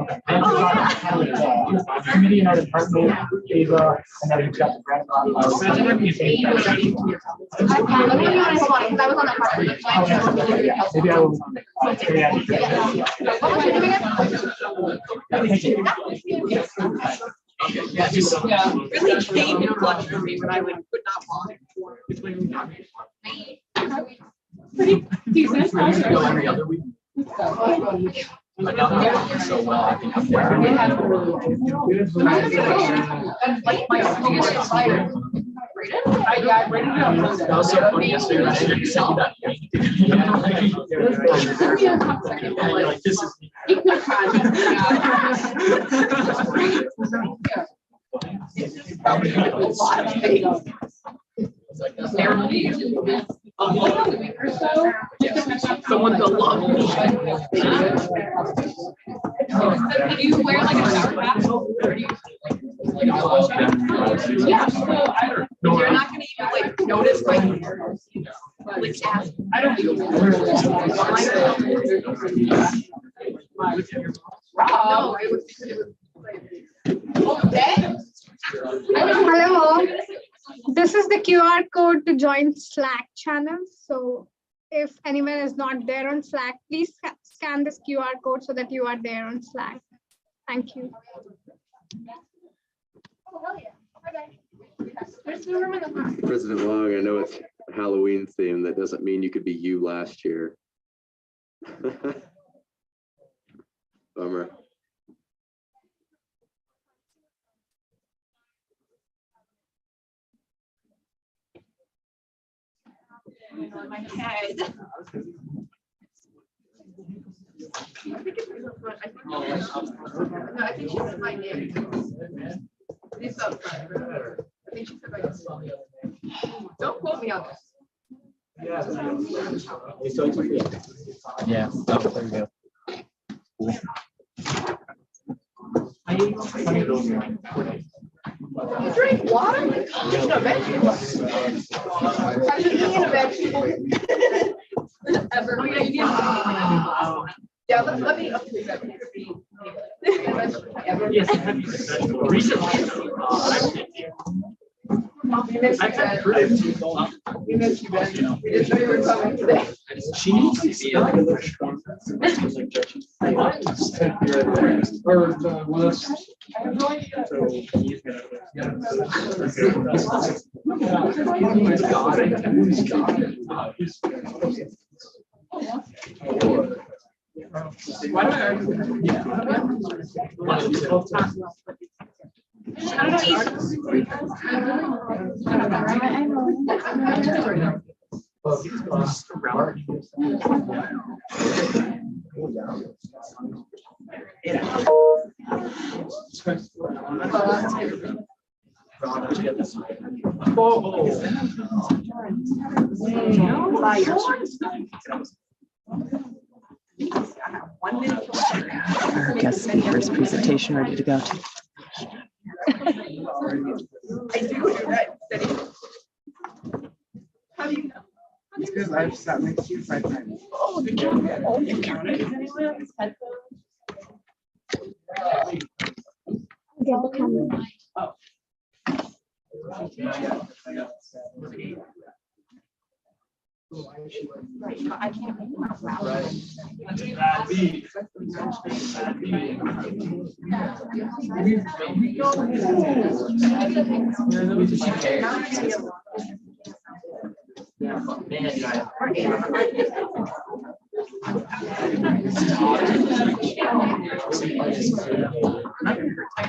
Okay. Committee in our department, Ava, and then we've got the grant. Maybe I will. Yeah, just really came in clutch for me when I could not walk. Pretty decent. Go every other week. But now they're working so well, I think I'm there. I rated it on Monday. That was so funny yesterday. I sent you that. You're like, this is me. A week or so, someone to love me. Do you wear like a shower cap? Or do you yeah, so you're not gonna even like notice like I don't feel no, it was okay. Hello. This is the QR code to join Slack channel. So if anyone is not there on Slack, please scan this QR code so that you are there on Slack. Thank you. President Long, I know it's a Halloween theme. That doesn't mean you could be you last year. Bummer. On my head. I think she said my name. This up. I think she said my name. Don't quote me on this. Yeah. Oh, there we go. Cool. You drink water? Eating a vegetable. Have you eaten a vegetable? Ever? Oh, yeah, you did. Yeah, let me update that. Yes, recently. I've had we didn't know you were coming today. She needs to be like a one. Or was. I have no idea. Why don't I? Our guest speaker's presentation ready to go to. I do that. How do you know? It's because I've sat next to you 5 times. Oh, the camera. Oh, the camera. Is anyone on his headphones? Oh. Right, but I can't make them out loud.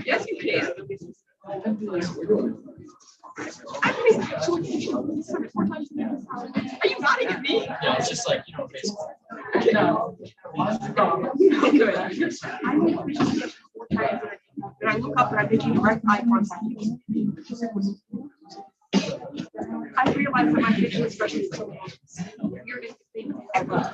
Yes, you can. Are you nodding at me? Yeah, it's just like, you know, basically. No. And I look up and I'm making direct eye contact. I realize that my facial expression is so weirdest thing ever.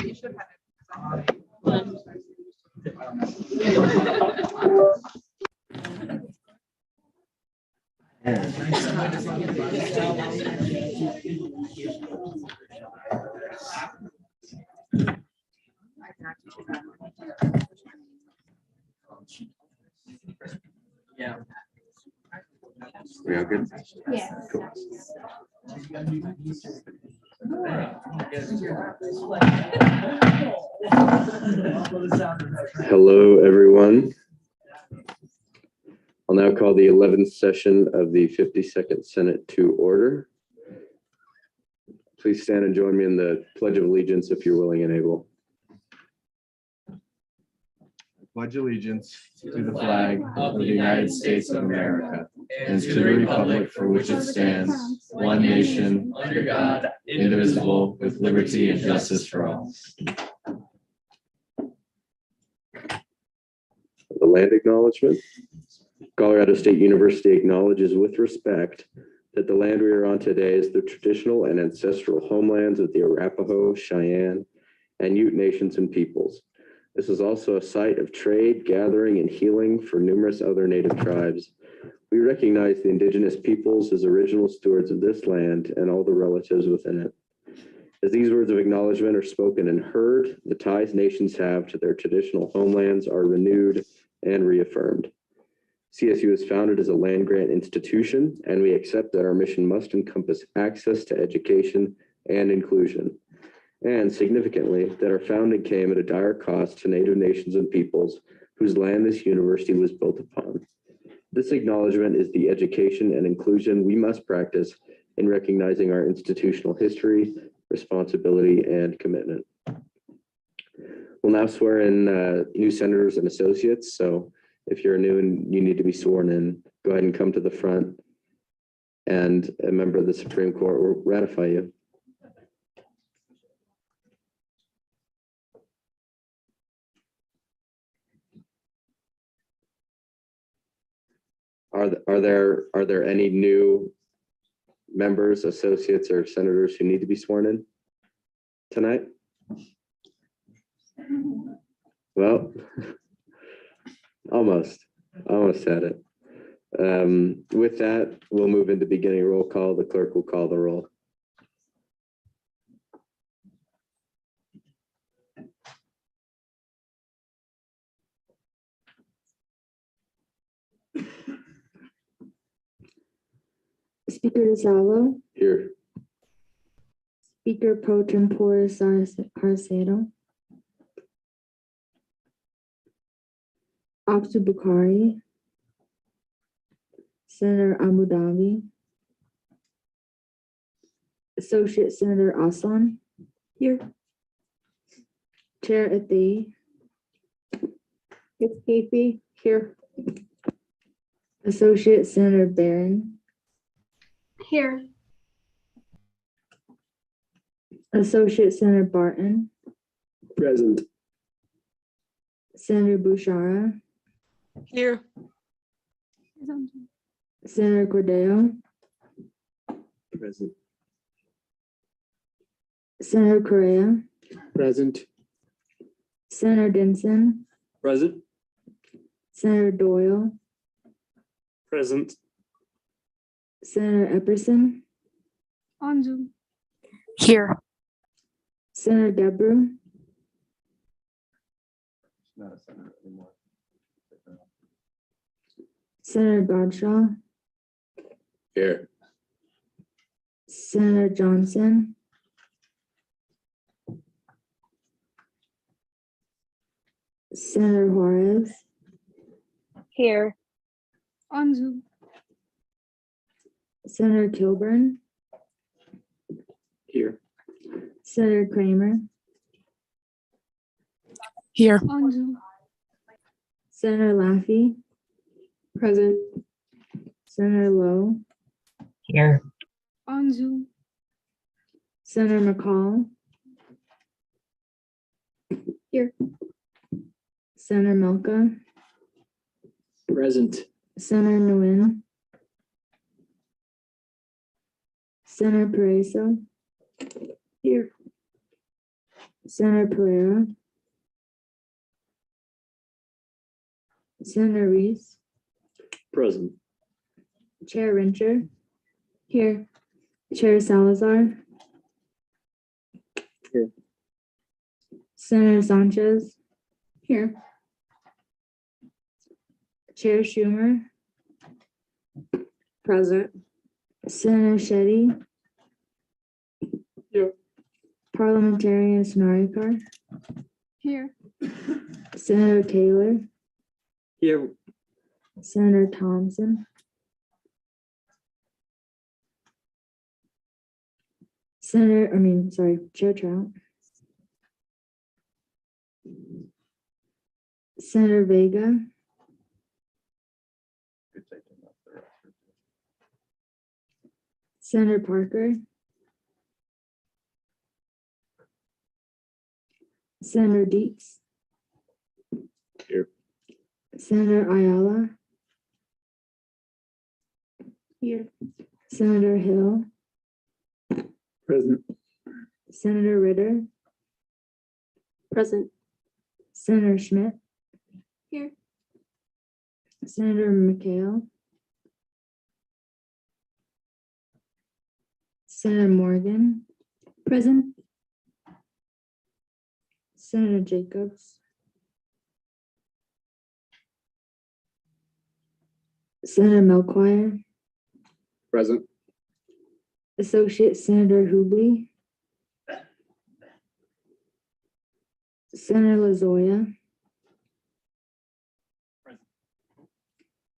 You should have it. Yeah. We all good? Yeah. Cool. Hello, everyone. I'll now call the 11th session of the 52nd Senate to order. Please stand and join me in the Pledge of Allegiance if you're willing and able. Pledge allegiance to the flag of the United States of America and to the republic for which it stands, one nation, under God, indivisible, with liberty and justice for all. The land acknowledgement. Colorado State University acknowledges with respect that the land we are on today is the traditional and ancestral homelands of the Arapaho, Cheyenne, and Ute nations and peoples. This is also a site of trade, gathering, and healing for numerous other Native tribes. We recognize the indigenous peoples as original stewards of this land and all the relatives within it. As these words of acknowledgement are spoken and heard, the ties nations have to their traditional homelands are renewed and reaffirmed. CSU is founded as a land-grant institution, and we accept that our mission must encompass access to education and inclusion. And significantly, that our founding came at a dire cost to Native nations and peoples whose land this university was built upon. This acknowledgement is the education and inclusion we must practice in recognizing our institutional history, responsibility, and commitment. We'll now swear in new senators and associates. So if you're new and you need to be sworn in, go ahead and come to the front, and a member of the Supreme Court will ratify you. Are there any new members, associates, or senators who need to be sworn in tonight? Well, almost had it. With that, we'll move into beginning roll call. The clerk will call the roll. Speaker DeSalvo, Here. Speaker Pro Tempore Arcedo, Abdu Bukhari, Senator Abu Dhabi, Associate Senator Aslan, here. Chair Athey, it's Casey, here. Associate Senator Barron, Here. Associate Senator Barton, Present. Senator Bouchara, Here. Senator Cordero, Present. Senator Correa, Present. Senator Denson, Present. Senator Doyle, Present. Senator Epperson, On Zoom. Here. Senator Gebru, Not a senator anymore. Senator Bradshaw, Here. Senator Johnson, Senator Juarez, Here. On Zoom. Senator Kilburn, Here. Senator Kramer, Here. On Zoom. Senator Laffey, Present. Senator Lowe, Here. On Zoom. Senator McCall, Here. Senator Milka, Present. Senator Nguyen, Senator Pareso, here. Senator Pereira, Senator Reese, Present. Chair Rencher. Here. Chair Salazar. Here. Senator Sanchez. Here. Chair Schumer. Present. Senator Shetty. Here. Parliamentarian Snarikar. Here. Senator Taylor. Here. Senator Thompson. Chair Trout. Senator Vega. Senator Parker. Senator Deeks. Here. Senator Ayala. Here. Senator Hill. Present. Senator Ritter. Present. Senator Schmidt. Here. Senator McHale. Senator Morgan. Present. Senator Jacobs. Senator Melchior. Present. Associate Senator Hubley. Senator Lazoya.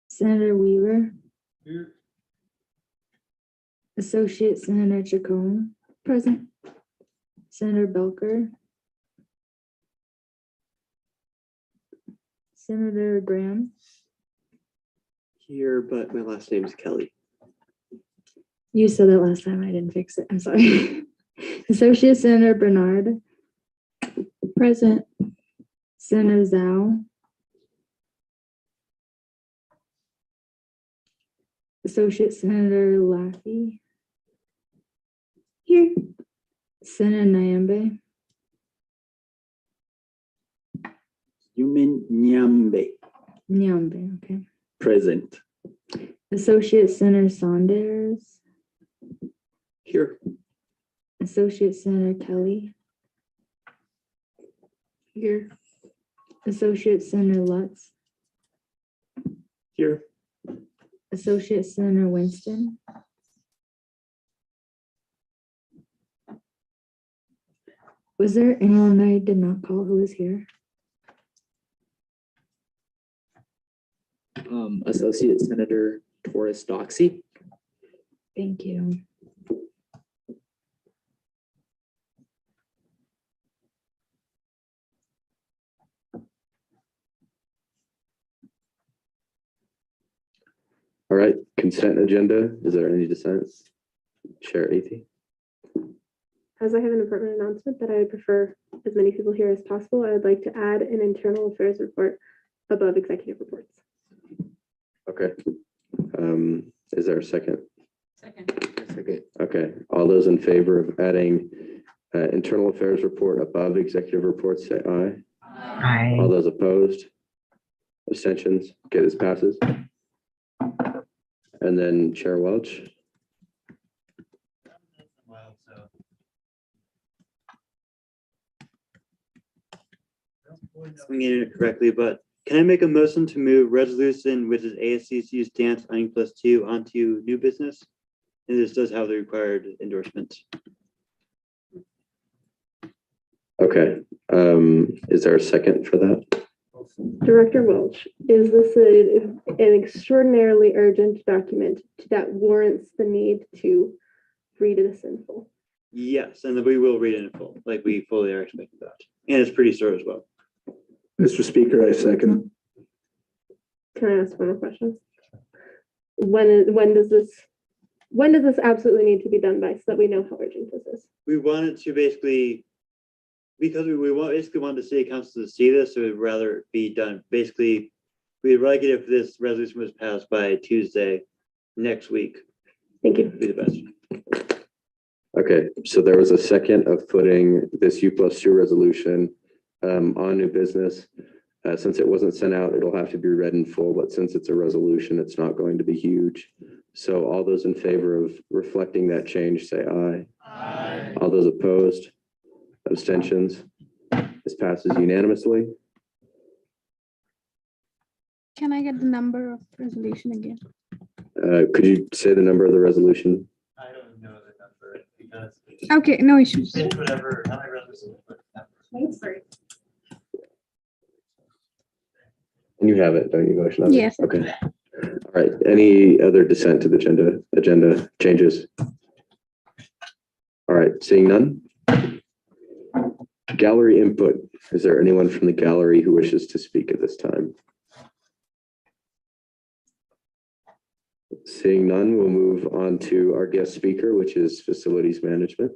Senator Weaver. Here. Associate Senator Chacon. Present. Senator Belker. Senator Graham. Here, but my last name is Kelly. You said that last time. I didn't fix it. I'm sorry. Associate Senator Bernard. Present. Senator Zhao. Associate Senator Laffey. Here. Senator Nyambe. Yumin Nyambe. Nyambe, okay. Present. Associate Senator Saunders. Here. Associate Senator Kelly. Here. Associate Senator Lutz. Here. Associate Senator Winston. Was there anyone I did not call who was here? Associate Senator Torres Doxy. Thank you. All right, consent agenda. Is there any dissents? Chair Athey. As I have an important announcement that I would prefer as many people here as possible, I would like to add an internal affairs report above executive reports. Okay. Is there a second? Second. Okay, all those in favor of adding internal affairs report above executive reports, say aye. Aye. All those opposed? Abstentions? Okay, this passes. And then Chair Welch. Swinging it correctly, but can I make a motion to move resolution, which is ASCSU stance I+2 onto new business? And this does have the required endorsements. Okay, is there a second for that? Director Welch, is this an extraordinarily urgent document that warrants the need to read this in full? Yes, and we will read it in full, like we fully are expecting that. And it's pretty short as well. Mr. Speaker, I second. Can I ask one more question? When does this absolutely need to be done by, so that we know how urgent this is? We wanted to basically, because we want the city council to see this, so we'd rather be done. Basically, we'd like it if this resolution was passed by Tuesday next week. Thank you. Would be the best. Okay, so there was a second of putting this U+2 resolution on new business. Since it wasn't sent out, it'll have to be read in full, but since it's a resolution, it's not going to be huge. So all those in favor of reflecting that change, say aye. Aye. All those opposed, abstentions, this passes unanimously. Can I get the number of resolution again? Could you say the number of the resolution? I don't know the number because. Okay, no issues. It's whatever, not my resolution, but number. And you have it, don't you, Vaishnavi? Yes. Okay. All right. Any other dissent to the agenda changes? All right. Seeing none. Gallery input. Is there anyone from the gallery who wishes to speak at this time? Seeing none, we'll move on to our guest speaker, which is facilities management.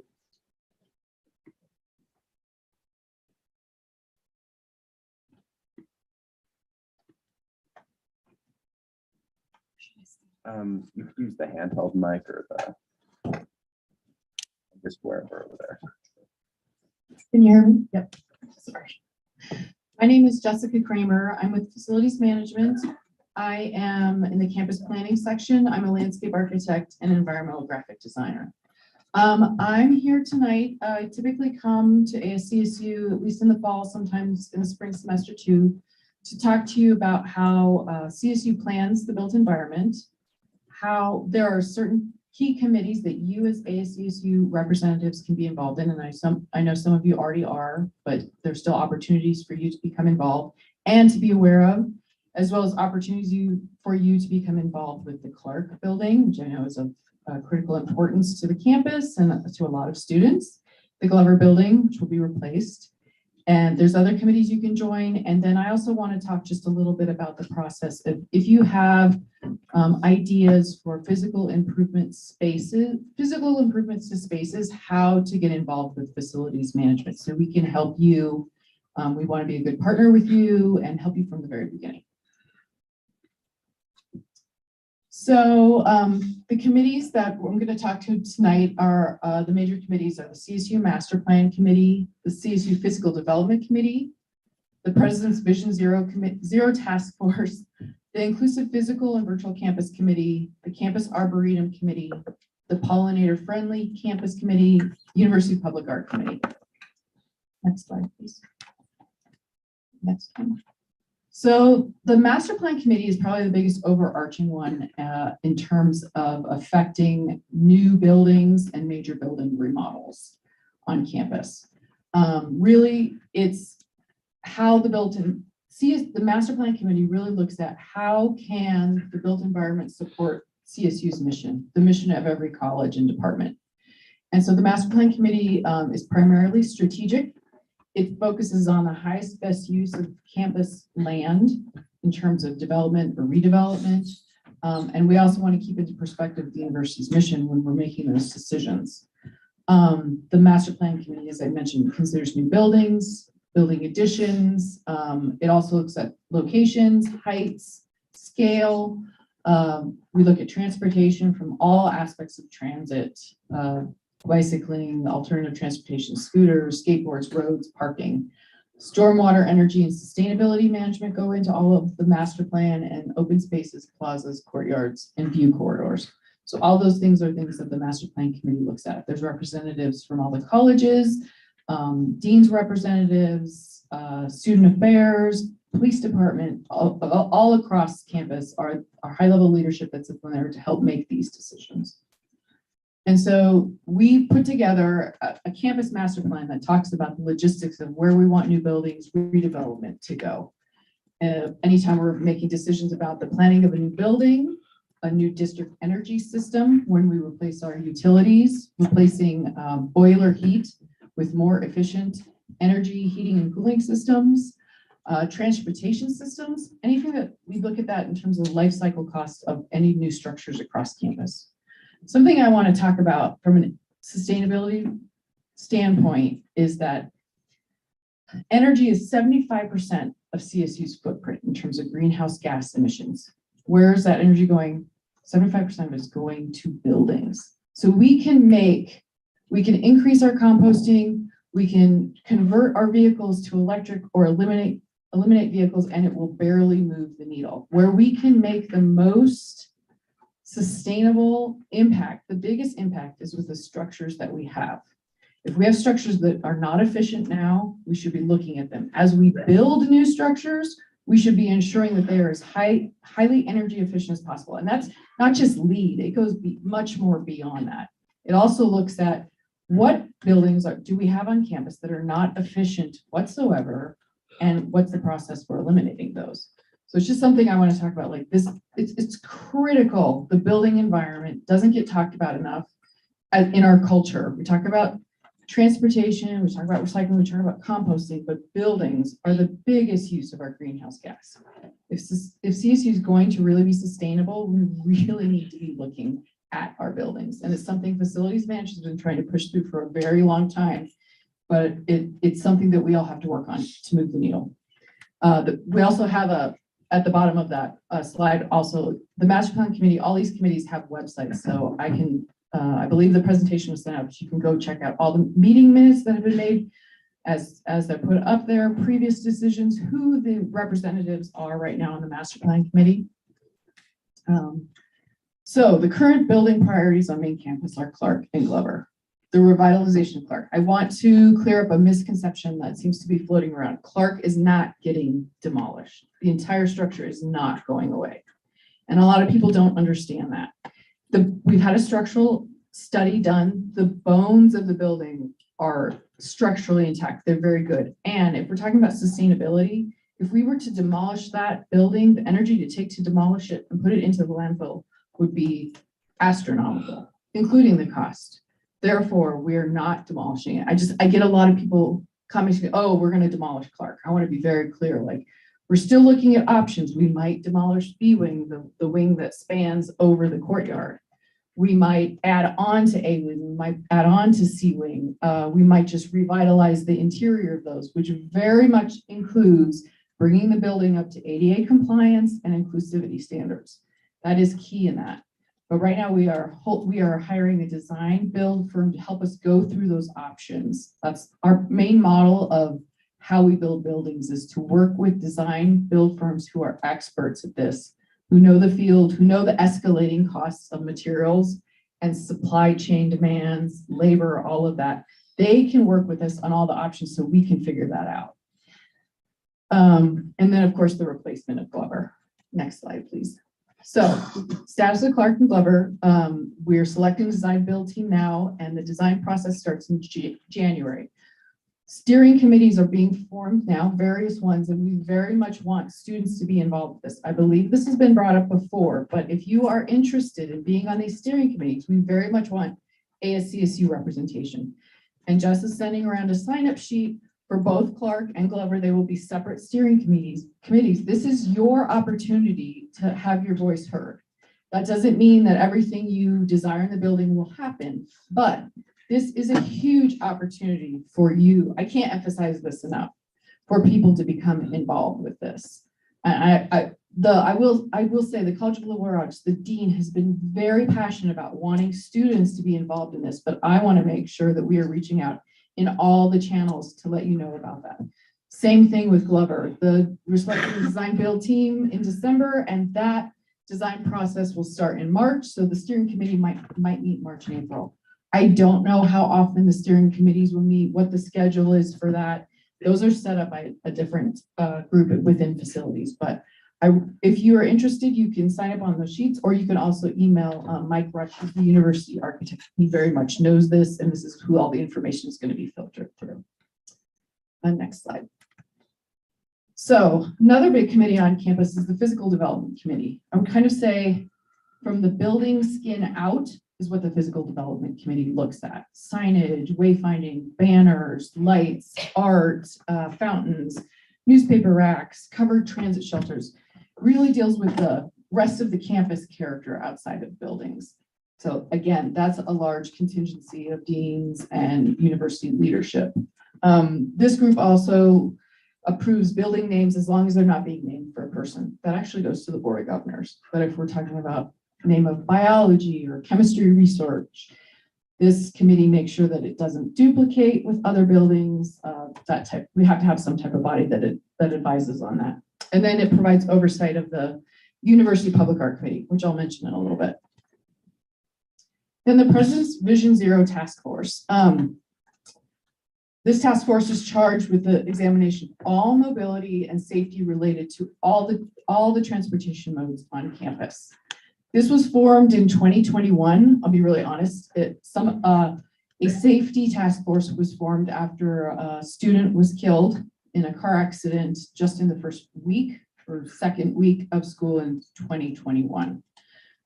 You can use the handheld mic or just wherever over there. Can you hear me? Yep. Sorry. My name is Jessica Kramer. I'm with Facilities Management. I am in the campus planning section. I'm a landscape architect and environmental graphic designer. I'm here tonight. I typically come to ASCSU, at least in the fall, sometimes in the spring semester too, to talk to you about how CSU plans the built environment, how there are certain key committees that you as ASCSU representatives can be involved in. And I know some of you already are, but there's still opportunities for you to become involved and to be aware of, as well as opportunities for you to become involved with the Clark building, which I know is of critical importance to the campus and to a lot of students, the Glover building, which will be replaced. And there's other committees you can join. And then I also want to talk just a little bit about the process of if you have ideas for physical improvements to spaces, how to get involved with facilities management. So we can help you. We want to be a good partner with you and help you from the very beginning. So the committees that I'm going to talk to tonight are the major committees are the CSU Master Plan Committee, the CSU Physical Development Committee, the President's Vision Zero Task Force, the Inclusive Physical and Virtual Campus Committee, the Campus Arboretum Committee, the Pollinator Friendly Campus Committee, University Public Art Committee. Next slide, please. Next one. So the Master Plan Committee is probably the biggest overarching one in terms of affecting new buildings and major building remodels on campus. Really, it's how the Master Plan Committee really looks at how can the built environment support CSU's mission, the mission of every college and department. And so the Master Plan Committee is primarily strategic. It focuses on the highest best use of campus land in terms of development or redevelopment. And we also want to keep into perspective the university's mission when we're making those decisions. The Master Plan Committee, as I mentioned, considers new buildings, building additions. It also looks at locations, heights, scale. We look at transportation from all aspects of transit, bicycling, alternative transportation, scooters, skateboards, roads, parking. Stormwater, energy, and sustainability management go into all of the master plan, and open spaces, plazas, courtyards, and view corridors. So all those things are things that the Master Plan Committee looks at. There's representatives from all the colleges, dean's representatives, student affairs, police department, all across campus are high-level leadership that's in there to help make these decisions. And so we put together a campus master plan that talks about the logistics of where we want new buildings, redevelopment to go. Anytime we're making decisions about the planning of a new building, a new district energy system, when we replace our utilities, replacing boiler heat with more efficient energy heating and cooling systems, transportation systems, anything that we look at that in terms of life cycle cost of any new structures across campus. Something I want to talk about from a sustainability standpoint is that energy is 75% of CSU's footprint in terms of greenhouse gas emissions. Where is that energy going? 75% of it is going to buildings. So we can increase our composting, we can convert our vehicles to electric or eliminate eliminate vehicles, and it will barely move the needle. Where we can make the most sustainable impact, the biggest impact is with the structures that we have. If we have structures that are not efficient now, we should be looking at them. As we build new structures, we should be ensuring that they are as highly energy efficient as possible. And that's not just LEED, it goes much more beyond that. It also looks at what buildings do we have on campus that are not efficient whatsoever, and what's the process for eliminating those. So it's just something I want to talk about like this. It's critical. The building environment doesn't get talked about enough in our culture. We talk about transportation, we talk about recycling, we talk about composting, but buildings are the biggest use of our greenhouse gas. If CSU is going to really be sustainable, we really need to be looking at our buildings. And it's something facilities management has been trying to push through for a very long time, but it's something that we all have to work on to move the needle. We also have at the bottom of that slide, also the master plan committee, all these committees have websites. So I believe the presentation was sent out, but you can go check out all the meeting minutes that have been made as they're put up there, previous decisions, who the representatives are right now on the master plan committee. So the current building priorities on main campus are Clark and Glover. The revitalization of Clark. I want to clear up a misconception that seems to be floating around. Clark is not getting demolished. The entire structure is not going away. And a lot of people don't understand that. We've had a structural study done. The bones of the building are structurally intact. They're very good. And if we're talking about sustainability, if we were to demolish that building, the energy to take to demolish it and put it into the landfill would be astronomical, including the cost. Therefore, we're not demolishing it. I get a lot of people commenting, oh, we're going to demolish Clark. I want to be very clear. Like, we're still looking at options. We might demolish B wing, the wing that spans over the courtyard. We might add on to A wing. We might add on to C wing. We might just revitalize the interior of those, which very much includes bringing the building up to ADA compliance and inclusivity standards. That is key in that. But right now we are hiring a design build firm to help us go through those options. That's our main model of how we build buildings, is to work with design build firms who are experts at this, who know the field, who know the escalating costs of materials and supply chain demands, labor, all of that. They can work with us on all the options so we can figure that out. And then of course the replacement of Glover. Next slide, please. So status of Clark and Glover, we're selecting the design build team now, and the design process starts in January. Steering committees are being formed now, various ones, and we very much want students to be involved with this. I believe this has been brought up before, but if you are interested in being on these steering committees, we very much want ASCSU representation. And Jess is sending around a sign-up sheet for both Clark and Glover. They will be separate steering committees. This is your opportunity to have your voice heard. That doesn't mean that everything you desire in the building will happen, but this is a huge opportunity for you. I can't emphasize this enough, for people to become involved with this. And I will say the College of Liberal Arts, the dean has been very passionate about wanting students to be involved in this, but I want to make sure that we are reaching out in all the channels to let you know about that. Same thing with Glover. We're selecting the design build team in December, and that design process will start in March. So the steering committee might meet March and April. I don't know how often the steering committees will meet, what the schedule is for that. Those are set up by a different group within facilities. But if you are interested, you can sign up on those sheets, or you can also email Mike Rush, the university architect. He very much knows this, and this is who all the information is going to be filtered through. Next slide. So another big committee on campus is the physical development committee. I would kind of say from the building skin out is what the physical development committee looks at. Signage, wayfinding, banners, lights, art, fountains, newspaper racks, covered transit shelters. Really deals with the rest of the campus character outside of buildings. So again, that's a large contingency of deans and university leadership. This group also approves building names as long as they're not being named for a person. That actually goes to the Board of Governors. But if we're talking about name of biology or chemistry research, this committee makes sure that it doesn't duplicate with other buildings. We have to have some type of body that that advises on that. And then it provides oversight of the University Public Art Committee, which I'll mention in a little bit. Then the President's Vision Zero Task Force. This task force is charged with the examination of all mobility and safety related to all the transportation modes on campus. This was formed in 2021. I'll be really honest. A safety task force was formed after a student was killed in a car accident just in the first week or second week of school in 2021.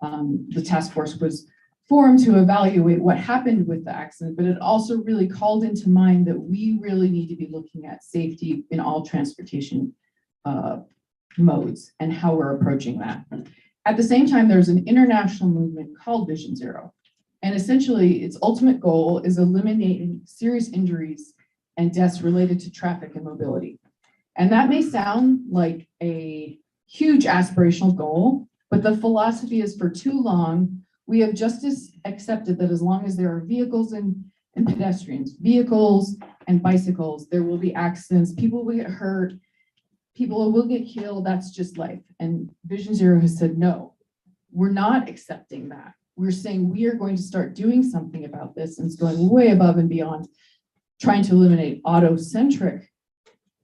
The task force was formed to evaluate what happened with the accident, but it also really called into mind that we really need to be looking at safety in all transportation modes and how we're approaching that. At the same time, there's an international movement called Vision Zero. And essentially, its ultimate goal is eliminating serious injuries and deaths related to traffic and mobility. And that may sound like a huge aspirational goal, but the philosophy is for too long, we have just accepted that as long as there are vehicles and pedestrians, vehicles and bicycles, there will be accidents, people will get hurt, people will get killed, that's just life. And Vision Zero has said, no, we're not accepting that. We're saying we are going to start doing something about this, and it's going way above and beyond trying to eliminate auto-centric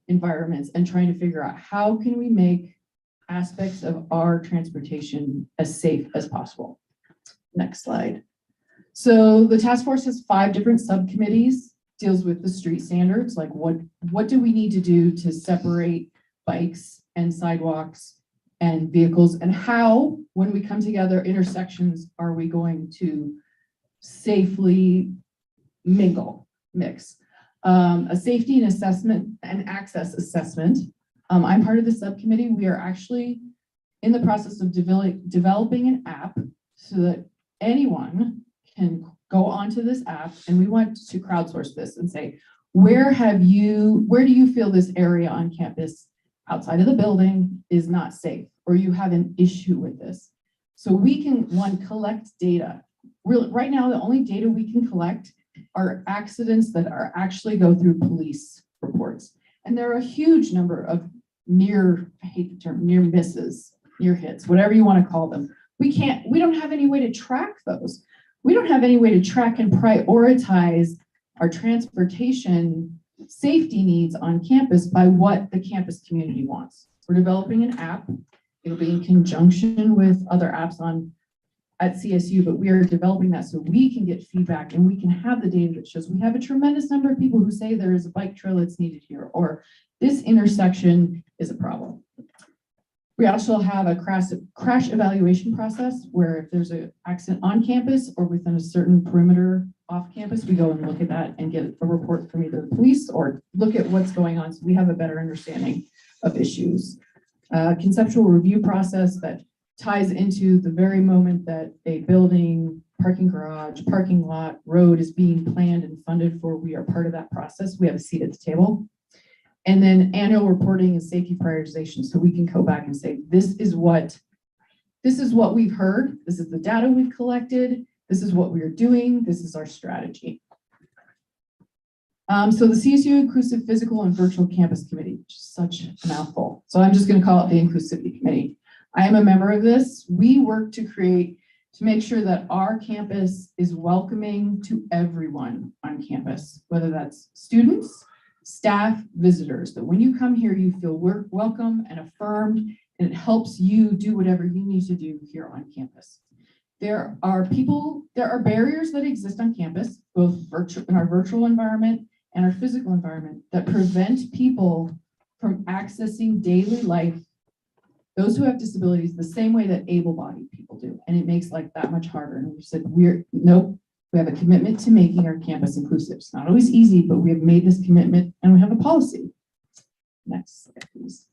environments and trying to figure out how can we make aspects of our transportation as safe as possible. Next slide. So the task force has 5 different subcommittees, deals with the street standards, like what do we need to do to separate bikes and sidewalks and vehicles, and how, when we come together, intersections are we going to safely mix. A safety and assessment and access assessment. I'm part of the subcommittee. We are actually in the process of developing an app so that anyone can go onto this app, and we want to crowdsource this and say, where do you feel this area on campus outside of the building is not safe, or you have an issue with this? So we can, collect data. Right now, the only data we can collect are accidents that actually go through police reports. And there are a huge number of near misses, near hits, whatever you want to call them. We don't have any way to track those. We don't have any way to track and prioritize our transportation safety needs on campus by what the campus community wants. We're developing an app. It'll be in conjunction with other apps at CSU, but we are developing that so we can get feedback and we can have the data that shows we have a tremendous number of people who say there is a bike trail that's needed here, or this intersection is a problem. We also have a crash evaluation process where if there's an accident on campus or within a certain perimeter off campus, we go and look at that and get a report from either the police or look at what's going on so we have a better understanding of issues. Conceptual review process that ties into the very moment that a building, parking garage, parking lot, road is being planned and funded for. We are part of that process. We have a seat at the table. And then annual reporting and safety prioritization. So we can go back and say, this is what we've heard. This is the data we've collected. This is what we're doing. This is our strategy. So the CSU Inclusive Physical and Virtual Campus Committee, which is such a mouthful. So I'm just going to call it the Inclusivity Committee. I am a member of this. We work to make sure that our campus is welcoming to everyone on campus, whether that's students, staff, visitors, that when you come here, you feel welcome and affirmed, and it helps you do whatever you need to do here on campus. There are barriers that exist on campus, both in our virtual environment and our physical environment, that prevent people from accessing daily life, those who have disabilities, the same way that able-bodied people do. And it makes life that much harder. And we said, nope. We have a commitment to making our campus inclusive. It's not always easy, but we have made this commitment and we have a policy. Next slide, please.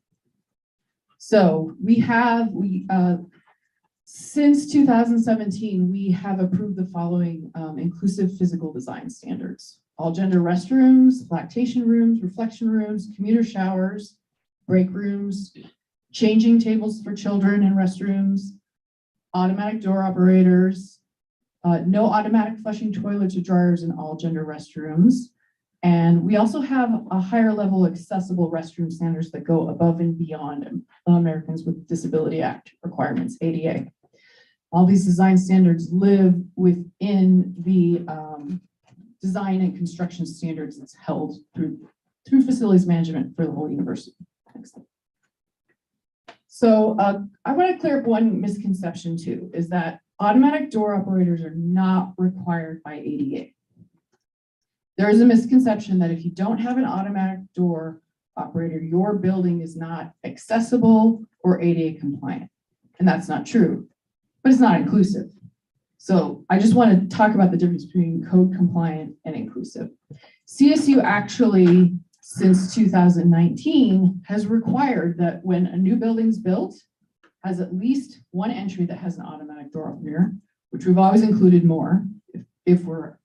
So since 2017, we have approved the following inclusive physical design standards: all gender restrooms, lactation rooms, reflection rooms, commuter showers, break rooms, changing tables for children in restrooms, automatic door operators, no automatic flushing toilets or dryers in all gender restrooms, And we also have a higher level accessible restroom standards that go above and beyond Americans with Disability Act requirements, ADA. All these design standards live within the design and construction standards that's held through facilities management for the whole university. Next slide. So I want to clear up one misconception too, is that automatic door operators are not required by ADA. There is a misconception that if you don't have an automatic door operator, your building is not accessible or ADA compliant. And that's not true, but it's not inclusive. So I just want to talk about the difference between code compliant and inclusive. CSU actually, since 2019, has required that when a new building's built, has at least one entry that has an automatic door opener, which we've always included more if we're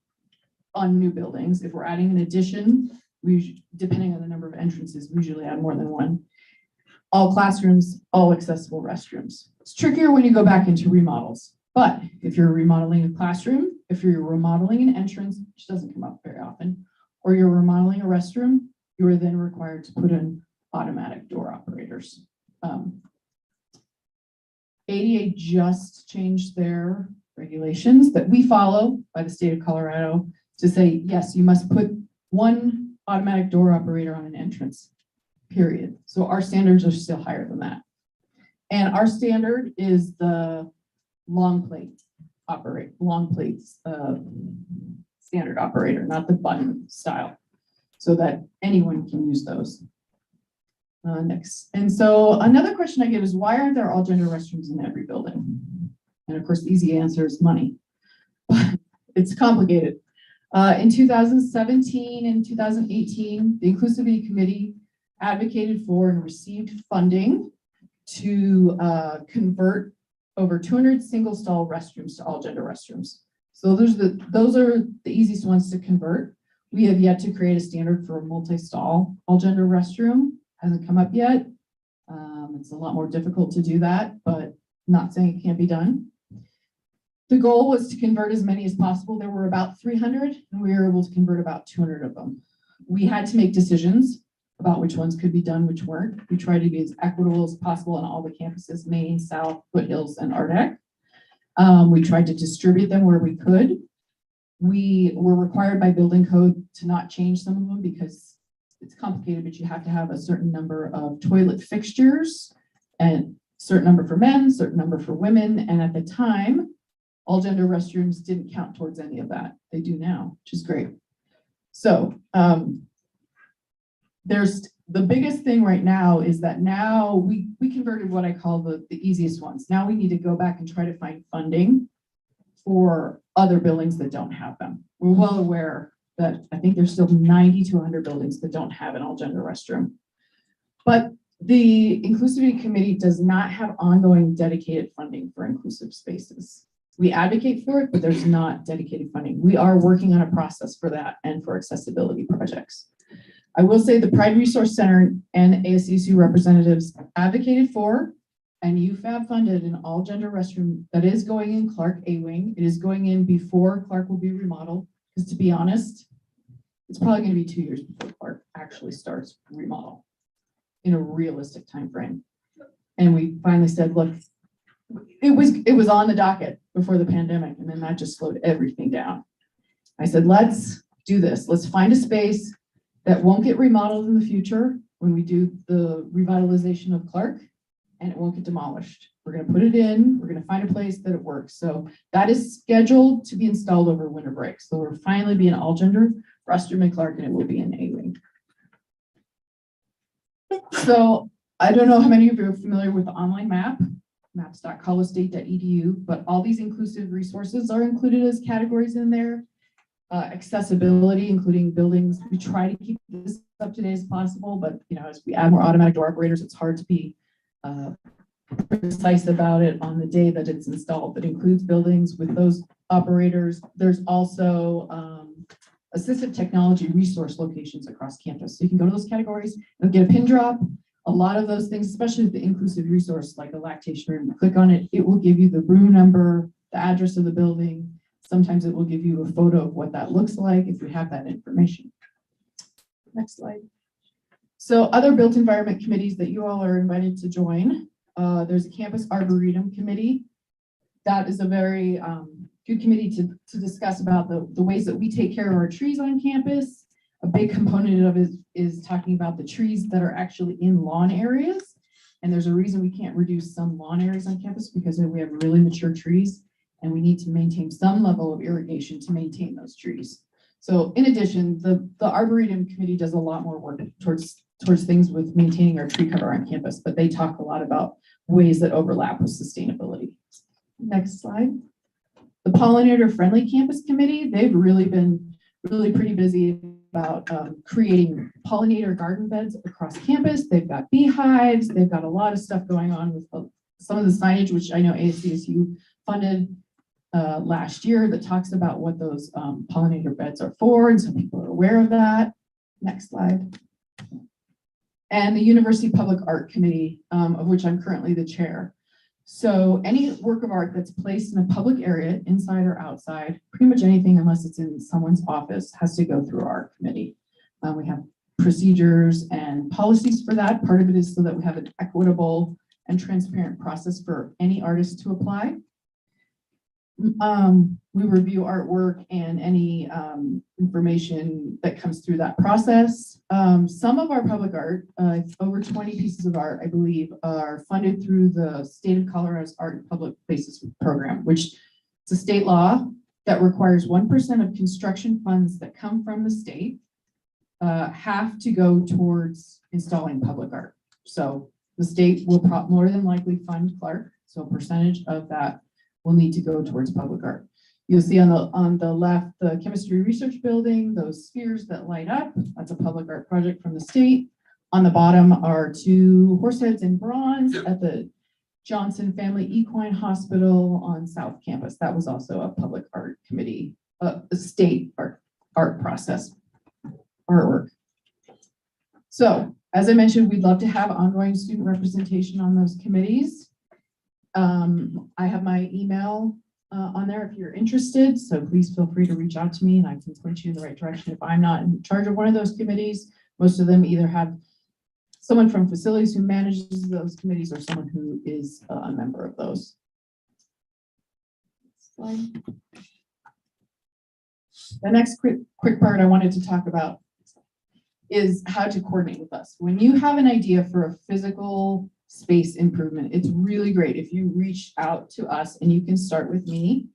on new buildings. If we're adding an addition, depending on the number of entrances, we usually add more than one. All classrooms, all accessible restrooms. It's trickier when you go back into remodels. But if you're remodeling a classroom, if you're remodeling an entrance, which doesn't come up very often, or you're remodeling a restroom, you are then required to put in automatic door operators. ADA just changed their regulations that we follow by the state of Colorado to say, yes, you must put one automatic door operator on an entrance, period. So our standards are still higher than that. And our standard is the long plate standard operator, not the button style, so that anyone can use those. Next. And so another question I get is, why aren't there all gender restrooms in every building? And of course, the easy answer is money. It's complicated. In 2017 and 2018, the Inclusivity Committee advocated for and received funding to convert over 200 single stall restrooms to all gender restrooms. So those are the easiest ones to convert. We have yet to create a standard for a multi-stall all gender restroom. Hasn't come up yet. It's a lot more difficult to do that, but not saying it can't be done. The goal was to convert as many as possible. There were about 300, and we were able to convert about 200 of them. We had to make decisions about which ones could be done, which weren't. We tried to be as equitable as possible on all the campuses, Maine, South, Foothills, and RDEC. We tried to distribute them where we could. We were required by building code to not change some of them because it's complicated, but you have to have a certain number of toilet fixtures and certain number for men, certain number for women. And at the time, all gender restrooms didn't count towards any of that. They do now, which is great. So there's the biggest thing right now is that now we converted what I call the easiest ones. Now we need to go back and try to find funding for other buildings that don't have them. We're well aware that I think there's still 90 to 100 buildings that don't have an all gender restroom. But the Inclusivity Committee does not have ongoing dedicated funding for inclusive spaces. We advocate for it, but there's not dedicated funding. We are working on a process for that and for accessibility projects. I will say the Pride Resource Center and ASCSU representatives advocated for and UFAB funded an all gender restroom that is going in Clark A Wing. It is going in before Clark will be remodeled. Because to be honest, it's probably going to be 2 years before Clark actually starts remodel in a realistic time frame. And we finally said, look, it was on the docket before the pandemic, and then that just slowed everything down. I said, let's do this. Let's find a space that won't get remodeled in the future when we do the revitalization of Clark, and it won't get demolished. We're going to put it in. We're going to find a place that it works. So that is scheduled to be installed over winter break. So we'll finally be an all gender restroom in Clark, and it will be in A Wing. So I don't know how many of you are familiar with the online map, maps.colostate.edu, but all these inclusive resources are included as categories in there. Accessibility, including buildings. We try to keep this up to date as possible, but as we add more automatic door operators, it's hard to be precise about it on the day that it's installed. That includes buildings with those operators. There's also assistive technology resource locations across campus. So you can go to those categories and get a pin drop. A lot of those things, especially with the inclusive resource, like a lactation room, click on it, it will give you the room number, the address of the building. Sometimes it will give you a photo of what that looks like if we have that information. Next slide. So other built environment committees that you all are invited to join. There's a campus arboretum committee. That is a very good committee to discuss about the ways that we take care of our trees on campus. A big component of it is talking about the trees that are actually in lawn areas. And there's a reason we can't reduce some lawn areas on campus because we have really mature trees and we need to maintain some level of irrigation to maintain those trees. So in addition, the Arboretum Committee does a lot more work towards things with maintaining our tree cover on campus, but they talk a lot about ways that overlap with sustainability. Next slide. The Pollinator Friendly Campus Committee, they've really been pretty busy about creating pollinator garden beds across campus. They've got beehives. They've got a lot of stuff going on with some of the signage, which I know ASCSU funded last year, that talks about what those pollinator beds are for, and so people are aware of that. Next slide. And the University Public Art Committee, of which I'm currently the chair. So any work of art that's placed in a public area, inside or outside, pretty much anything unless it's in someone's office, has to go through our art committee. We have procedures and policies for that. Part of it is so that we have an equitable and transparent process for any artist to apply. We review artwork and any information that comes through that process. Some of our public art, over 20 pieces of art, I believe, are funded through the State of Colorado's Art in Public Places program, which is a state law that requires 1% of construction funds that come from the state have to go towards installing public art. So the state will more than likely fund Clark, so a percentage of that will need to go towards public art. You'll see on the left, the chemistry research building, those spheres that light up, that's a public art project from the state. On the bottom are 2 horse heads in bronze at the Johnson Family Equine Hospital on South Campus. That was also a public art committee, a state art process, artwork. So as I mentioned, we'd love to have ongoing student representation on those committees. I have my email on there if you're interested, so please feel free to reach out to me and I can point you in the right direction. If I'm not in charge of one of those committees, most of them either have someone from facilities who manages those committees or someone who is a member of those. Slide. The next quick part I wanted to talk about is how to coordinate with us. When you have an idea for a physical space improvement, it's really great if you reach out to us, and you can start with me,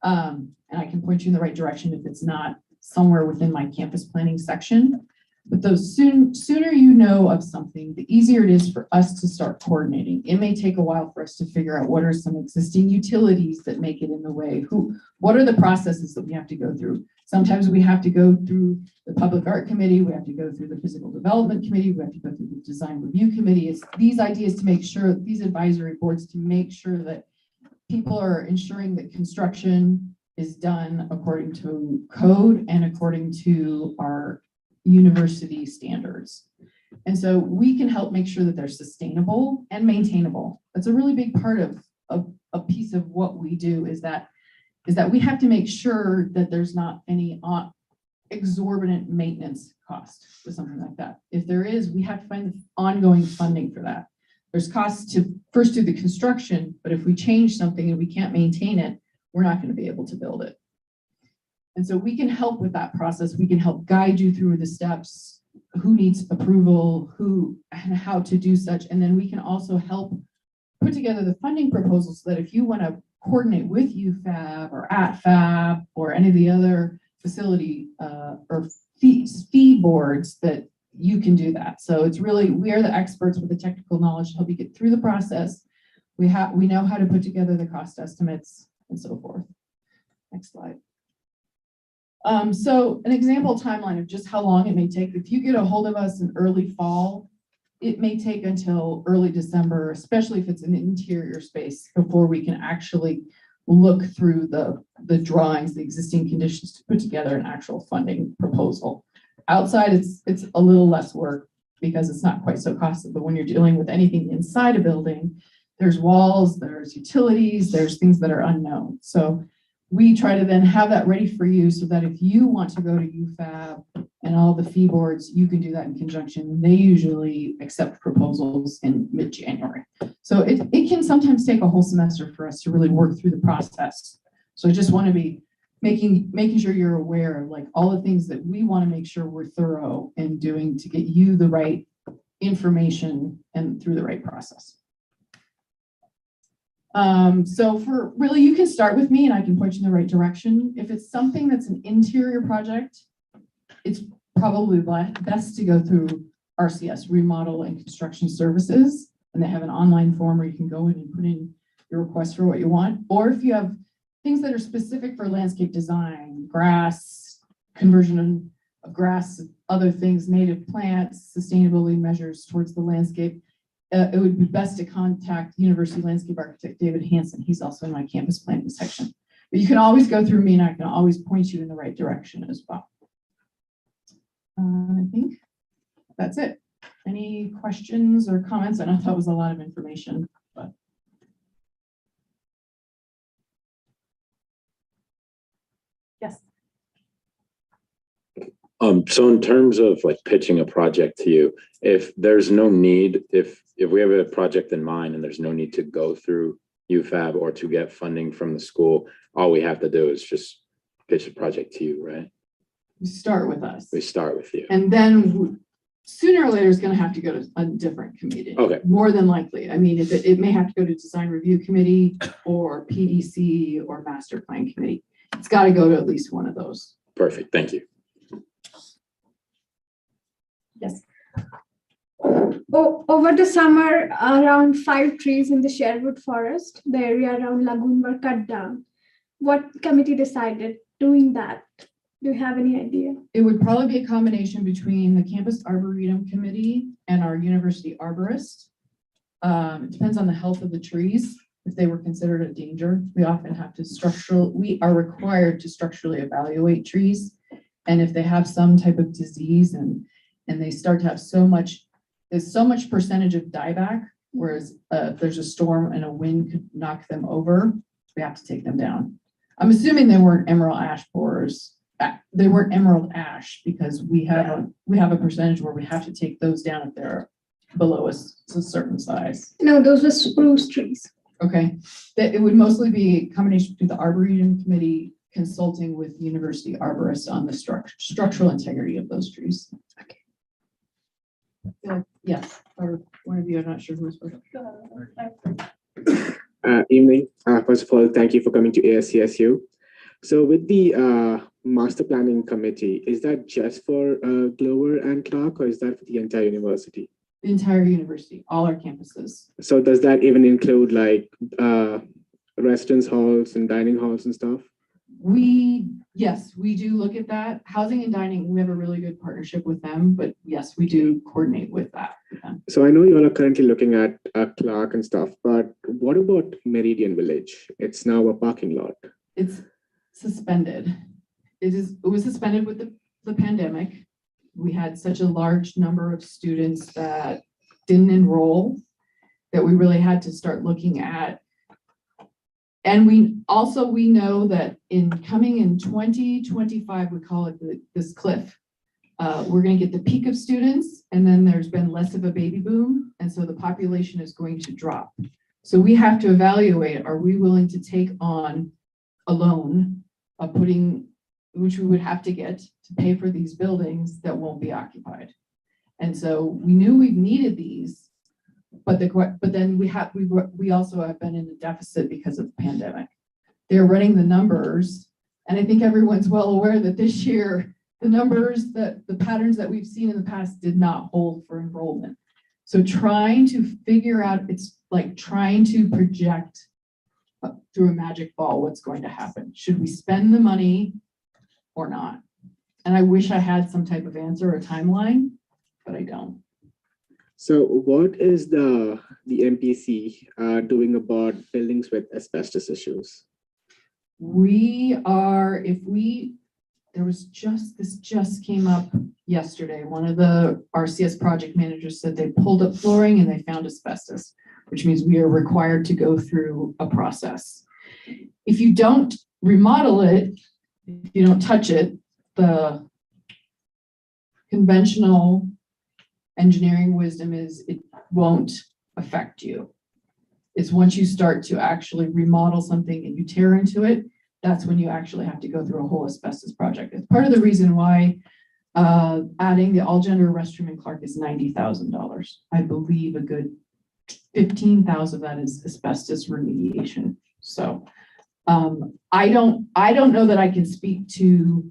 and I can point you in the right direction if it's not somewhere within my campus planning section. But those sooner you know of something, the easier it is for us to start coordinating. It may take a while for us to figure out what are some existing utilities that make it in the way. What are the processes that we have to go through? Sometimes we have to go through the Public Art Committee, we have to go through the Physical Development Committee, we have to go through the Design Review Committee. It's these ideas to make sure, these advisory boards to make sure that people are ensuring that construction is done according to code and according to our university standards. And so we can help make sure that they're sustainable and maintainable. That's a really big part of a piece of what we do is that we have to make sure that there's not any exorbitant maintenance cost with something like that. If there is, we have to find ongoing funding for that. There's costs to first do the construction, but if we change something and we can't maintain it, we're not going to be able to build it. And so we can help with that process. We can help guide you through the steps, who needs approval, who and how to do such. And then we can also help put together the funding proposals so that if you want to coordinate with UFAB or AtFab or any of the other facility or fee boards, that you can do that. So it's really, we are the experts with the technical knowledge to help you get through the process. We know how to put together the cost estimates and so forth. Next slide. So an example timeline of just how long it may take. If you get a hold of us in early fall, it may take until early December, especially if it's an interior space, before we can actually look through the drawings, the existing conditions, to put together an actual funding proposal. Outside, it's a little less work because it's not quite so costly, but when you're dealing with anything inside a building, there's walls, there's utilities, there's things that are unknown. So we try to then have that ready for you so that if you want to go to UFAB and all the fee boards, you can do that in conjunction. They usually accept proposals in mid-January. So it can sometimes take a whole semester for us to really work through the process. So I just want to be making sure you're aware of like all the things that we want to make sure we're thorough in doing to get you the right information and through the right process. So for really, you can start with me and I can point you in the right direction. If it's something that's an interior project, it's probably best to go through RCS, Remodel and Construction Services. And they have an online form where you can go in and put in your request for what you want. Or if you have things that are specific for landscape design, grass, conversion of grass, other things, native plants, sustainability measures towards the landscape, it would be best to contact University Landscape Architect David Hansen. He's also in my campus planning section. But you can always go through me and I can always point you in the right direction as well. I think that's it. Any questions or comments? I know that was a lot of information, but. Yes. So in terms of like pitching a project to you, if there's no need, if we have a project in mind and there's no need to go through UFAB or to get funding from the school, all we have to do is just pitch the project to you, right? We start with us. We start with you. And then sooner or later it's going to have to go to a different committee. Okay. More than likely. I mean, if it may have to go to design review committee or PDC or master plan committee. It's got to go to at least one of those. Perfect. Thank you. Yes. Over the summer, around 5 trees in the Sherwood Forest, the area around Lagoon, were cut down. What committee decided doing that? Do you have any idea? It would probably be a combination between the Campus Arboretum Committee and our University Arborist. It depends on the health of the trees. If they were considered a danger, we often have to we are required to structurally evaluate trees. And if they have some type of disease and they start to have there's so much percentage of dieback, whereas if there's a storm and a wind could knock them over, we have to take them down. I'm assuming they weren't emerald ash borers. They weren't emerald ash because we have a percentage where we have to take those down if they're below a certain size. No, those were spruce trees. Okay, that it would mostly be a combination between the Arboretum Committee consulting with University Arborists on the structural integrity of those trees. Okay. Yes, or one of you, I'm not sure who was first. Evening. First of all, thank you for coming to ASCSU. So with the master planning committee, is that just for Glover and Clark, or is that for the entire university? The entire university, all our campuses. So does that even include like residence halls and dining halls and stuff? Yes, we do look at that. Housing and dining, we have a really good partnership with them, but yes, we do coordinate with that. So I know you all are currently looking at Clark and stuff, but what about Meridian Village? It's now a parking lot. It's suspended. It was suspended with the pandemic. We had such a large number of students that didn't enroll that we really had to start looking at. And we know that coming in 2025, we call it this cliff. We're going to get the peak of students, and then there's been less of a baby boom. And so the population is going to drop. So we have to evaluate, are we willing to take on a loan of which we would have to get to pay for these buildings that won't be occupied. And so we knew we needed these, but then we also have been in a deficit because of the pandemic. They're running the numbers, and I think everyone's well aware that this year, the patterns that we've seen in the past did not hold for enrollment. So trying to figure out, it's like trying to project through a magic ball what's going to happen. Should we spend the money or not? And I wish I had some type of answer or timeline, but I don't. So what is the MPC doing about buildings with asbestos issues? This just came up yesterday. One of the RCS project managers said they pulled up flooring and they found asbestos, which means we are required to go through a process. If you don't remodel it, if you don't touch it, the conventional engineering wisdom is it won't affect you. It's once you start to actually remodel something and you tear into it, that's when you actually have to go through a whole asbestos project. It's part of the reason why adding the all-gender restroom in Clark is $90,000. I believe a good 15,000 of that is asbestos remediation. So I don't know that I can speak to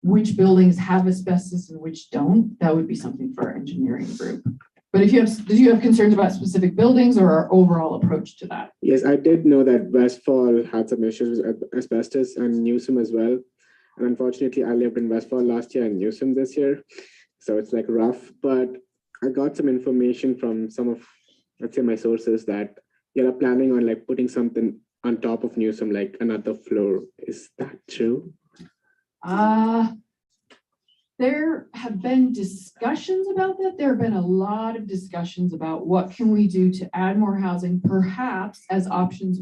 which buildings have asbestos and which don't. That would be something for our engineering group. But if you have, did you have concerns about specific buildings or our overall approach to that? Yes, I did know that Westfall had some issues with asbestos and Newsom as well. And unfortunately, I lived in Westfall last year and Newsom this year. So it's like rough, but I got some information from some of, let's say, my sources that you're planning on like putting something on top of Newsom, like another floor. Is that true? There have been discussions about that. There have been a lot of discussions about what can we do to add more housing, perhaps as options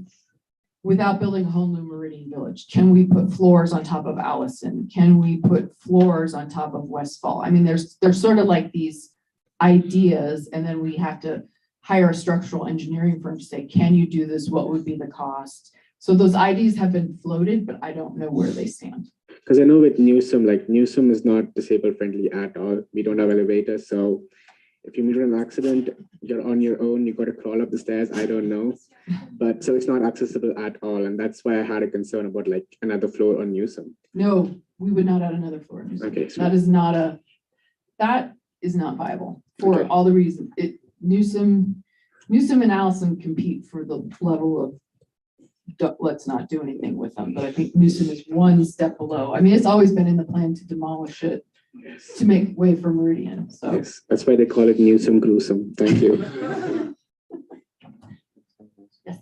without building a whole new Meridian Village. Can we put floors on top of Allison? Can we put floors on top of Westfall? I mean, there's sort of like these ideas, and then we have to hire a structural engineering firm to say, can you do this? What would be the cost? So those ideas have been floated, but I don't know where they stand. Because I know with Newsom, like Newsom is not disabled friendly at all. We don't have elevators. So if you meet with an accident, you're on your own, you got to crawl up the stairs. I don't know. But so it's not accessible at all. And that's why I had a concern about like another floor on Newsom. No, we would not add another floor on Newsom. Okay. That is not viable for Okay. all the reasons. Newsom and Allison compete for the level of let's not do anything with them. But I think Newsom is one step below. I mean, it's always been in the plan to demolish it to make way for Meridian. So yes, that's why they call it Newsom gruesome. Thank you. yes.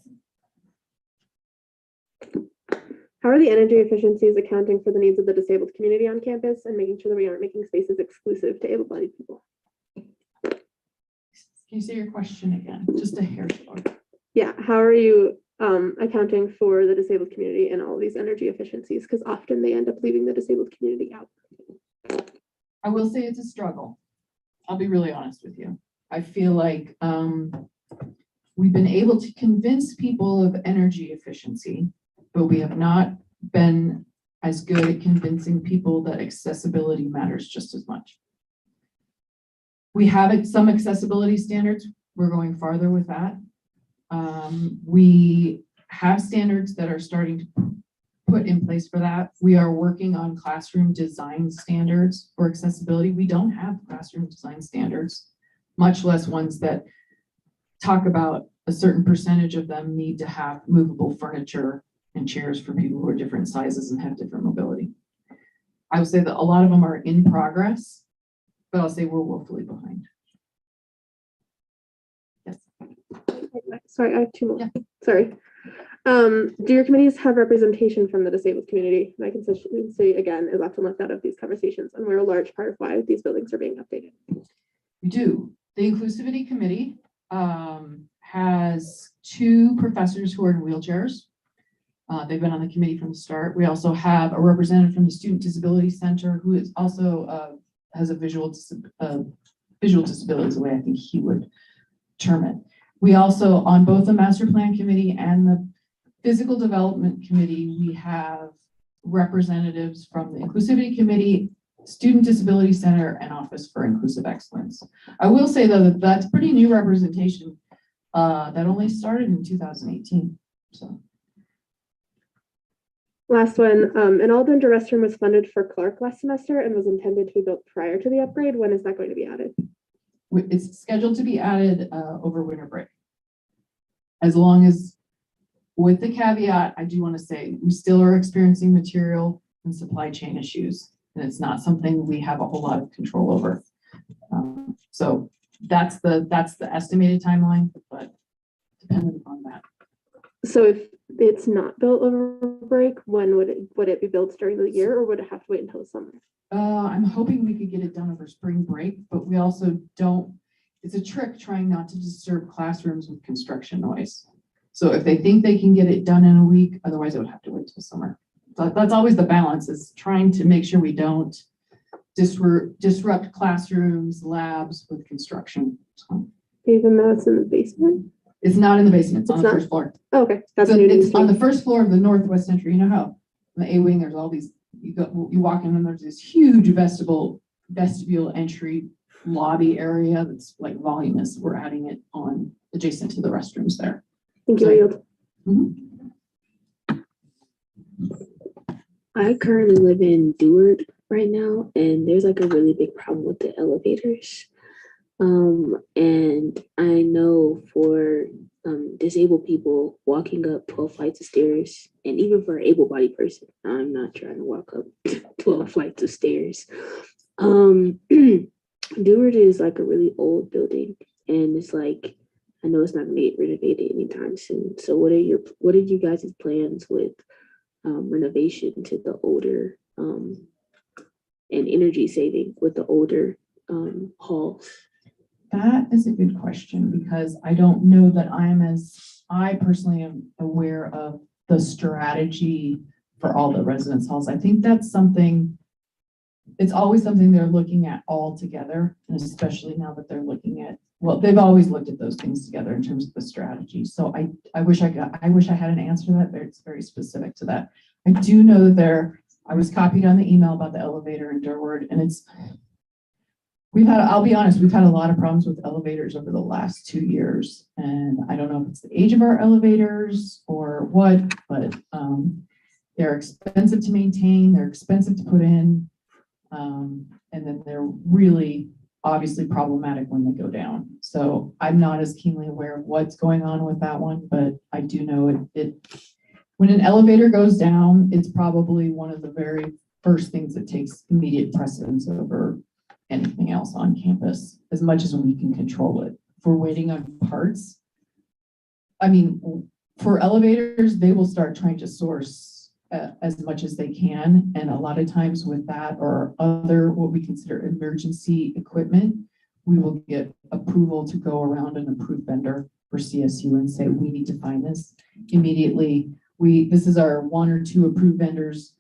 How are the energy efficiencies accounting for the needs of the disabled community on campus and making sure that we aren't making spaces exclusive to able-bodied people? Can you say your question again? Just a hair slower. Yeah, how are you accounting for the disabled community and all of these energy efficiencies? Because often they end up leaving the disabled community out. I will say it's a struggle. I'll be really honest with you. I feel like we've been able to convince people of energy efficiency, but we have not been as good at convincing people that accessibility matters just as much. We have some accessibility standards. We're going farther with that. We have standards that are starting to put in place for that. We are working on classroom design standards for accessibility. We don't have classroom design standards, much less ones that talk about a certain percentage of them need to have movable furniture and chairs for people who are different sizes and have different mobility. I would say that a lot of them are in progress, but I'll say we're woefully behind. Yes. Sorry, I have two more. Yeah. Sorry. Do your committees have representation from the disabled community? And I can say again, is often left out of these conversations, and we're a large part of why these buildings are being updated. We do. The Inclusivity Committee has 2 professors who are in wheelchairs. They've been on the committee from the start. We also have a representative from the Student Disability Center who is also has a visual disability, is the way I think he would term it. We also, on both the Master Plan Committee and the Physical Development Committee, we have representatives from the Inclusivity Committee, Student Disability Center, and Office for Inclusive Excellence. I will say though that that's pretty new representation that only started in 2018. So. Last one, an all-gender restroom was funded for Clark last semester and was intended to be built prior to the upgrade. When is that going to be added? It's scheduled to be added over winter break. As long as, with the caveat, I do want to say we still are experiencing material and supply chain issues, and it's not something we have a whole lot of control over. So that's the estimated timeline, but dependent upon that. So if it's not built over break, when would it be built during the year, or would it have to wait until the summer? I'm hoping we could get it done over spring break, but we also don't, it's a trick trying not to disturb classrooms with construction noise. So if they think they can get it done in a week, otherwise it would have to wait till summer. So that's always the balance, is trying to make sure we don't disrupt classrooms, labs with construction. So Even though it's in the basement? it's not in the basement, it's on It's the not? first floor. Oh, okay, that's So new to it's on me. the first floor of the northwest entry. You know how in the A wing, there's all these, you walk in and there's this huge vestibule entry lobby area that's like voluminous. We're adding it on adjacent to the restrooms there. Thank you, I yield. I currently live in Deward right now, and there's like a really big problem with the elevators. And I know for disabled people walking up 12 flights of stairs, and even for an able-bodied person, I'm not trying to walk up 12 flights of stairs. Deward is like a really old building, and it's like, I know it's not gonna get renovated anytime soon. So what are you guys' plans with renovation to the older and energy saving with the older halls? That is a good question, because I don't know that I personally am aware of the strategy for all the residence halls. I think that's something, it's always something they're looking at all together, and especially now that they're looking at, well, they've always looked at those things together in terms of the strategy. So I wish I had an answer to that, but it's very specific to that. I do know that I was copied on the email about the elevator in Durward, and I'll be honest, we've had a lot of problems with elevators over the last 2 years. And I don't know if it's the age of our elevators or what, but they're expensive to maintain, they're expensive to put in. And then they're really obviously problematic when they go down. So I'm not as keenly aware of what's going on with that one, but I do know when an elevator goes down, it's probably one of the very first things that takes immediate precedence over anything else on campus, as much as we can control it. If we're waiting on parts, I mean, for elevators, they will start trying to source as much as they can. And a lot of times with that or other, what we consider emergency equipment, we will get approval to go around an approved vendor for CSU and say, we need to find this immediately. This is our 1 or 2 approved vendors.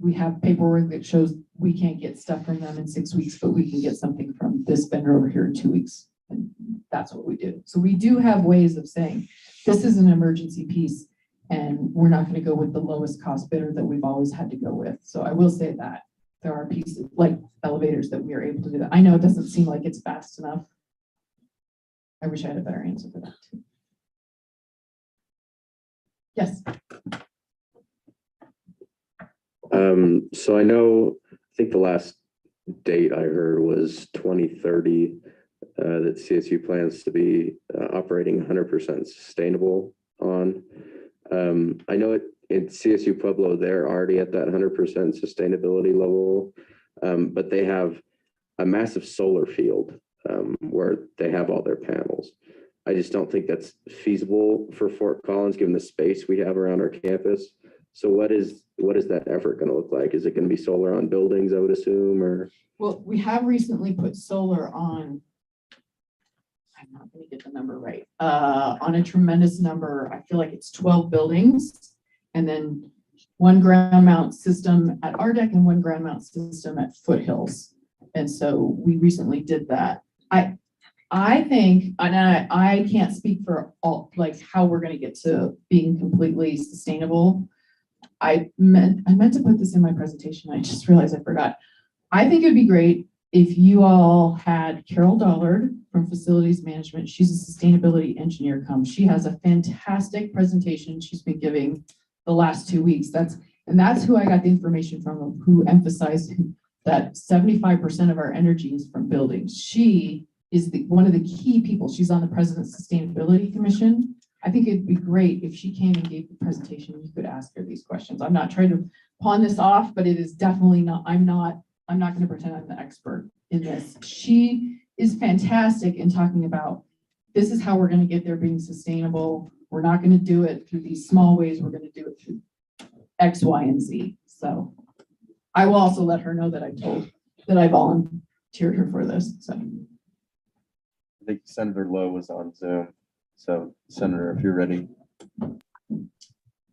We have paperwork that shows we can't get stuff from them in 6 weeks, but we can get something from this vendor over here in 2 weeks. And that's what we do. So we do have ways of saying, this is an emergency piece, and we're not going to go with the lowest cost bidder that we've always had to go with. So I will say that there are pieces like elevators that we are able to do that. I know it doesn't seem like it's fast enough. I wish I had a better answer for that too. Yes. So I think the last date I heard was 2030, that CSU plans to be operating 100% sustainable on. I know in CSU Pueblo, they're already at that 100% sustainability level, but they have a massive solar field where they have all their panels. I just don't think that's feasible for Fort Collins, given the space we have around our campus. So what is that effort going to look like? Is it going to be solar on buildings, I would assume, or? Well, we have recently put solar on, I'm not going to get the number right, on a tremendous number. I feel like it's 12 buildings, and then 1 ground mount system at our deck and 1 ground mount system at Foothills. And so we recently did that. I think, and I can't speak for all, like how we're going to get to being completely sustainable. I meant to put this in my presentation. I just realized I forgot. I think it'd be great if you all had Carol Dollard from Facilities Management. She's a sustainability engineer come. She has a fantastic presentation she's been giving the last 2 weeks. That's who I got the information from, who emphasized that 75% of our energy is from buildings. She is one of the key people. She's on the President's Sustainability Commission. I think it'd be great if she came and gave the presentation. You could ask her these questions. I'm not trying to pawn this off, but it is definitely not, I'm not going to pretend I'm the expert in this. She is fantastic in talking about, this is how we're going to get there being sustainable. We're not going to do it through these small ways. We're going to do it through X, Y, and Z. So I will also let her know that I volunteered her for this. So I think Senator Lowe was on Zoom. So Senator, if you're ready.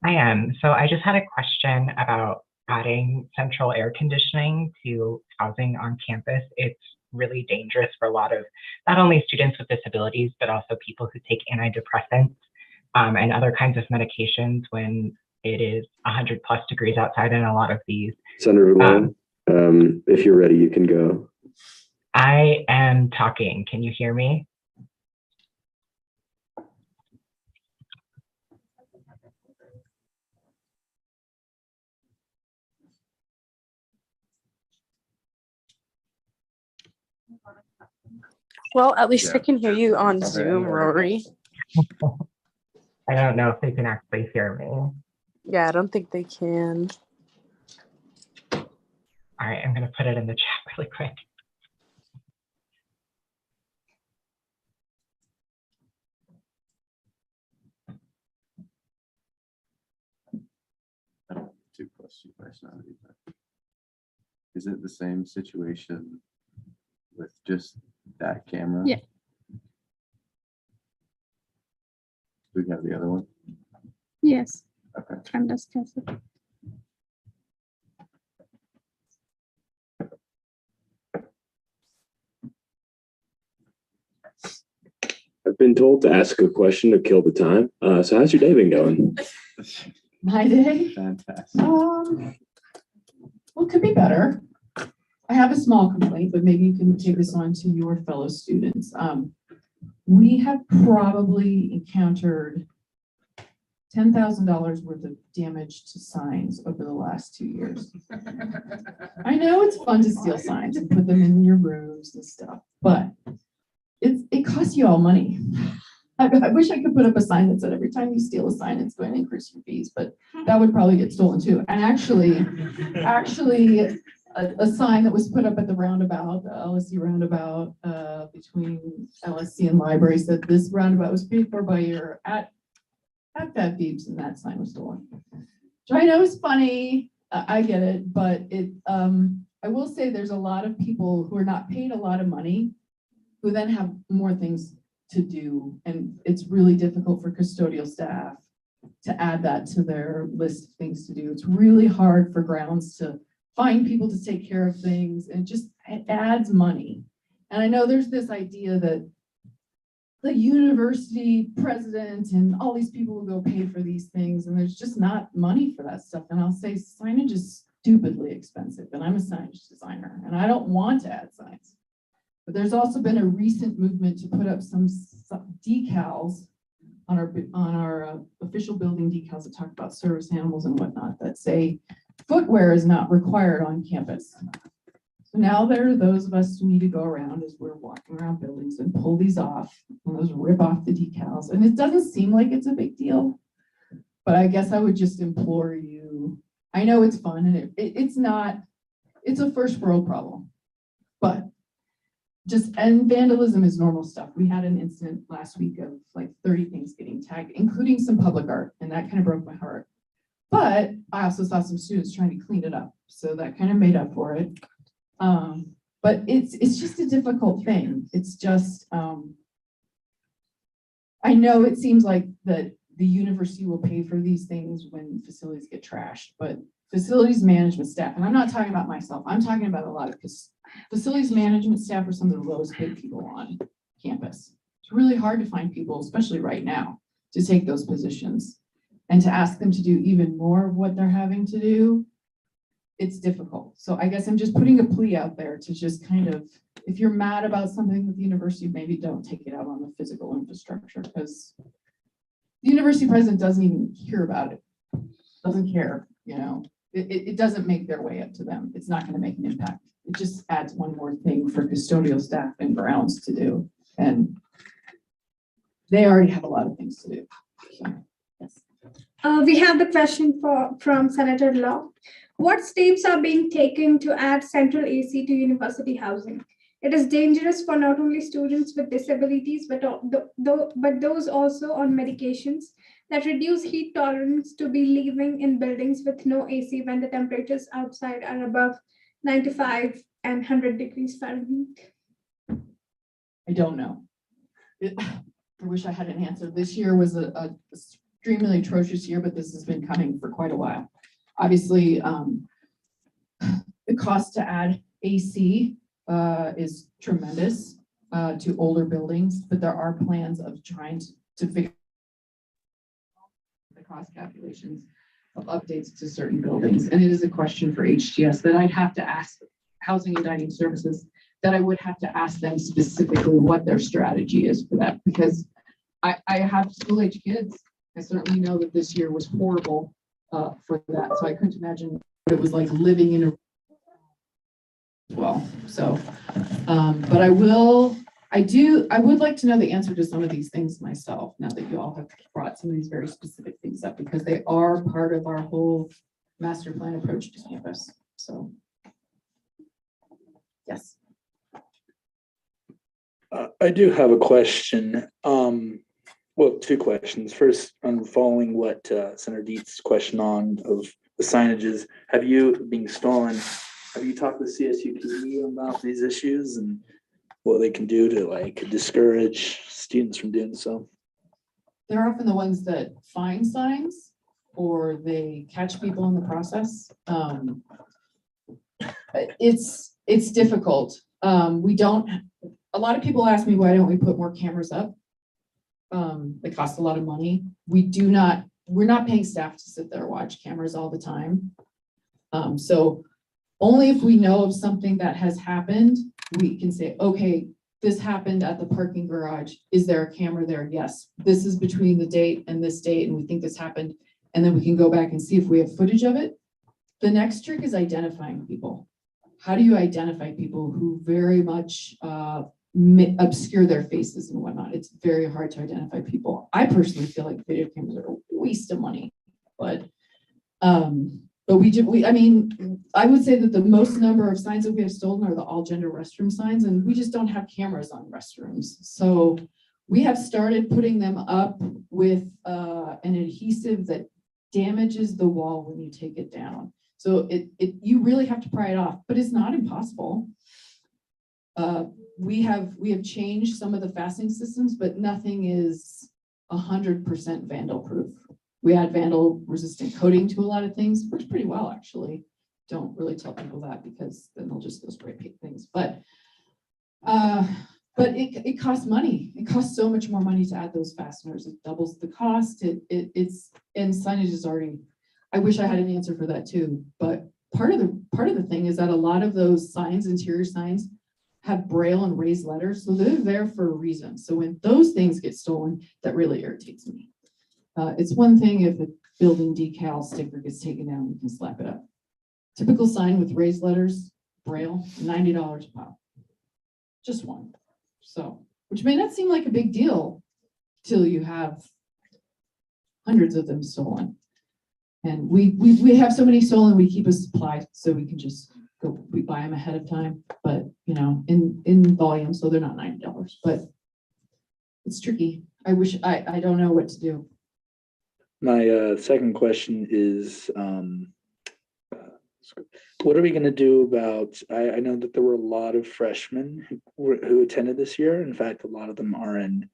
I am. So I just had a question about adding central air conditioning to housing on campus. It's really dangerous for a lot of not only students with disabilities, but also people who take antidepressants and other kinds of medications when it is 100+ degrees outside in a lot of these. Senator Lowe, if you're ready, you can go. I am talking. Can you hear me? Well, at least I Yeah. can hear you on Zoom, Rory. I don't know if they can actually hear me. All Yeah, I don't think they can. right, I'm going to put it in the chat really quick. Too close to your personality, but is it the same situation with just that camera? Yeah. We have the other one. Yes, Okay. I'm discussing. I've been told to ask a question to kill the time. So how's your day been going? My day? Fantastic. Well, it could be better. I have a small complaint, but maybe you can take this on to your fellow students. We have probably encountered $10,000 worth of damage to signs over the last 2 years. I know it's fun to steal signs and put them in your rooms and stuff, but it costs you all money. I wish I could put up a sign that said every time you steal a sign, it's going to increase your fees, but that would probably get stolen too. And actually, a sign that was put up at the roundabout, the LSC roundabout, between LSC and library said this roundabout was paid for by your at Fat Beeps, and that sign was stolen. So I know it's funny, I get it, but I will say there's a lot of people who are not paid a lot of money who then have more things to do, and it's really difficult for custodial staff to add that to their list of things to do. It's really hard for grounds to find people to take care of things, and it adds money. And I know there's this idea that the university president and all these people will go pay for these things, and there's just not money for that stuff. And I'll say signage is stupidly expensive, and I'm a signage designer, and I don't want to add signs. But there's also been a recent movement to put up some decals on our official building decals that talk about service animals and whatnot that say footwear is not required on campus. So now there are those of us who need to go around as we're walking around buildings and pull these off and those rip off the decals. And it doesn't seem like it's a big deal, but I guess I would just implore you. I know it's fun and it's not, it's a first world problem, but and vandalism is normal stuff. We had an incident last week of like 30 things getting tagged, including some public art, and that kind of broke my heart. But I also saw some students trying to clean it up, so that kind of made up for it. But it's just a difficult thing. It's just, I know it seems like that the university will pay for these things when facilities get trashed, but facilities management staff, and I'm not talking about myself, I'm talking about a lot of facilities management staff are some of the lowest paid people on campus. It's really hard to find people, especially right now, to take those positions and to ask them to do even more of what they're having to do. It's difficult. So I guess I'm just putting a plea out there to just kind of, if you're mad about something with the university, maybe don't take it out on the physical infrastructure, because the university president doesn't even hear about it, doesn't care, you know, it doesn't make their way up to them. It's not going to make an impact. It just adds one more thing for custodial staff and grounds to do. And they already have a lot of things to do. So, yes. We have the question from Senator Law. What steps are being taken to add central AC to university housing? It is dangerous for not only students with disabilities, but those also on medications that reduce heat tolerance to be living in buildings with no AC when the temperatures outside are above 95 and 100 degrees Fahrenheit. I don't know. I wish I had an answer. This year was a extremely atrocious year, but this has been coming for quite a while. Obviously, the cost to add AC is tremendous to older buildings, but there are plans of trying to figure the cost calculations of updates to certain buildings. And it is a question for HTS that I'd have to ask Housing and Dining Services, that I would have to ask them specifically what their strategy is for that, because I have school age kids. I certainly know that this year was horrible for that. So I couldn't imagine what it was like living in a well. So, but I would like to know the answer to some of these things myself, now that you all have brought some of these very specific things up, because they are part of our whole master plan approach to campus. So, yes. I do have a question. Well, two questions. First, I'm following what Senator Dietz' question on of the signages. Have you talked to CSU about these issues and what they can do to like discourage students from doing so? They're often the ones that find signs or they catch people in the process. It's difficult. A lot of people ask me, why don't we put more cameras up? They cost a lot of money. We're not paying staff to sit there and watch cameras all the time. So only if we know of something that has happened, we can say, okay, this happened at the parking garage. Is there a camera there? Yes. This is between the date and this date, and we think this happened. And then we can go back and see if we have footage of it. The next trick is identifying people. How do you identify people who very much obscure their faces and whatnot? It's very hard to identify people. I personally feel like video cameras are a waste of money, but I mean, I would say that the most number of signs that we have stolen are the all gender restroom signs, and we just don't have cameras on restrooms. So we have started putting them up with an adhesive that damages the wall when you take it down. So you really have to pry it off, but it's not impossible. We have changed some of the fastening systems, but nothing is 100% vandal proof. We add vandal resistant coating to a lot of things. Works pretty well, actually. Don't really tell people that because then they'll just go spray paint things. But it costs money. It costs so much more money to add those fasteners. It doubles the cost. It's and signage is already. I wish I had an answer for that too. But part of the thing is that a lot of those signs, interior signs, have braille and raised letters, so they're there for a reason. So when those things get stolen, that really irritates me. It's one thing if a building decal sticker gets taken down, we can slap it up. Typical sign with raised letters, braille, $90 a pop. Just one. So, which may not seem like a big deal till you have hundreds of them stolen. And we have so many stolen, we keep a supply so we can just go, we buy them ahead of time, but you know, in volume, so they're not $90, but it's tricky. I don't know what to do. My second question is, what are we going to do about, I know that there were a lot of freshmen who attended this year. In fact, a lot of them are in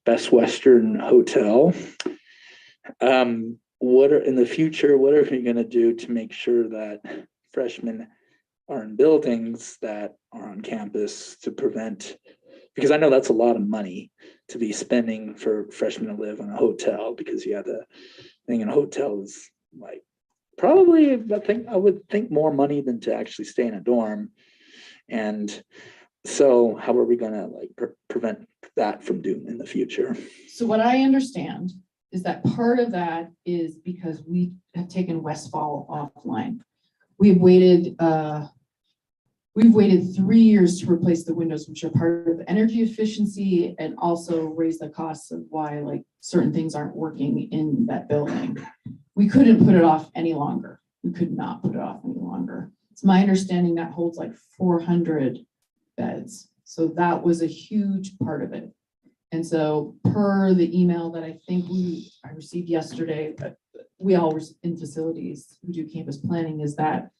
Best Western Hotel. In the future, what are we going to do to make sure that freshmen are in buildings that are on campus to prevent, because I know that's a lot of money to be spending for freshmen to live in a hotel, because you have to think in a hotel is like probably, I would think more money than to actually stay in a dorm. And so how are we going to like prevent that from doing in the future? So what I understand is that part of that is because we have taken Westfall offline. We've waited 3 years to replace the windows, which are part of energy efficiency and also raise the costs of why like certain things aren't working in that building. We couldn't put it off any longer. We could not put it off any longer. It's my understanding that holds like 400 beds. So that was a huge part of it. And so per the email that I think I received yesterday, but we all were in facilities who do campus planning, is that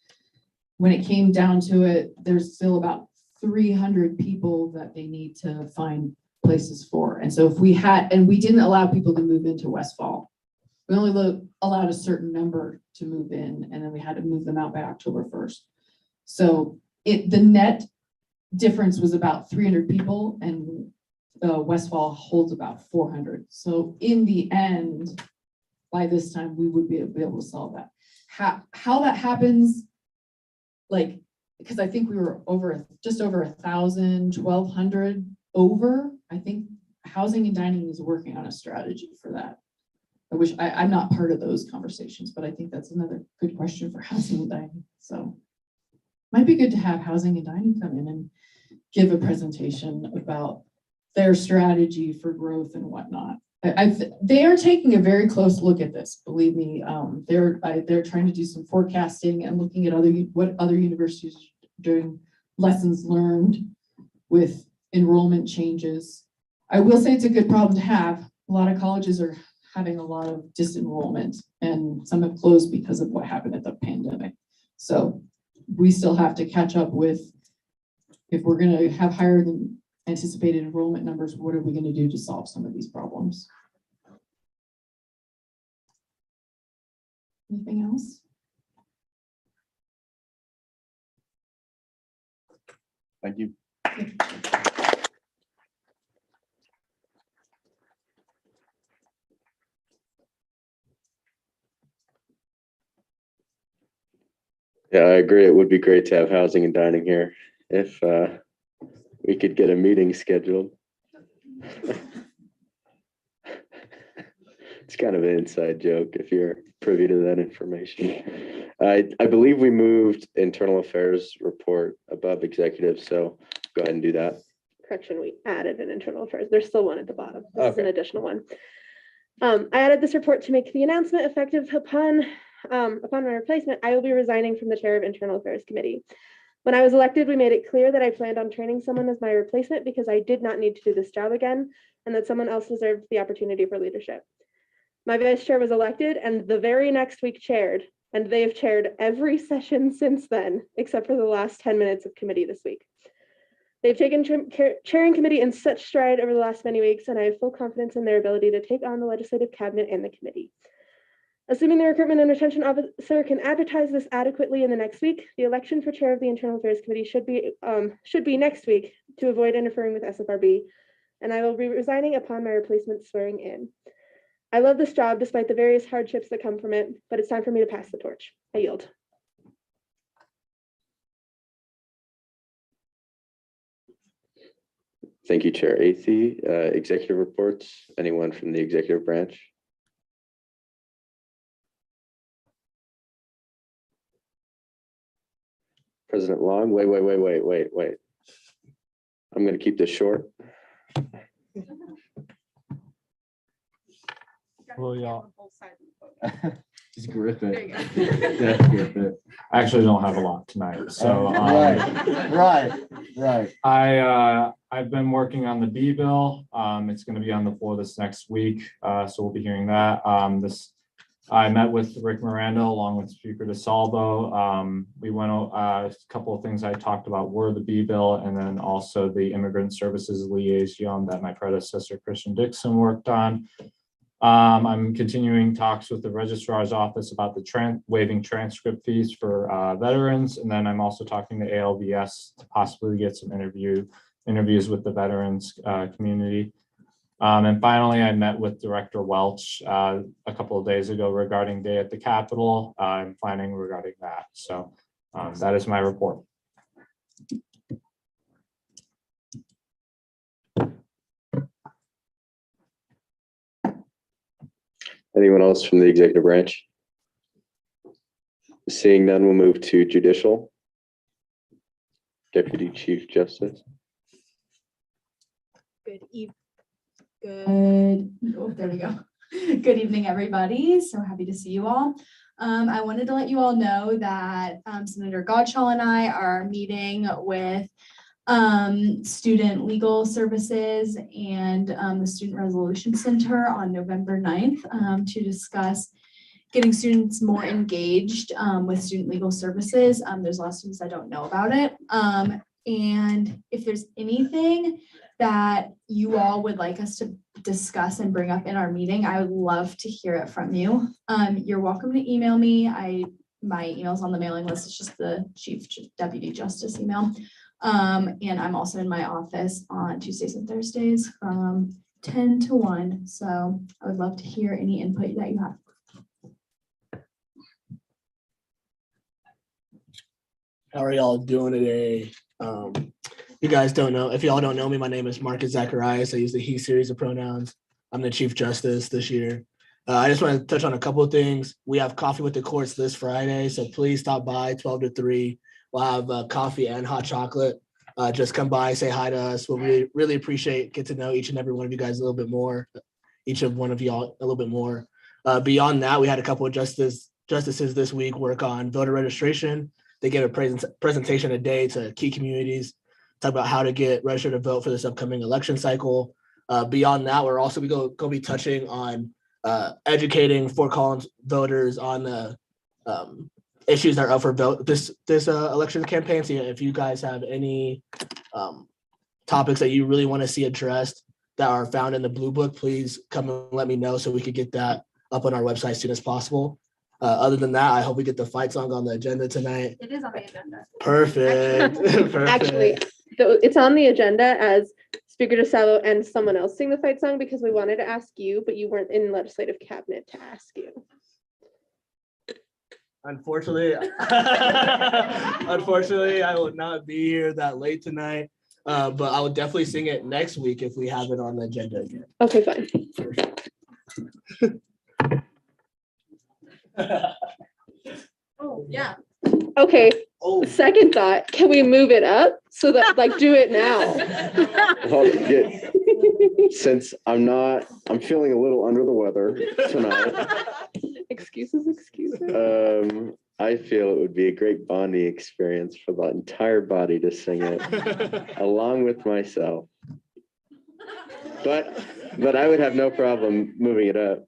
when it came down to it, there's still about 300 people that they need to find places for. And so if we had, and we didn't allow people to move into Westfall. We only allowed a certain number to move in, and then we had to move them out by October 1st. So the net difference was about 300 people, and Westfall holds about 400. So in the end, by this time, we would be able to solve that. How that happens, like, because I think we were just over 1,000, 1,200 over. I think Housing and Dining is working on a strategy for that. I wish I'm not part of those conversations, but I think that's another good question for Housing and Dining. So might be good to have Housing and Dining come in and give a presentation about their strategy for growth and whatnot. They are taking a very close look at this. Believe me, they're trying to do some forecasting and looking at what other universities are doing, lessons learned with enrollment changes. I will say it's a good problem to have. A lot of colleges are having a lot of disenrollment, and some have closed because of what happened at the pandemic. So we still have to catch up with, if we're going to have higher than anticipated enrollment numbers, what are we going to do to solve some of these problems? Anything else? Thank you. Yeah, I agree. It would be great to have Housing and Dining here if we could get a meeting scheduled. It's kind of an inside joke if you're privy to that information. I believe we moved internal affairs report above executive, so go ahead and do that. Correction, we added an internal affairs. There's still one at the bottom. This is an additional one. I added this report to make the announcement effective upon my replacement. I will be resigning from the chair of Internal Affairs Committee. When I was elected, we made it clear that I planned on training someone as my replacement because I did not need to do this job again, and that someone else deserved the opportunity for leadership. My vice chair was elected and the very next week chaired, and they have chaired every session since then, except for the last 10 minutes of committee this week. They've taken chairing committee in such stride over the last many weeks, and I have full confidence in their ability to take on the legislative cabinet and the committee. Assuming the recruitment and retention officer can advertise this adequately in the next week, the election for chair of the Internal Affairs Committee should be next week to avoid interfering with SFRB, and I will be resigning upon my replacement swearing in. I love this job despite the various hardships that come from it, but it's time for me to pass the torch. I yield. Thank you, Chair Athey. Executive reports, anyone from the executive branch? President Long, wait. I'm going to keep this short. Well, y'all. Just grip it. Yeah, grip it. I actually don't have a lot tonight, so Right. I've been working on the B bill. It's going to be on the floor this next week, so we'll be hearing that. I met with Rick Miranda along with Speaker DeSalvo. We went a couple of things I talked about were the B bill, and then also the immigrant services liaison that my predecessor Christian Dixon worked on. I'm continuing talks with the registrar's office about the waiving transcript fees for veterans, and then I'm also talking to ALVS to possibly get some interviews with the veterans community. And finally, I met with Director Welch a couple of days ago regarding Day at the Capitol. I'm planning regarding that. So that is my report. Anyone else from the executive branch? Seeing none, we'll move to judicial. Deputy Chief Justice. There we go. Good evening, everybody. So happy to see you all. I wanted to let you all know that Senator Godshall and I are meeting with Student Legal Services and the Student Resolution Center on November 9th to discuss getting students more engaged with student legal services. There's a lot of students that don't know about it. And if there's anything that you all would like us to discuss and bring up in our meeting, I would love to hear it from you. You're welcome to email me. My email's on the mailing list. It's just the Chief Deputy Justice email. And I'm also in my office on Tuesdays and Thursdays from 10 to 1. So I would love to hear any input that you have. How are y'all doing today? You guys don't know, if y'all don't know me, my name is Marcus Zacharias. I use the he series of pronouns. I'm the Chief Justice this year. I just want to touch on a couple of things. We have coffee with the courts this Friday, so please stop by 12 to 3. We'll have coffee and hot chocolate. Just come by, say hi to us. We'll really appreciate, get to know each and every one of you guys a little bit more, each of one of y'all a little bit more. Beyond that, we had a couple of justices this week work on voter registration. They gave a presentation a day to key communities, talk about how to get registered to vote for this upcoming election cycle. Beyond that, we're also going to be touching on educating Fort Collins voters on the issues that are up for vote this election campaign. So if you guys have any topics that you really want to see addressed that are found in the Blue Book, please come and let me know so we could get that up on our website as soon as possible. Other than that, I hope we get the fight song on the agenda tonight. It is on the agenda. Perfect. Perfect. Actually, it's on the agenda as Speaker DeSalvo and someone else sing the fight song because we wanted to ask you, but you weren't in legislative cabinet to ask you. Unfortunately, I will not be here that late tonight, but I will definitely sing it next week if we have it on the agenda again. Okay, fine. Oh, yeah. Okay. Second thought, can we move it up so that do it now? Since I'm feeling a little under the weather tonight. Excuses. I feel it would be a great bonding experience for the entire body to sing it along with myself. But I would have no problem moving it up.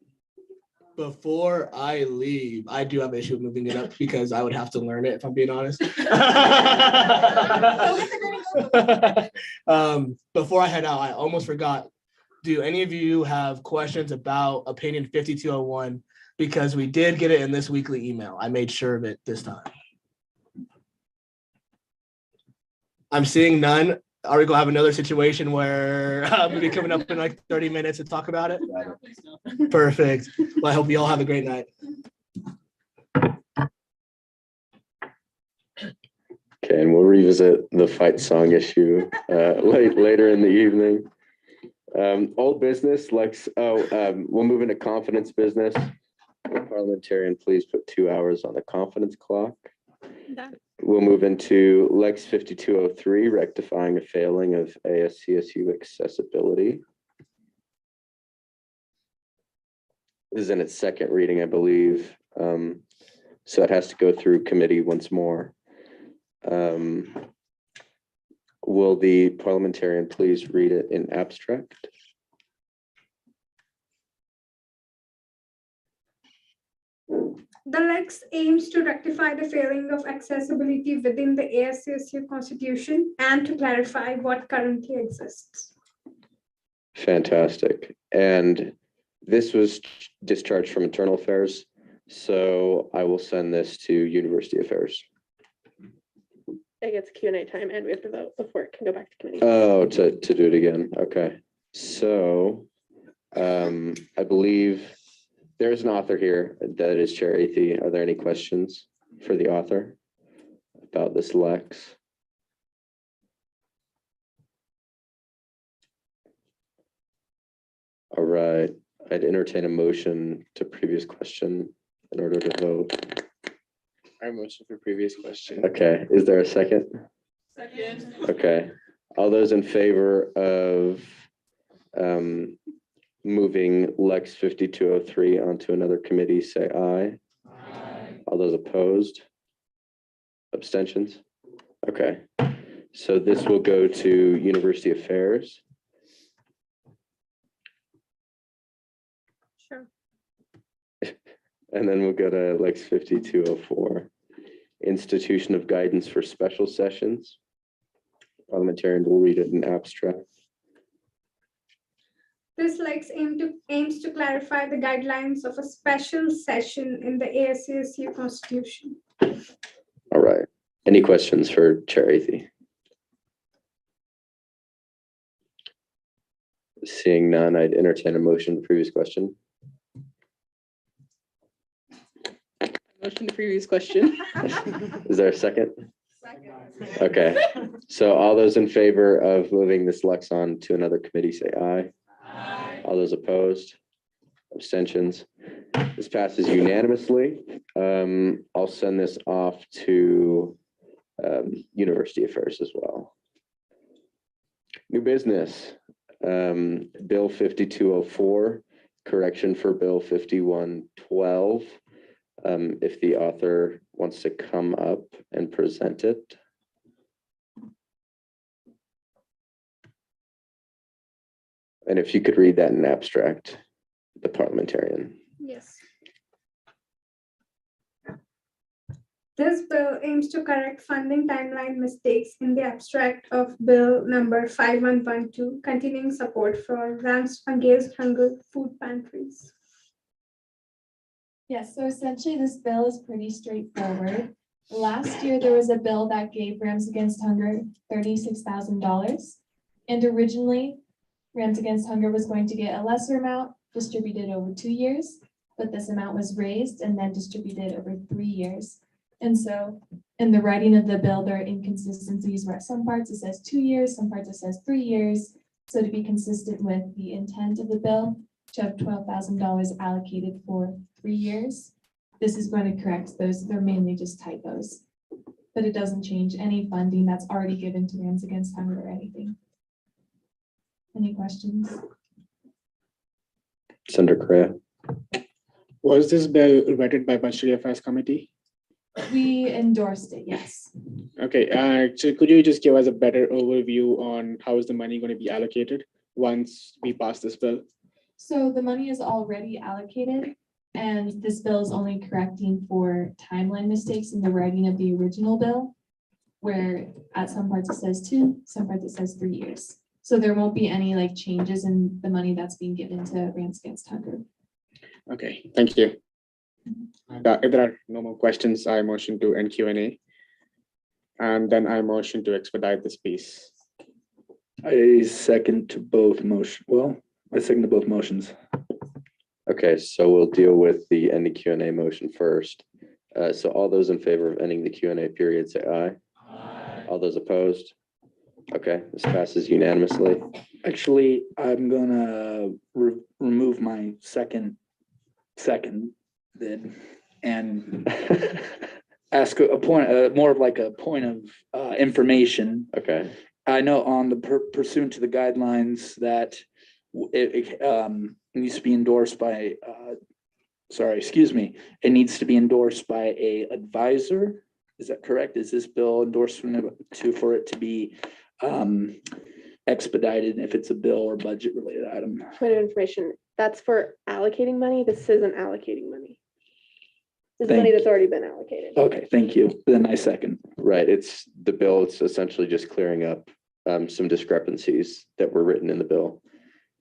Before I leave, I do have an issue with moving it up because I would have to learn it, if I'm being honest. Before I head out, I almost forgot. Do any of you have questions about Opinion 5201? Because we did get it in this weekly email. I made sure of it this time. I'm seeing none. Are we gonna have another situation where I'm gonna be coming up in like 30 minutes to talk about it? Perfect. Well, I hope you all have a great night. Okay, and we'll revisit the fight song issue later in the evening. Old business, we'll move into confidence business. Parliamentarian, please put 2 hours on the confidence clock. Done. We'll move into Lex 5203, rectifying a failing of ASCSU accessibility. This is in its second reading, I believe. So it has to go through committee once more. Will the parliamentarian please read it in abstract? The Lex aims to rectify the failing of accessibility within the ASCSU Constitution and to clarify what currently exists. Fantastic. And this was discharged from Internal Affairs, so I will send this to University Affairs. It gets Q&A time and we have to vote before it can go back to committee. Oh, to do it again. Okay. So I believe there's an author here that is Chair Athey. Are there any questions for the author about this Lex? All right. I'd entertain a motion to previous question in order to vote. I motion for previous question. Okay. Is there a second? Second. Okay. All those in favor of moving Lex 5203 onto another committee, say aye. Aye. All those opposed? Abstentions? Okay. So this will go to University Affairs. Sure. And then we'll go to Lex 5204, Institution of Guidance for Special Sessions. Parliamentarian will read it in abstract. This aims to clarify the guidelines of a special session in the ASCSU Constitution. All right. Any questions for Chair Athey? Seeing none, I'd entertain a motion. Previous question. Motion to previous question. Is there a second? Okay, so all those in favor of moving this Lexon to another committee, say aye. Aye. All those opposed? Abstentions? This passes unanimously. I'll send this off to University Affairs as well. New business. Bill 5204, correction for Bill 5112. If the author wants to come up and present it. And if you could read that in abstract, the parliamentarian. Yes. This bill aims to correct funding timeline mistakes in the abstract of Bill number 5112, continuing support for Rams Against Hunger food pantries. Yes, so essentially this bill is pretty straightforward. Last year, there was a bill that gave Rams Against Hunger $36,000. And originally, Rams Against Hunger was going to get a lesser amount distributed over 2 years, but this amount was raised and then distributed over 3 years. And so in the writing of the bill, there are inconsistencies where some parts it says 2 years, some parts it says 3 years. So to be consistent with the intent of the bill, to have $12,000 allocated for 3 years. This is going to correct those. They're mainly just typos, but it doesn't change any funding that's already given to Rams Against Hunger or anything. Any questions? Senator Correa. Was this bill vetted by Budgetary Affairs Committee? We endorsed it, yes. Okay, so could you just give us a better overview on how is the money going to be allocated once we pass this bill? So the money is already allocated, and this bill is only correcting for timeline mistakes in the writing of the original bill, where at some parts it says 2, some parts it says 3 years. So there won't be any like changes in the money that's being given to Rams Against Hunger. Okay, thank you. If there are no more questions, I motion to end Q&A. And then I motion to expedite this piece. I second to both motion. Well, I second to both motions. Okay, so we'll deal with the ending Q&A motion first. So all those in favor of ending the Q&A period, say aye. Aye. All those opposed? Okay, this passes unanimously. Actually, I'm gonna remove my second bid and ask a point, more of like a point of information. Okay. I know on the pursuant to the guidelines that it needs to be endorsed by, it needs to be endorsed by a advisor. Is that correct? Is this bill endorsement for it to be expedited if it's a bill or budget related item? Point of information, that's for allocating money. This isn't allocating money. This is money that's already been allocated. Okay, thank you. Then I second. Right, it's the bill. It's essentially just clearing up some discrepancies that were written in the bill.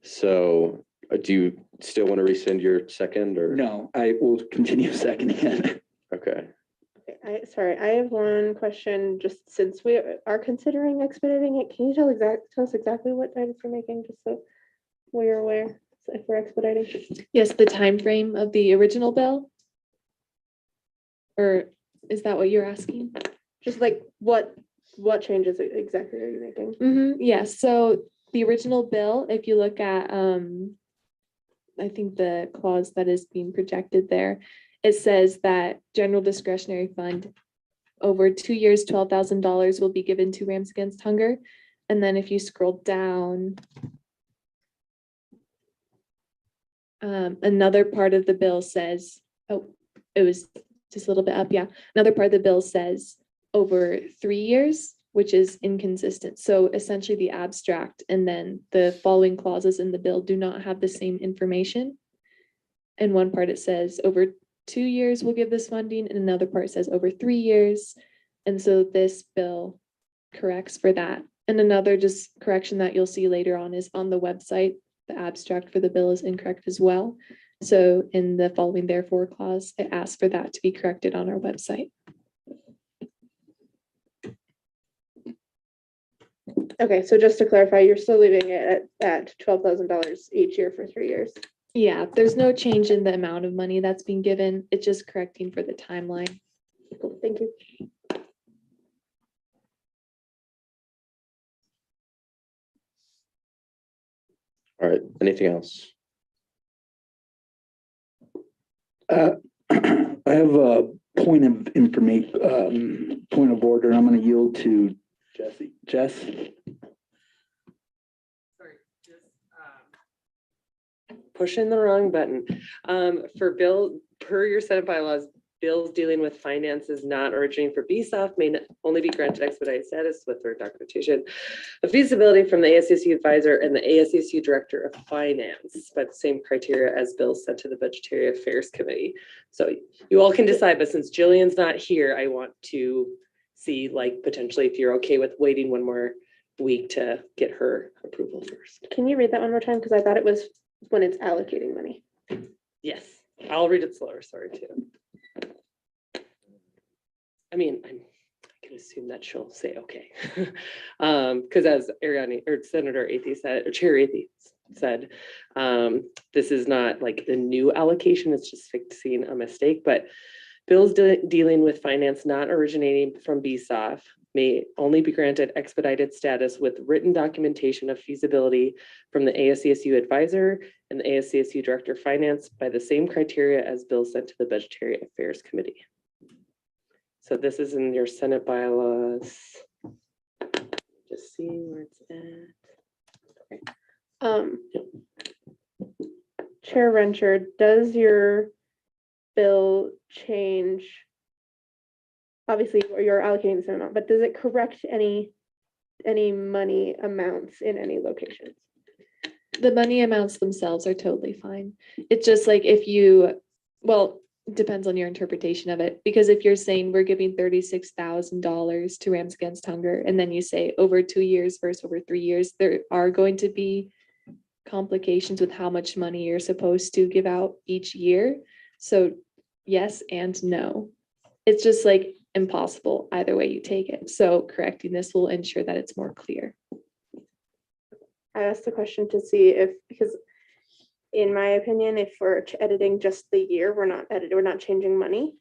So do you still want to rescind your second or? No, I will continue seconding. Okay. Sorry, I have one question. Just since we are considering expediting it, can you tell us exactly what items you're making, just so we're aware if we're expediting? Yes, the time frame of the original bill? Or is that what you're asking? Just like what changes exactly are you making? Yes, so the original bill, if you look at, I think the clause that is being projected there, it says that general discretionary fund over 2 years, $12,000 will be given to Rams Against Hunger. And then if you scroll down, another part of the bill says, oh, it was just a little bit up. Yeah. Another part of the bill says over 3 years, which is inconsistent. So essentially the abstract and then the following clauses in the bill do not have the same information. In one part, it says over 2 years we'll give this funding, and another part says over 3 years. And so this bill corrects for that. And another just correction that you'll see later on is on the website. the abstract for the bill is incorrect as well. So in the following therefore clause, it asks for that to be corrected on our website. Okay, so just to clarify, you're still leaving it at $12,000 each year for 3 years. Yeah, there's no change in the amount of money that's being given. It's just correcting for the timeline. Cool, thank you. All right, anything else? I have a point of information, point of order. I'm going to yield to Jesse. Jess? Pushing the wrong button. For bill, per your Senate bylaws, bills dealing with finances not originating for BSOF may only be granted expedited status with their documentation of feasibility from the ASCSU advisor and the ASCSU director of finance by the same criteria as bills sent to the Budgetary Affairs Committee. So you all can decide, but since Jillian's not here, I want to see like potentially if you're okay with waiting one more week to get her approval first. Can you read that one more time? Because I thought it was when it's allocating money. Yes, I'll read it slower, sorry too. I mean, I can assume that she'll say okay. Because as Ariane or Senator Athey said, or Chair Athey said, this is not like the new allocation, it's just fixing a mistake, but bills dealing with finance not originating from BSOF may only be granted expedited status with written documentation of feasibility from the ASCSU advisor and the ASCSU director of finance by the same criteria as bills sent to the Budgetary Affairs Committee. So this is in your Senate bylaws. Just seeing where it's at. Okay. Chair Rencher, does your bill change? Obviously, you're allocating the same amount, but does it correct any money amounts in any locations? The money amounts themselves are totally fine. It's just like if you, well, depends on your interpretation of it, because if you're saying we're giving $36,000 to Rams Against Hunger, and then you say over 2 years versus over 3 years, there are going to be complications with how much money you're supposed to give out each year. So yes and no. It's just like impossible either way you take it. So correcting this will ensure that it's more clear. I asked the question to see if, because in my opinion, if we're editing just the year, we're not changing money.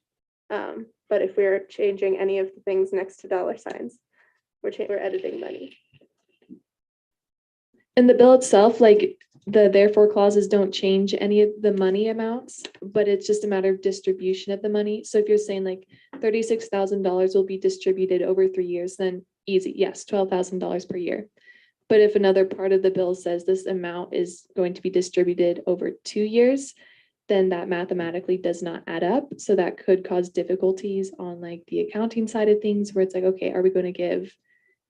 But if we're changing any of the things next to dollar signs, we're editing money. In the bill itself, like the therefore clauses don't change any of the money amounts, but it's just a matter of distribution of the money. So if you're saying like $36,000 will be distributed over 3 years, then easy, yes, $12,000 per year. But if another part of the bill says this amount is going to be distributed over 2 years, then that mathematically does not add up. So that could cause difficulties on like the accounting side of things where it's like, okay, are we going to give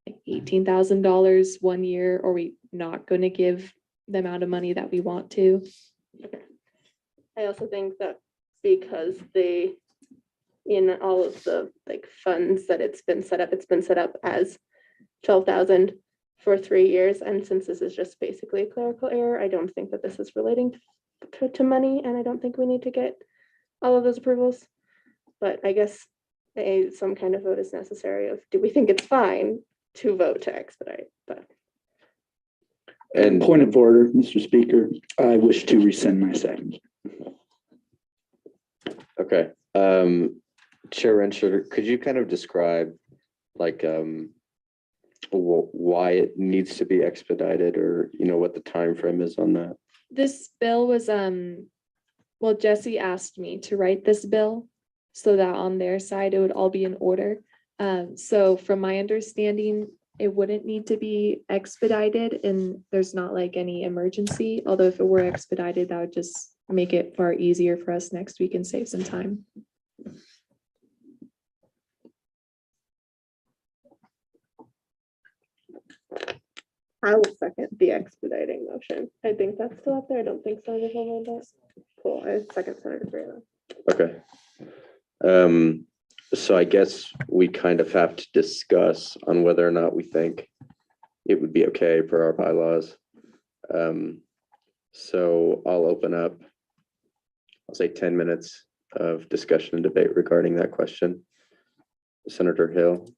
like $18,000 1 year, or are we not going to give the amount of money that we want to? I also think that because in all of the like funds that it's been set up as 12,000 for 3 years. And since this is just basically a clerical error, I don't think that this is relating to money, and I don't think we need to get all of those approvals. But I guess some kind of vote is necessary of, do we think it's fine to vote to expedite? But And point of order, Mr. Speaker, I wish to rescind my second. Okay. Chair Rencher, could you kind of describe like why it needs to be expedited, or what the time frame is on that? This bill was well, Jesse asked me to write this bill so that on their side it would all be in order. So from my understanding, it wouldn't need to be expedited, and there's not like any emergency. Although if it were expedited, that would just make it far easier for us next week and save some time. I will second the expediting motion. I think that's still up there. I don't think Senator Hillman does. Cool. I second Senator Grayling. Okay. So I guess we kind of have to discuss on whether or not we think it would be okay for our bylaws. So I'll open up, I'll say 10 minutes of discussion and debate regarding that question. Senator Hill.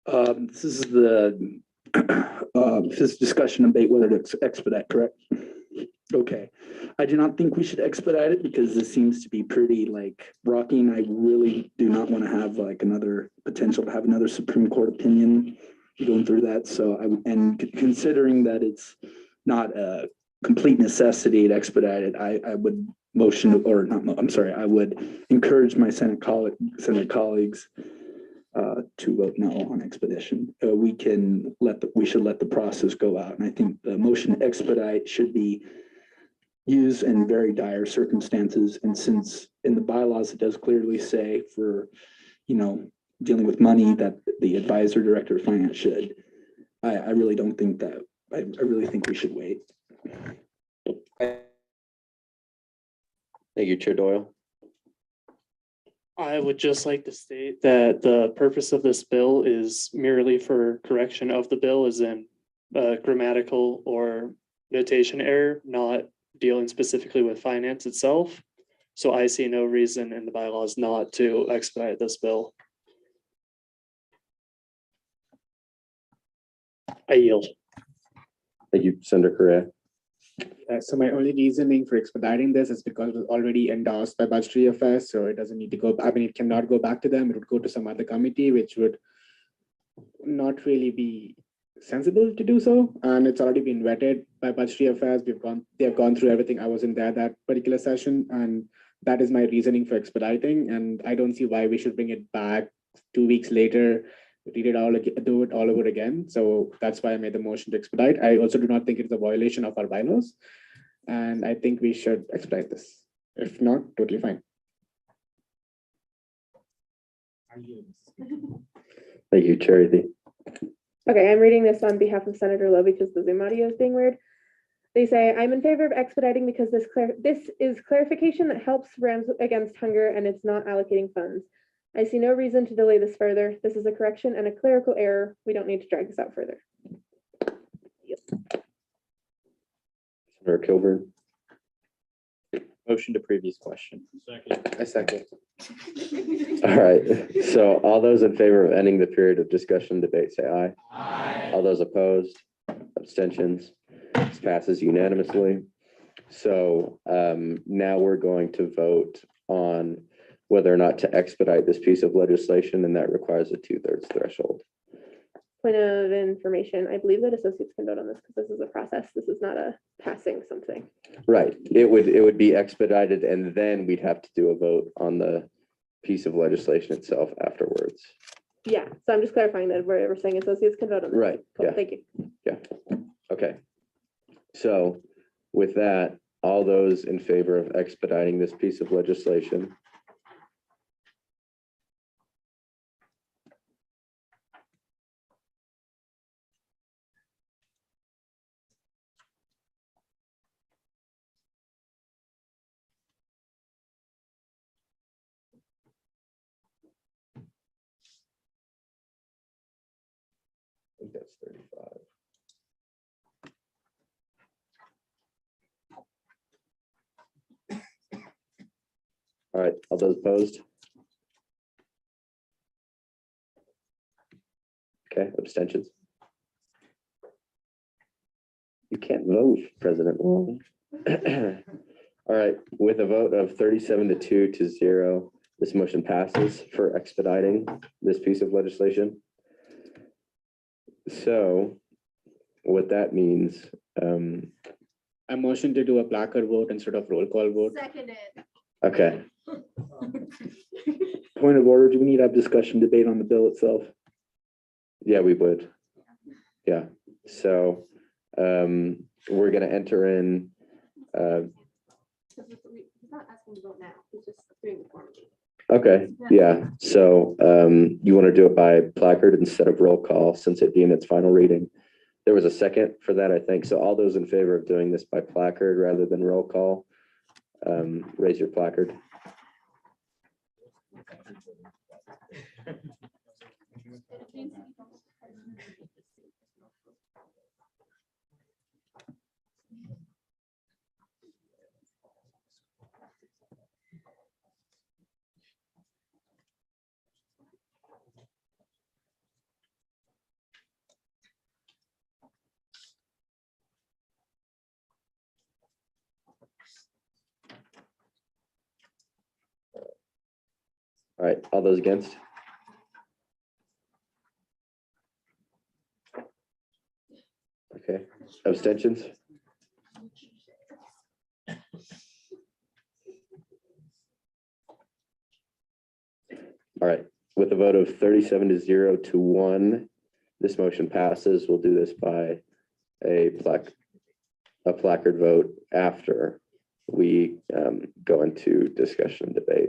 This is the, this is discussion debate whether to expedite, correct? Okay. I do not think we should expedite it because this seems to be pretty like rocky, and I really do not want to have like another potential to have another Supreme Court opinion going through that. So considering that it's not a complete necessity to expedite it, I would motion, or not, I'm sorry, I would encourage my Senate colleagues to vote no on expedition. We should let the process go out. And I think the motion to expedite should be used in very dire circumstances. And since in the bylaws, it does clearly say for, dealing with money that the advisor director of finance should, I really don't think that, I really think we should wait. Thank you, Chair Doyle. I would just like to state that the purpose of this bill is merely for correction of the bill, as in grammatical or notation error, not dealing specifically with finance itself. So I see no reason in the bylaws not to expedite this bill. I yield. Thank you, Senator Correa. So my only reasoning for expediting this is because it was already endorsed by budgetary affairs, so it doesn't need to go, I mean, it cannot go back to them. It would go to some other committee, which would not really be sensible to do so. And it's already been vetted by budgetary affairs. They have gone through everything. I wasn't there that particular session, and that is my reasoning for expediting. And I don't see why we should bring it back 2 weeks later, read it all, do it all over again. So that's why I made the motion to expedite. I also do not think it's a violation of our bylaws, and I think we should expedite this. If not, totally fine. Thank you, Charity. Okay, I'm reading this on behalf of Senator Lowe because the Zoom audio is being weird. They say, I'm in favor of expediting because this is clarification that helps Rams against hunger and it's not allocating funds. I see no reason to delay this further. This is a correction and a clerical error. We don't need to drag this out further. Senator Kilburn. Motion to previous question. I second. All right. So all those in favor of ending the period of discussion and debate, say aye. Aye. All those opposed, abstentions, this passes unanimously. So now we're going to vote on whether or not to expedite this piece of legislation, and that requires a 2/3 threshold. Point of information, I believe that associates can vote on this because this is a process. This is not a passing something. Right. It would be expedited, and then we'd have to do a vote on the piece of legislation itself afterwards. Yeah, so I'm just clarifying that we're saying associates can vote on this. Right. Cool, Yeah. thank you. Yeah. Okay. So with that, all those in favor of expediting this piece of legislation. I think that's 35. All right, all those opposed? Okay, abstentions? You can't vote, President Wong. All right, with a vote of 37-2 to 0, this motion passes for expediting this piece of legislation. So what that means, I motion to do a placard vote instead of roll call vote. Seconded. okay, Point of order, do we need to have discussion debate on the bill itself? yeah, we would. Yeah, so we're gonna enter in. He's not asking to vote now, he's just doing the form. Okay, yeah, so you want to do it by placard instead of roll call since it being its final reading. There was a second for that, I think. So all those in favor of doing this by placard rather than roll call, raise your placard. All right, all those against? Okay, abstentions? All right, with a vote of 37-0 to 1, this motion passes. We'll do this by a placard vote after we go into discussion and debate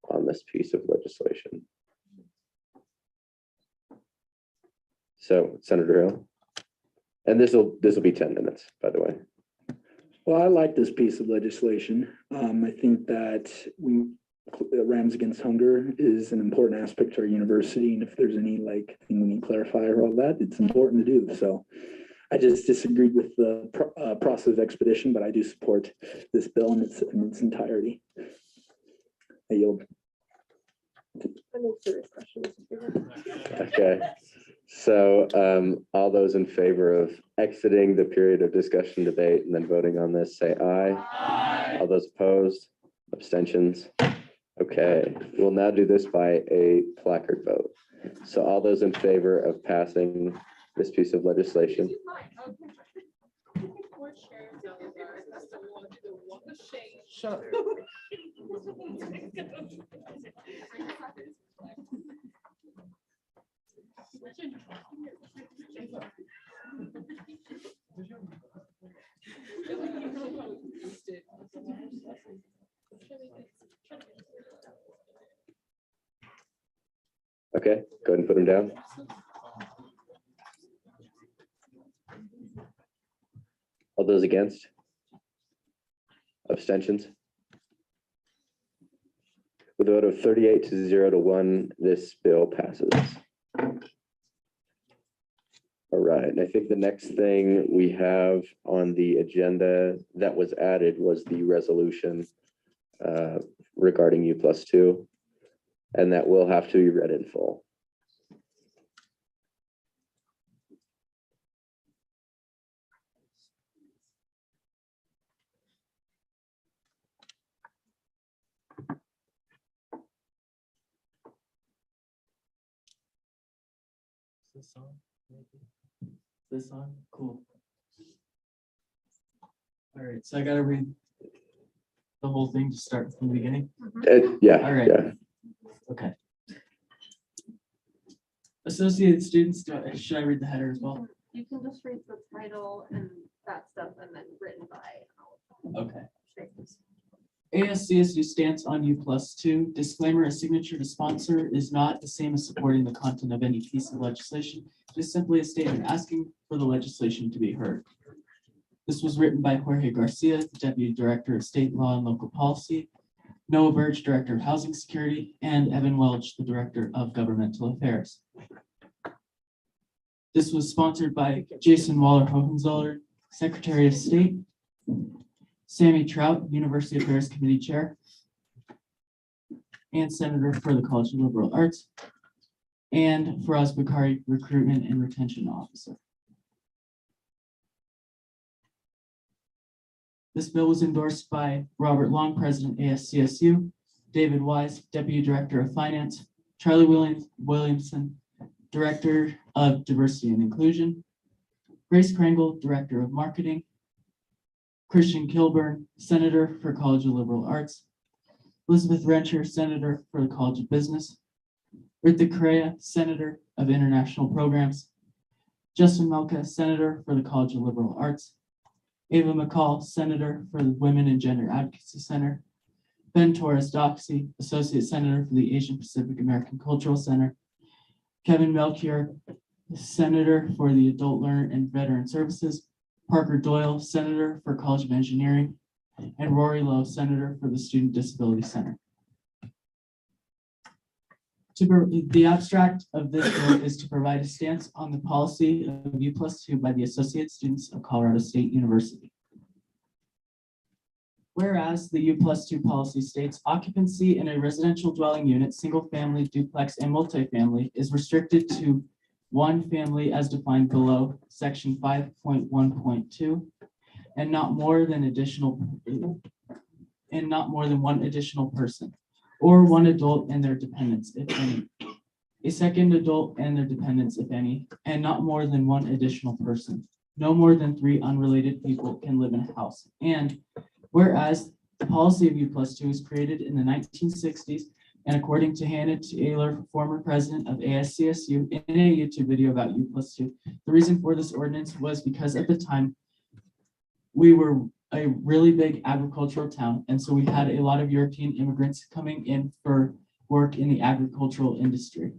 on this piece of legislation. So, Senator Hill, and this will be 10 minutes, by the way. Well, I like this piece of legislation. I think that Rams Against Hunger is an important aspect to our university, and if there's any thing we need to clarify or all that, it's important to do. So I just disagreed with the process of expedition, but I do support this bill in its entirety. I yield. Okay, so all those in favor of exiting the period of discussion, debate, and then voting on this, say aye. Aye. All those opposed, abstentions. Okay, we'll now do this by a placard vote. So all those in favor of passing this piece of legislation. Shut up. Okay, go ahead and put them down. All those against? Abstentions? With a vote of 38-0 to 1, this bill passes. All right, and I think the next thing we have on the agenda that was added was the resolution regarding U+2, and that will have to be read in full. This on? This on? Cool. All right, so I gotta read the whole thing to start from the beginning. Yeah. All right. Yeah. Okay. Associated students, should I read the header as well? You can just read the title and that stuff and then written by. Okay. ASCSU stance on U+2. Disclaimer: a signature to sponsor is not the same as supporting the content of any piece of legislation. It is simply a statement asking for the legislation to be heard. This was written by Jorge Garcia, the Deputy Director of State Law and Local Policy, Noah Birch, Director of Housing Security, and Evan Welch, the Director of Governmental Affairs. This was sponsored by Jason Waller-Hohenzoller, Secretary of State, Sammy Trout, University Affairs Committee Chair, and Senator for the College of Liberal Arts, and Faraz Bakari, Recruitment and Retention Officer. This bill was endorsed by Robert Long, President, ASCSU, David Wise, Deputy Director of Finance, Charlie Williamson, Director of Diversity and Inclusion, Grace Krangle, Director of Marketing, Christian Kilburn, Senator for College of Liberal Arts, Elizabeth Rencher, Senator for the College of Business, Rita Correa, Senator of International Programs, Justin Melka, Senator for the College of Liberal Arts, Ava McCall, Senator for the Women and Gender Advocacy Center, Ben Torres Doxey, Associate Senator for the Asian Pacific American Cultural Center, Kevin Melchior, Senator for the Adult Learner and Veteran Services, Parker Doyle, Senator for College of Engineering, and Rory Lowe, Senator for the Student Disability Center. The abstract of this bill is to provide a stance on the policy of U+2 by the Associate Students of Colorado State University. Whereas the U+2 policy states occupancy in a residential dwelling unit, single family, duplex, and multifamily is restricted to one family as defined below section 5.1.2 and not more than one additional person. or one adult and their dependents, if any. A second adult and their dependents, if any, and not more than one additional person. No more than 3 unrelated people can live in a house. And whereas the policy of U+2 was created in the 1960s, and according to Hannah Taylor, former president of ASCSU, in a YouTube video about U+2, the reason for this ordinance was because at the time, we were a really big agricultural town, and so we had a lot of European immigrants coming in for work in the agricultural industry.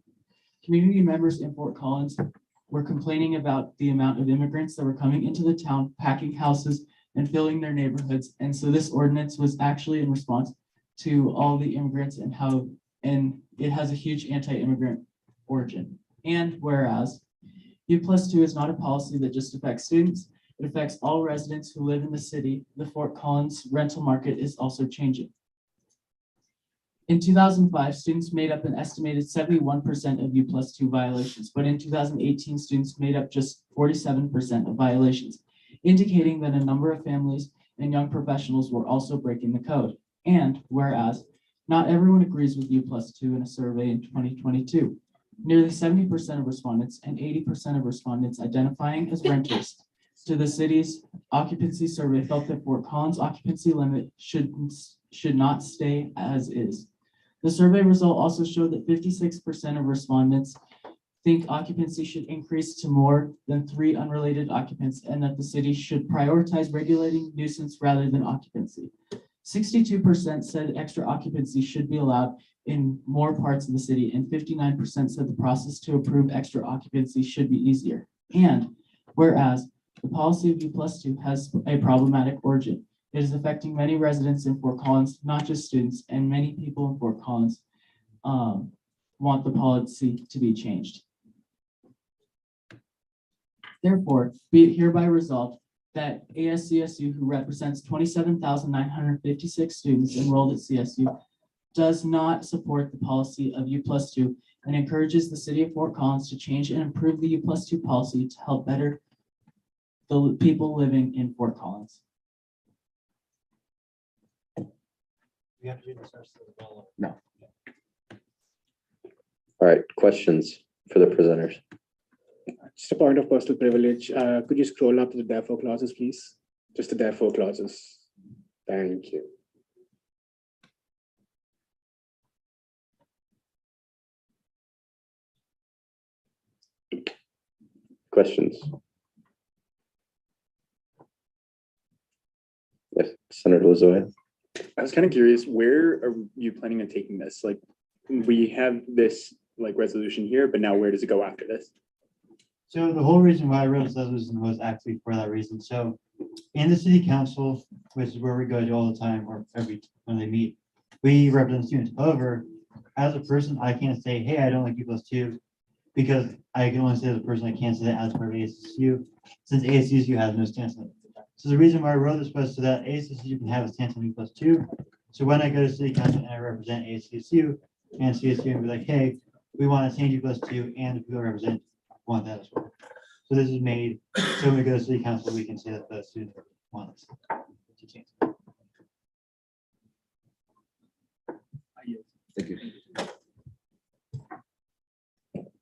Community members in Fort Collins were complaining about the amount of immigrants that were coming into the town, packing houses and filling their neighborhoods. And so this ordinance was actually in response to all the immigrants and it has a huge anti-immigrant origin. And whereas U+2 is not a policy that just affects students, it affects all residents who live in the city. The Fort Collins rental market is also changing. In 2005, students made up an estimated 71% of U+2 violations, but in 2018, students made up just 47% of violations, indicating that a number of families and young professionals were also breaking the code. And whereas not everyone agrees with U+2 in a survey in 2022, nearly 70% of respondents and 80% of respondents identifying as renters to the city's occupancy survey felt that Fort Collins occupancy limit should not stay as is. The survey result also showed that 56% of respondents think occupancy should increase to more than 3 unrelated occupants and that the city should prioritize regulating nuisance rather than occupancy. 62% said extra occupancy should be allowed in more parts of the city, and 59% said the process to approve extra occupancy should be easier. And whereas the policy of U+2 has a problematic origin, it is affecting many residents in Fort Collins, not just students, and many people in Fort Collins want the policy to be changed. Therefore, be it hereby resolved that ASCSU, who represents 27,956 students enrolled at CSU, does not support the policy of U+2 and encourages the city of Fort Collins to change and improve the U+2 policy to help better the people living in Fort Collins. No. All right, questions for the presenters? Just a point of personal privilege. Could you scroll up to the therefore clauses, please? Just the therefore clauses. Thank you. Questions? Yes, Senator Lozoya. I was kind of curious, where are you planning on taking this? Like, we have this like resolution here, but now where does it go after this? So the whole reason why I wrote this resolution was actually for that reason. So in the city council, which is where we go to all the time or when they meet, we represent students. However, as a person, I can't say, hey, I don't like U+2, because I can only say as a person, I can't say that as part of ASCSU, since ASCSU has no stance on it. So the reason why I wrote this was so that ASCSU can have a stance on U+2. So when I go to city council and I represent ASCSU and CSU and be like, hey, we want to change U+2, and the people I represent want that as well. So this is made so when we go to city council, we can say that the students want us to change. Thank you.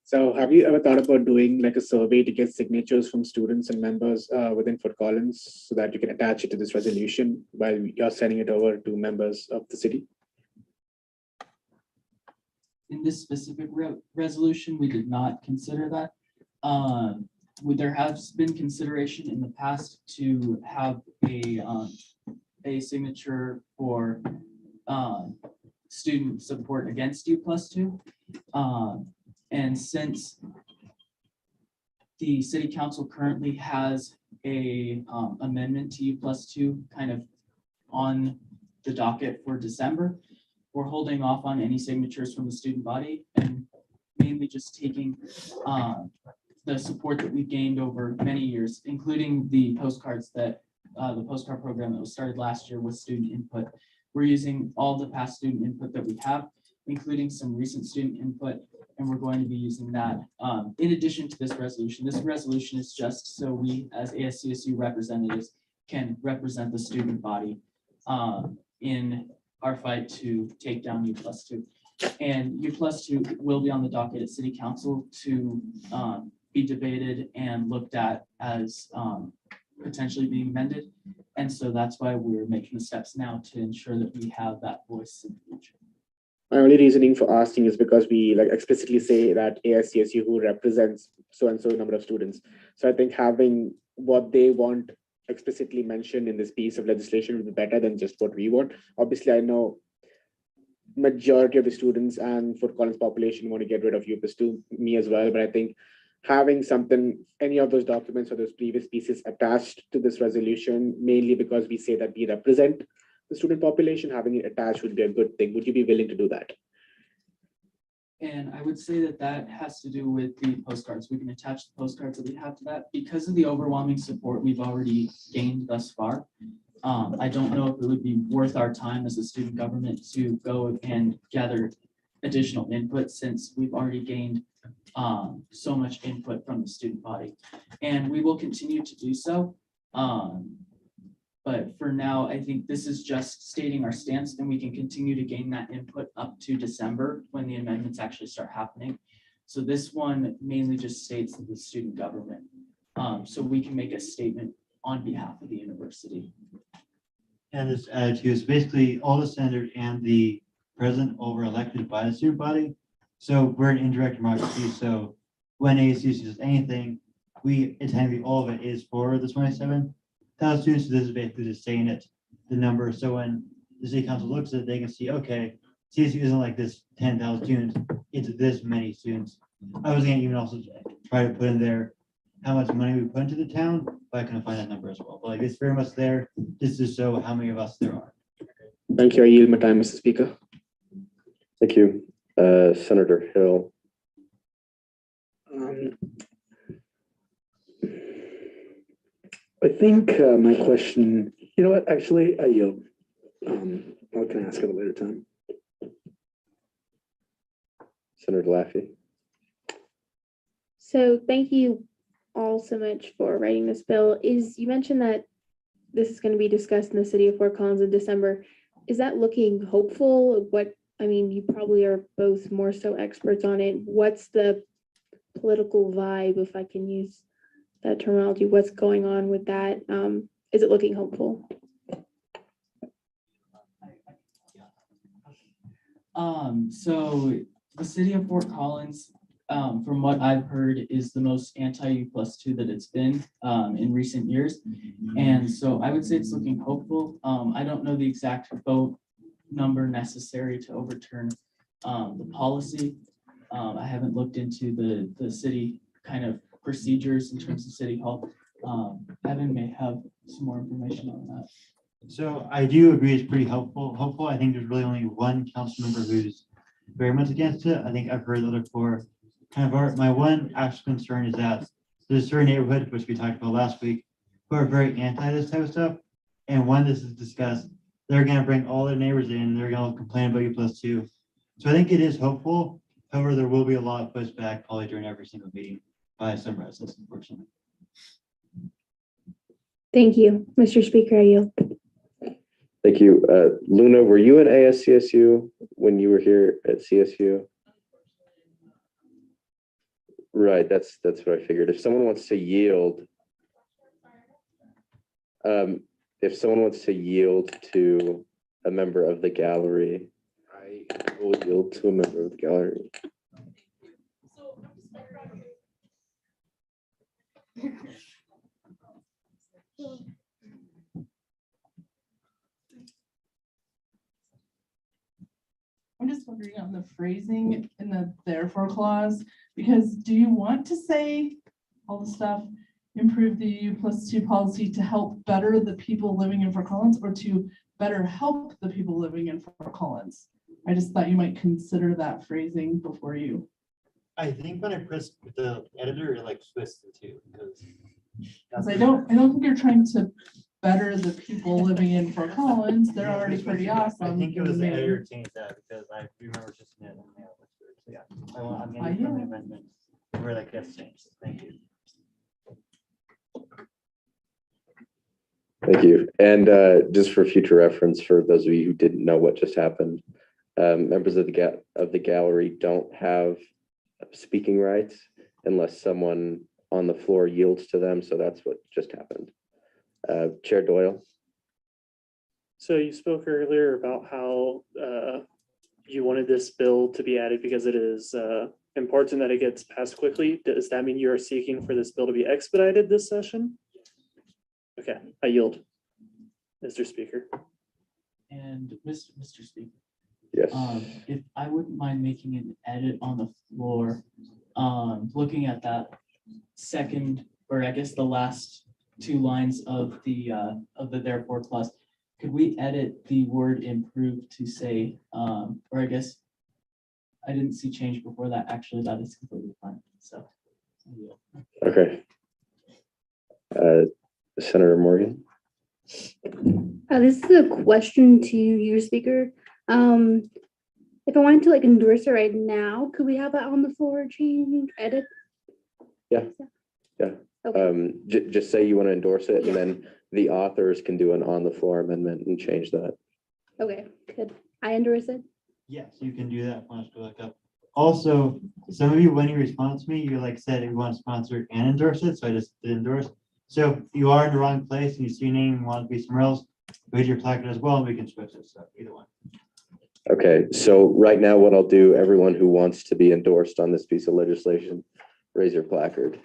So have you ever thought about doing like a survey to get signatures from students and members within Fort Collins so that you can attach it to this resolution while you're sending it over to members of the city? In this specific resolution, we did not consider that. There has been consideration in the past to have a signature for student support against U+2. And since the city council currently has a amendment to U+2 kind of on the docket for December, we're holding off on any signatures from the student body and mainly just taking the support that we've gained over many years, including the postcards that the postcard program that was started last year with student input. We're using all the past student input that we have, including some recent student input, and we're going to be using that in addition to this resolution. This resolution is just so we as ASCSU representatives can represent the student body in our fight to take down U+2. And U+2 will be on the docket at City Council to be debated and looked at as potentially being amended. And so that's why we're making the steps now to ensure that we have that voice in the future. My only reasoning for asking is because we like explicitly say that ASCSU who represents so and so number of students. So I think having what they want explicitly mentioned in this piece of legislation would be better than just what we want. Obviously, I know majority of the students and Fort Collins population want to get rid of U+2, me as well, but I think having something, any of those documents or those previous pieces attached to this resolution, mainly because we say that we represent the student population, having it attached would be a good thing. Would you be willing to do that? And I would say that that has to do with the postcards. We can attach the postcards that we have to that because of the overwhelming support we've already gained thus far. I don't know if it would be worth our time as a student government to go and gather additional input since we've already gained so much input from the student body. And we will continue to do so. But for now, I think this is just stating our stance and we can continue to gain that input up to December when the amendments actually start happening. So this one mainly just states that the student government. So we can make a statement on behalf of the university. And this attitude is basically all the senators and the president over elected by the student body. So we're an indirect democracy. So when ASCSU does anything, technically all of it is for the 27,000 students. So this is basically just saying it, the number. So when the city council looks at it, they can see, okay, CSU isn't like this 10,000 students, it's this many students. I was going to even also try to put in there how much money we put into the town, but I couldn't find that number as well. But like it's very much there just to show how many of us there are. Thank you. I yield my time, Mr. Speaker. Thank you. Senator Hill. I think my question, you know what, actually, I yield. I can ask at a later time. Senator Laffey. So thank you all so much for writing this bill. You mentioned that this is going to be discussed in the city of Fort Collins in December. Is that looking hopeful? You probably are both more so experts on it. What's the political vibe, if I can use that terminology? What's going on with that? Is it looking hopeful? So the city of Fort Collins, from what I've heard, is the most anti-U+2 that it's been in recent years. And so I would say it's looking hopeful. I don't know the exact vote number necessary to overturn the policy. I haven't looked into the city kind of procedures in terms of city hall. Evan may have some more information on that. So I do agree it's pretty helpful. I think there's really only one council member who's very much against it. I think I've heard the other four kind of are. My one actual concern is that there's a certain neighborhood, which we talked about last week, who are very anti this type of stuff. And when this is discussed, they're going to bring all their neighbors in and they're going to complain about U+2. So I think it is hopeful. However, there will be a lot of pushback probably during every single meeting by some residents, unfortunately. Thank you, Mr. Speaker. I yield. Thank you. Luna, were you in ASCSU when you were here at CSU? Right, that's what I figured. If someone wants to yield, to a member of the gallery, I will yield to a member of the gallery. I'm just wondering on the phrasing in the therefore clause, because do you want to say all the stuff, improve the U+2 policy to help better the people living in Fort Collins or to better help the people living in Fort Collins? I just thought you might consider that phrasing before you. I think when I pressed the editor, it like twisted too, because I don't think you're trying to better the people living in Fort Collins. They're already pretty awesome. I think it was the editor changed that because I remember just a minute. So yeah, I'm getting from the amendment where that gets changed. Thank you. Thank you. And just for future reference, for those of you who didn't know what just happened, members of the gallery don't have speaking rights unless someone on the floor yields to them. So that's what just happened. Chair Doyle. So you spoke earlier about how you wanted this bill to be added because it is important that it gets passed quickly. Does that mean you are seeking for this bill to be expedited this session? Okay, I yield, Mr. Speaker. And Mr. Speaker. Yes. If I wouldn't mind making an edit on the floor, looking at that second, or I guess the last two lines of the therefore clause, could we edit the word improve to say, or I guess I didn't see change before that. Actually, that is completely fine. So. Yeah. Okay. Senator Morgan. This is a question to you, Speaker. If I wanted to like endorse it right now, could we have that on the floor change, edit? Yeah. Yeah. Okay. Just say you want to endorse it, and then the authors can do an on the floor amendment and change that. Okay, could I endorse it? Yes, you can do that. Once we look up. Also, some of you, when you respond to me, you like said you want to sponsor it and endorse it, so I just did endorse. So if you are in the wrong place and you see your name and want to be somewhere else, raise your placard as well, and we can switch it. So either one. Okay, so right now what I'll do, everyone who wants to be endorsed on this piece of legislation, raise your placard.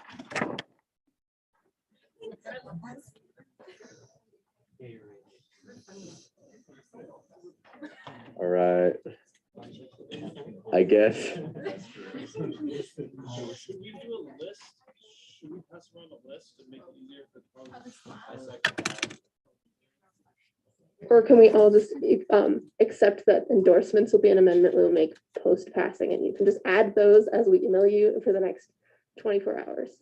All right. I guess. Should we do a list? Should we pass around a list to make it easier for the Or can we all just accept that endorsements will be an amendment we'll make post passing, and you can just add those as we email you for the next 24 hours? Is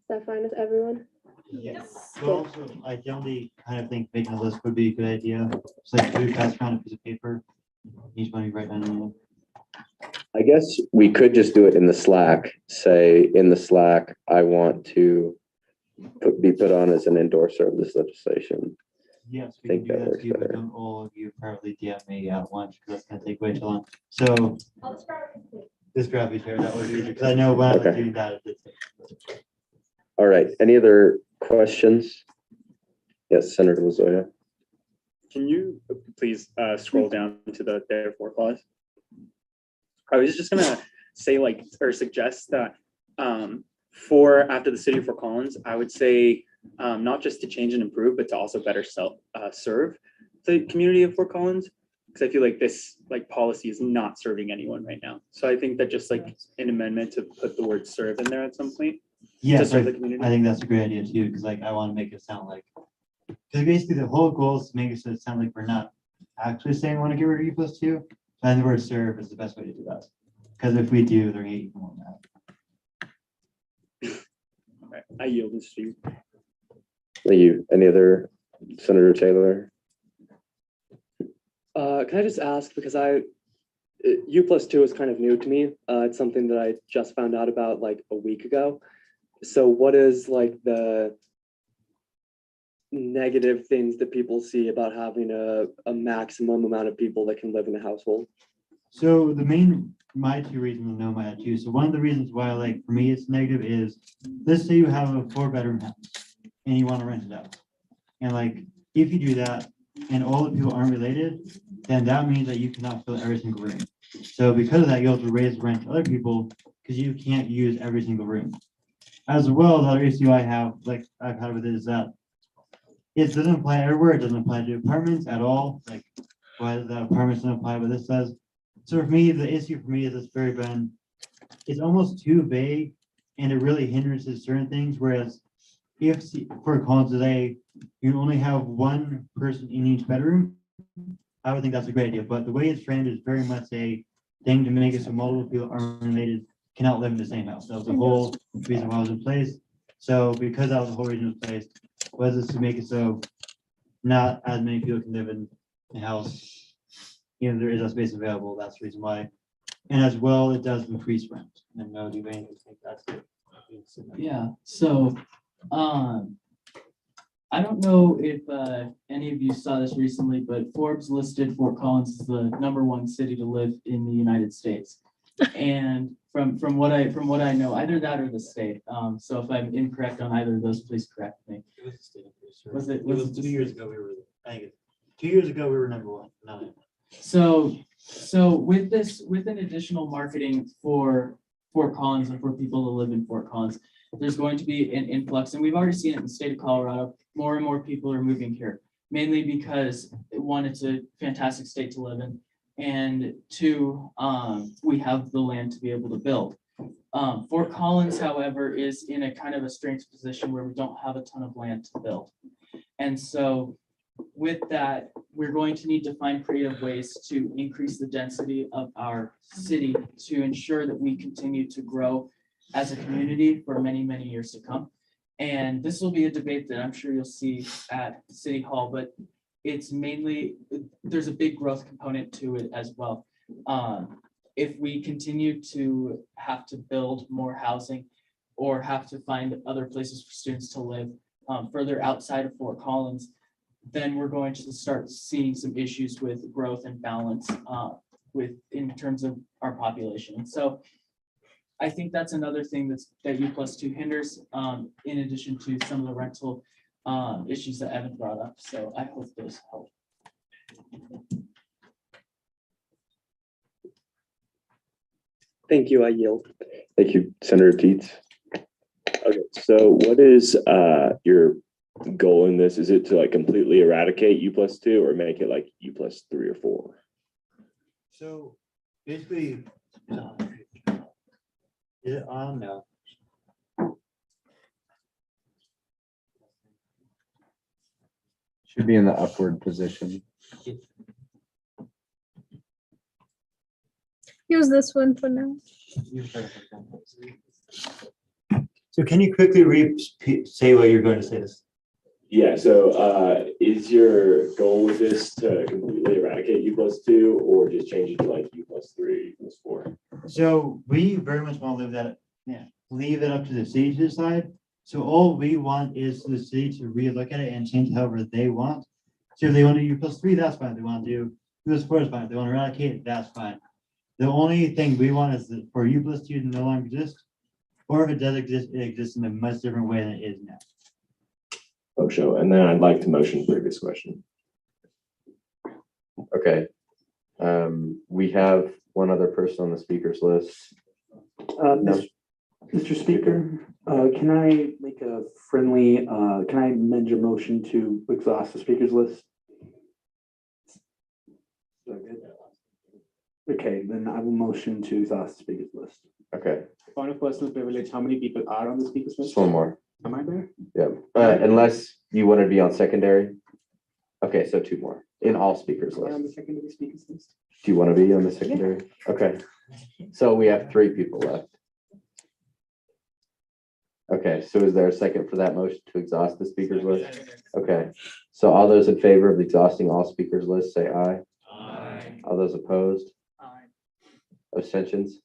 that fine with everyone? Yes. But also, I generally kind of think making a list would be a good idea. So like we pass around a piece of paper, each one you write down on it. I guess we could just do it in the Slack. Say in the Slack, I want to be put on as an endorser of this legislation. Yes, I think that works too, but better. don't all of you probably DM me at once because that's gonna take way too long. So this grab each other, that would be easier, because I know when I was doing that, it did take. All right, any other questions? Yes, Senator Lozoya. Can you please scroll down to the therefore clause? I was just gonna say like, or suggest that for after the city of Fort Collins, I would say not just to change and improve, but to also better serve the community of Fort Collins. Because I feel like this like policy is not serving anyone right now. So I think that just like an amendment to put the word serve in there at some point. Yes, I the community. think that's a great idea too, because like I want to make it sound like, because basically the whole goal is to make it so it sound like we're not actually saying we want to get rid of U+2. So I think the word serve is the best way to do that. Because if we do, they're gonna get even more mad. Okay, I yield this to you. Thank you. Any other, Senator Taylor? Can I just ask, because U+2 is kind of new to me. It's something that I just found out about like a week ago. So what is like the negative things that people see about having a maximum amount of people that can live in a household? So my two reasons I know my two. So one of the reasons why like for me it's negative is, let's say you have a 4-bedroom house and you want to rent it out. And like if you do that and all the people aren't related, then that means that you cannot fill every single room. So because of that, you have to raise rent to other people because you can't use every single room. As well, the other issue I've had with it is that it doesn't apply everywhere. It doesn't apply to apartments at all. Like why the apartments don't apply what this says. So for me, the issue for me is it's almost too vague and it really hinders certain things. Whereas if for Collins today, you only have one person in each bedroom, I would think that's a great idea. But the way it's framed is very much a thing to make it so multiple people unrelated cannot live in the same house. That was the whole reason why it was in place. So because that was the whole reason it was placed, was this to make it so not as many people can live in a house, even if there is a space available. That's the reason why. And as well, it does increase rent. And no, do you think that's it? Yeah, so I don't know if any of you saw this recently, but Forbes listed Fort Collins as the #1 city to live in the United States. And from what I know, either that or the state. So if I'm incorrect on either of those, please correct me. It was the state. I'm pretty sure. Was it? It was 2 years ago, I think 2 years ago, we were #1. No. So with an additional marketing for Fort Collins and for people to live in Fort Collins, there's going to be an influx, and we've already seen it in the state of Colorado. More and more people are moving here, mainly because one, it's a fantastic state to live in, and two, we have the land to be able to build. Fort Collins, however, is in a kind of a strange position where we don't have a ton of land to build. And so with that, we're going to need to find creative ways to increase the density of our city to ensure that we continue to grow as a community for many, many years to come. And this will be a debate that I'm sure you'll see at City Hall, but it's mainly, there's a big growth component to it as well. If we continue to have to build more housing or have to find other places for students to live further outside of Fort Collins, then we're going to start seeing some issues with growth and balance in terms of our population. And so I think that's another thing that U+2 hinders, in addition to some of the rental issues that Evan brought up. So I hope those help. Thank you, I yield. Thank you, Senator Teets. Okay, so what is your goal in this? Is it to like completely eradicate U+2 or make it like U+3 or 4? So basically, is it on now? Should be in the upward position. Use this one for now. So can you quickly say what you're going to say this? Yeah, so is your goal with this to completely eradicate U+2 or just change it to like U+3, U+4? So we very much want to leave it up to the city to decide. So all we want is the city to relook at it and change it however they want. So if they want to do U+3, that's fine. If they want to do U+4, it's fine. If they want to eradicate it, that's fine. The only thing we want is that for U+2 to no longer exist, or if it does exist, it exists in a much different way than it is now. Oh, show. And then I'd like to motion previous question. Okay. We have one other person on the speakers list. Mr. Speaker, can I make a friendly, can I amend your motion to exhaust the speakers list? Okay, then I will motion to exhaust the speakers list. Okay. Point of personal privilege, how many people are on the speakers list? Just one more. Am I there? Yeah. Unless you want to be on secondary. Okay, so 2 more in all speakers Am I list. on the secondary speakers list? Do you want to be on the secondary? Okay. So we have 3 people left. Okay, so is there a second for that motion to exhaust the speakers list? Okay, so all those in favor of exhausting all speakers list, say aye. Aye. All those opposed? Aye. Abstentions?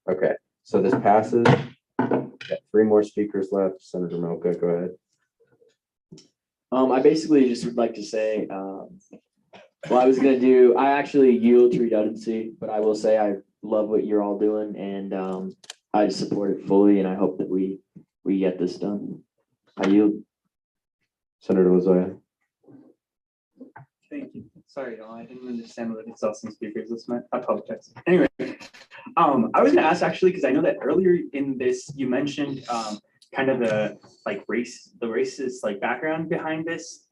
Okay, so this passes. We've got 3 more speakers left. Senator Milka, go ahead. I basically just would like to say, I actually yield to redundancy, but I will say I love what you're all doing and I support it fully and I hope that we get this done. I yield. Senator Lozoya. Thank you. Sorry, y'all. I didn't understand what exhausting speakers this meant. I apologize. Anyway, I was gonna ask actually, because I know that earlier in this, you mentioned kind of the racist like background behind this,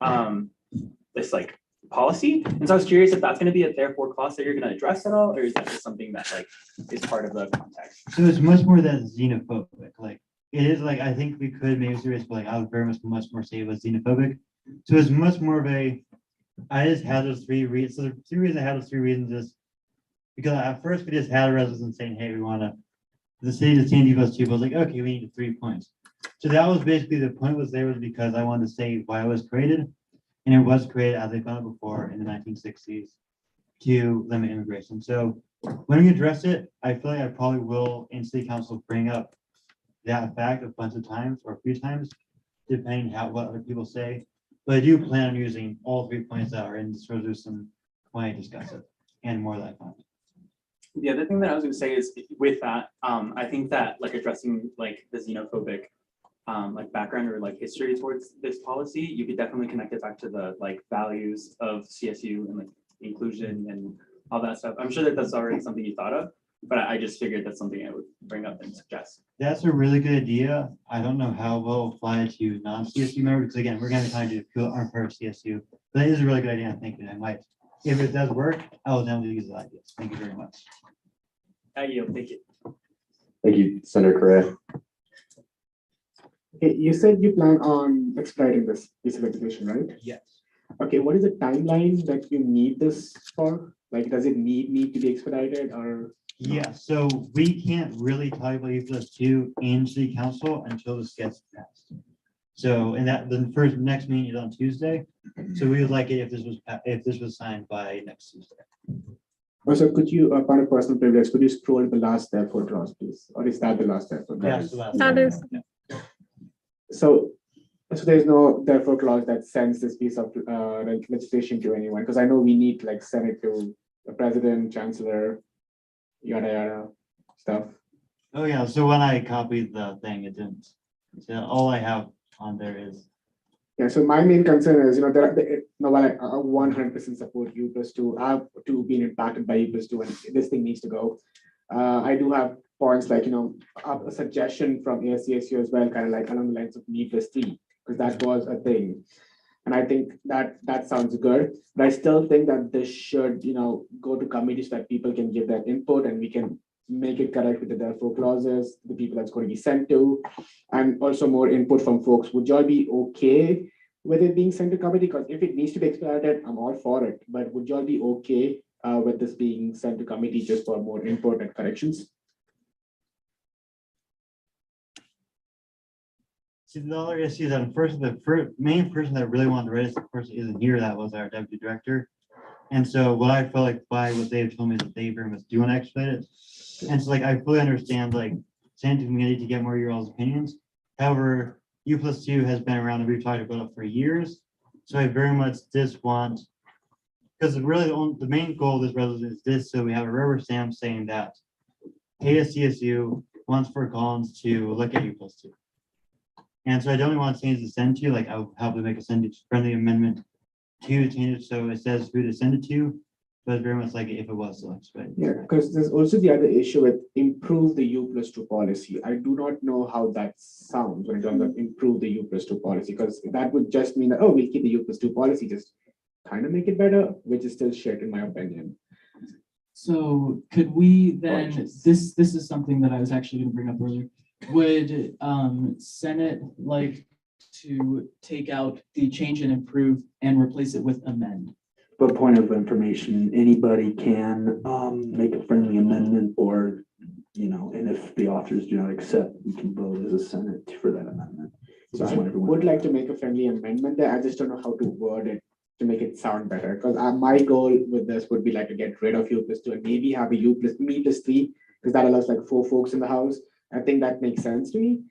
this like policy. And so I was curious if that's gonna be a therefore clause that you're gonna address at all, or is that just something that like is part of the context? So it's much more than xenophobic. Like it is like, I think we could maybe serious, but like I would very much more say it was xenophobic. So it's much more of a, I just had those 3 reasons. So the 3 reasons I had those 3 reasons is because at first we just had a resolution saying, hey, we want to, the city to change U+2, but I was like, okay, we need 3 points. So that was basically the point was because I wanted to say why it was created. And it was created as they found it before in the 1960s to limit immigration. So when we address it, I feel like I probably will in city council bring up that fact a bunch of times or a few times depending what other people say. But I do plan on using all 3 points that are in this resolution when I discuss it and more that kind. The other thing that I was gonna say is with that, I think that like addressing like the xenophobic like background or like history towards this policy, you could definitely connect it back to the like values of CSU and like inclusion and all that stuff. I'm sure that that's already something you thought of, but I just figured that's something I would bring up and suggest. That's a really good idea. I don't know how well apply to non-CSU members, because again, we're gonna kind of do who aren't part of CSU. But it is a really good idea. I think I might, if it does work, I will definitely use the ideas. Thank you very much. Thank you. Thank you. Thank you, Senator Correa. Okay, you said you plan on expediting this piece of legislation, right? Yes. Okay, what is the timeline that you need this for? Like, does it need to be expedited or? Yeah, so we can't really talk about U+2 in city council until this gets passed. So, and that the first next meeting is on Tuesday. So we would like it if this was signed by next Tuesday. Also, could you, upon a personal privilege, could you scroll the last therefore clause, please? Or is that the last therefore? Yeah, so that's- That is, So there's no therefore clause that sends this piece of legislation to anyone, because I know we need like send it to the president, chancellor, yada yada stuff. Oh yeah, so when I copied the thing, it didn't. So all I have on there is. Yeah, so my main concern is, while I 100% support U+2, I've too been impacted by U+2 and this thing needs to go. I do have points like, a suggestion from ASCSU as well, kind of like along the lines of me+3, because that was a thing. And I think that sounds good, but I still think that this should, go to committees that people can give their input and we can make it correct with the therefore clauses, the people that's going to be sent to, and also more input from folks. Would y'all be okay with it being sent to committee? Because if it needs to be expedited, I'm all for it, but would y'all be okay with this being sent to committee just for more input and corrections? See, the other issue is that the main person that really wanted to write this, of course, isn't here. That was our deputy director. And so what I felt like by what they've told me that they very much do want to expedite it. And so like, I fully understand like sending to committee to get more of your all's opinions. However, U+2 has been around and we've talked about it for years. So I very much just want, because really the main goal of this resolution is this, so we have a rubber stamp saying that ASCSU wants Fort Collins to look at U+2. And so I don't want to change the send to, like I'll help make a friendly amendment to change it so it says who to send it to, but very much like if it was selected. Yeah, because there's also the other issue with improve the U+2 policy. I do not know how that sounds when in terms of improve the U+2 policy, because that would just mean that, oh, we'll keep the U+2 policy, just kind of make it better, which is still shit in my opinion. So could we then, this is something that I was actually going to bring up earlier. Would Senate like to take out the change and improve and replace it with amend? But point of information, anybody can make a friendly amendment or, and if the authors do not accept, we can vote as a Senate for that amendment. So I would like to make a friendly amendment there. I just don't know how to word it to make it sound better. Because my goal with this would be like to get rid of U+2 and maybe have a me+3, because that allows like 4 folks in the house. I think that makes sense to me.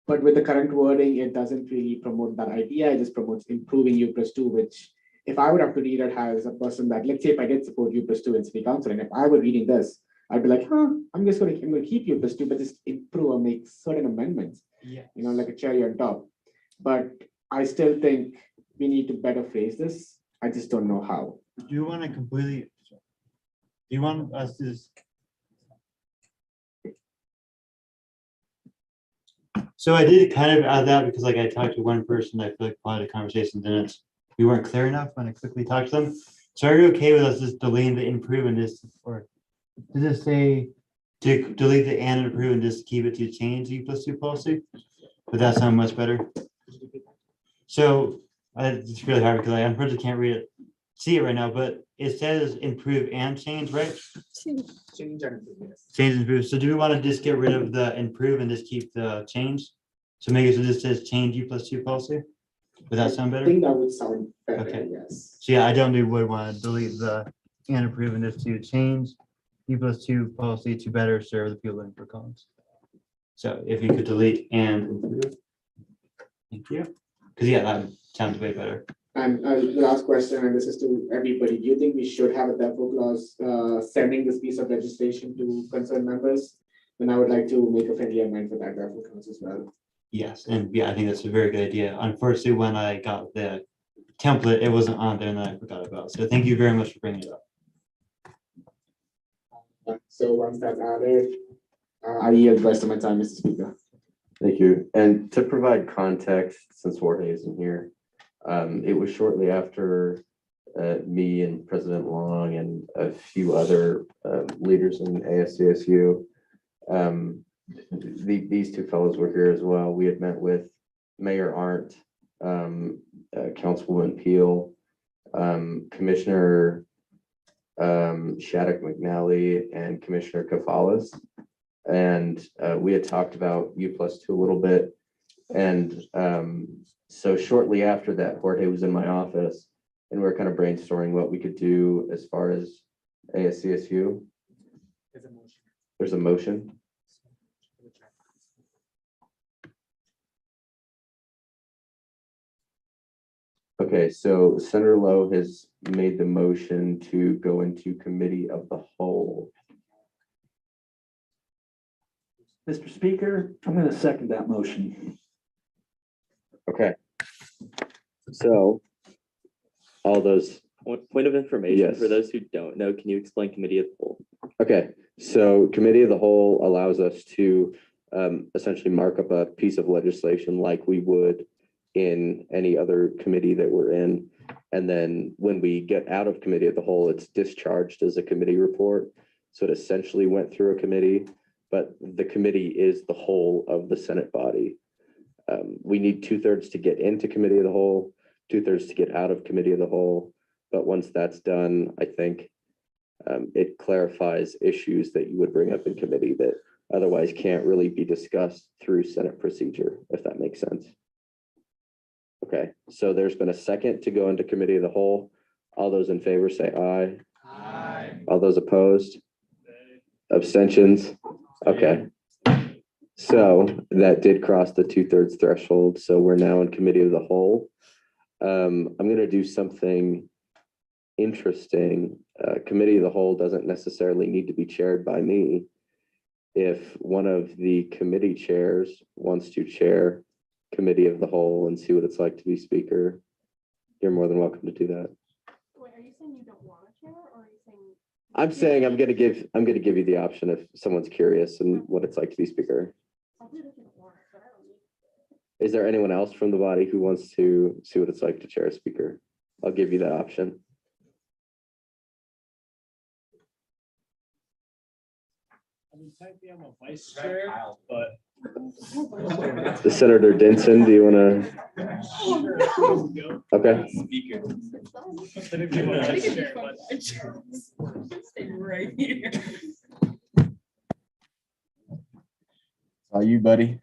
But with the current wording, it doesn't really promote that idea. It just promotes improving U+2, which if I would have to read it as a person that, let's say if I did support U+2 in city council, and if I were reading this, I'd be like, I'm going to keep U+2, but just improve or make certain amendments, like a cherry on top. But I still think we need to better phrase this. I just don't know how. Do you want us to So I did kind of add that because like I talked to one person, I feel like part of the conversation we weren't clear enough when I quickly talked to them. So are you okay with us just deleting the improve and just, or to just say to delete the and improve and just keep it to change U+2 policy? Would that sound much better? So it's really hard because I unfortunately can't see it right now, but it says improve and change, right? Change and improve, yes. Change and improve. So do we want to just get rid of the improve and just keep the change? So make it so this says change U+2 policy? Would that sound better? I think that would sound better, okay. Yes. So yeah, I definitely would want to delete the and improve and just to change U+2 policy to better serve the people in Fort Collins. So if you could delete and improve. Thank you. Because yeah, that sounds way better. And the last question, and this is to everybody, do you think we should have a therefore clause sending this piece of legislation to concerned members? Then I would like to make a friendly amendment for that therefore clause as well. Yes, and yeah, I think that's a very good idea. Unfortunately, when I got the template, it wasn't on there and then I forgot about it. So thank you very much for bringing it up. So once that's added, I yield the rest of my time, Mr. Speaker. Thank you. And to provide context, since Jorge isn't here, it was shortly after me and President Long and a few other leaders in ASCSU. These two fellows were here as well. We had met with Mayor Arndt, Councilwoman Peel, Commissioner Shattuck McNally, and Commissioner Kafalas. And we had talked about U+2 a little bit. And so shortly after that, Jorge was in my office and we were kind of brainstorming what we could do as far as ASCSU. There's a motion. Okay, so Senator Lowe has made the motion to go into committee of the whole. Mr. Speaker, I'm going to second that motion. Okay. So all those. Point of information Yes. for those who don't know, can you explain committee of the whole? Okay, so committee of the whole allows us to essentially mark up a piece of legislation like we would in any other committee that we're in. And then when we get out of committee of the whole, it's discharged as a committee report. So it essentially went through a committee, but the committee is the whole of the Senate body. We need 2/3 to get into committee of the whole, 2/3 to get out of committee of the whole. But once that's done, I think it clarifies issues that you would bring up in committee that otherwise can't really be discussed through Senate procedure, if that makes sense. Okay, so there's been a second to go into committee of the whole. All those in favor say aye. Aye. All those opposed? Abstentions? Okay. So that did cross the 2/3 threshold. So we're now in committee of the whole. I'm going to do something interesting. Committee of the whole doesn't necessarily need to be chaired by me. If one of the committee chairs wants to chair committee of the whole and see what it's like to be speaker, you're more than welcome to do that. Wait, are you saying you don't want to chair, or are you saying? I'm saying I'm going to give you the option if someone's curious and what it's like to be speaker. I'll do it if you don't want it, but I don't need it. Is there anyone else from the body who wants to see what it's like to chair a speaker? I'll give you that option. I'm a vice chair, but. Senator Denson, do you want to? Okay. Stay right here. All you, buddy.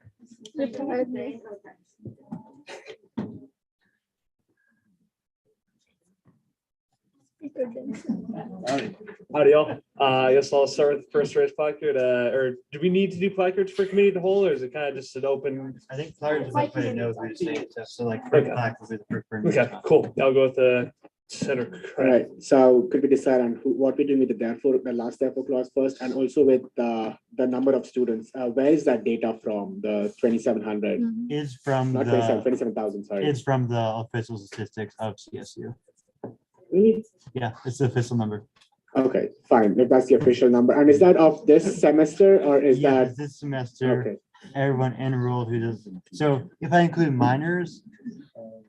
Howdy, y'all. I guess I'll start with the first raised placard. Or do we need to do placards for committee of the whole, or is it kind of just an open? I think placards is everybody knows what you're saying. So like Okay. plaque will be the first. Okay, cool. I'll go with the center. All right, so could we decide on what we're doing with the last therefore clause first, and also with the number of students? Where is that data from, the 2,700? Is from Not 27,000, sorry. It's from the official statistics of CSU. Really? Yeah, it's the official number. Okay, fine, if that's the official number. And is that of this semester, or is Yeah, that? this semester? Okay. Everyone enrolled who does. So if I include minors,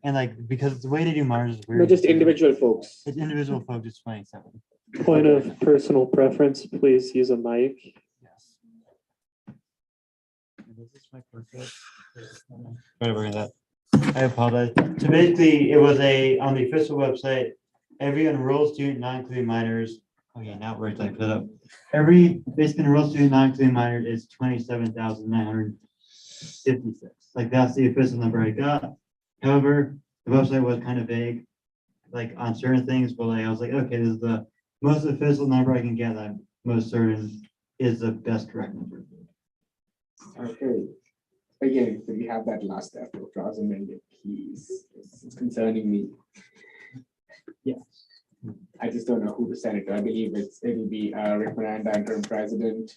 and like because the way to do minors is weird. No, just individual folks. It's individual folks. It's 27. Point of personal preference, please use a mic. Whatever that. I apologize. So basically, it was on the official website. Every enrolled student, not including minors. Oh yeah, now we're like put up. Every basically enrolled student, not including minors, is 27,956. Like that's the official number I got. However, the website was kind of vague, like on certain things, but like I was like, okay, this is the most official number I can get. I'm most certain is the best correct number. Okay. again, we have that last therefore clause amended, please. It's concerning me. Yes. I just don't know who the senator. I believe it'll be Rick Miranda, interim president.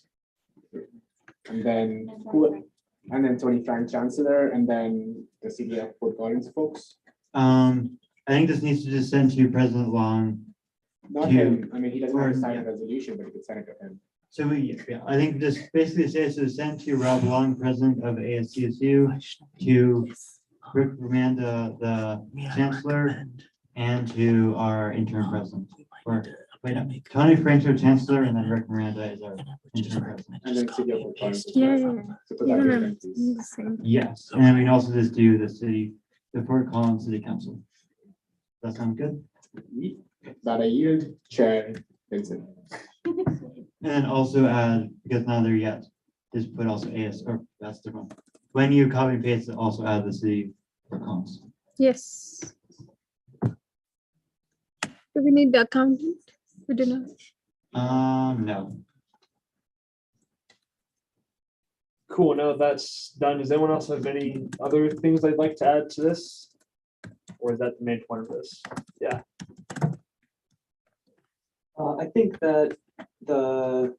And then Tony Frank Chancellor, and then the city of Fort Collins folks. I think this needs to just send to President Long. Not him. I mean, he doesn't have to sign a resolution, but he could send it to him. So I think this basically says to send to Rob Long, president of ASCSU, to Rick Miranda, the chancellor, and to our interim president. Tony Frank's our chancellor, and then Rick Miranda is our interim president. And then city of Fort Collins. Yes, and then we can also just do the Fort Collins City Council. Does that sound good? That I yield, Chair Vincent. And then also add, because not there yet, just put also or that's different. When you copy and paste it, also add the city for Collins. Yes. Do we need the accountant? We do not. No. Cool, now that's done. Does anyone else have any other things they'd like to add to this? Or is that the main point of this? Yeah. I think that the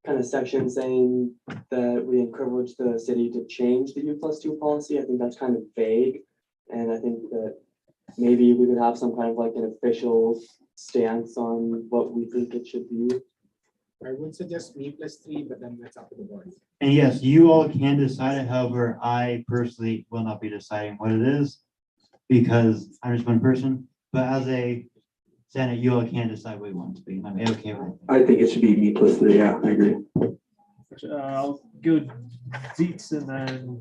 kind of section saying that we encourage the city to change the U+2 policy, I think that's kind of vague. And I think that maybe we could have some kind of like an official stance on what we think it should be. I would suggest me+3, but then that's up to the board. And yes, you all can decide it. However, I personally will not be deciding what it is because I'm just one person. But as a Senate, you all can decide what you want it to be. And I'm okay with it. I think it should be me+3. Yeah, I agree. I'll go Zeets and then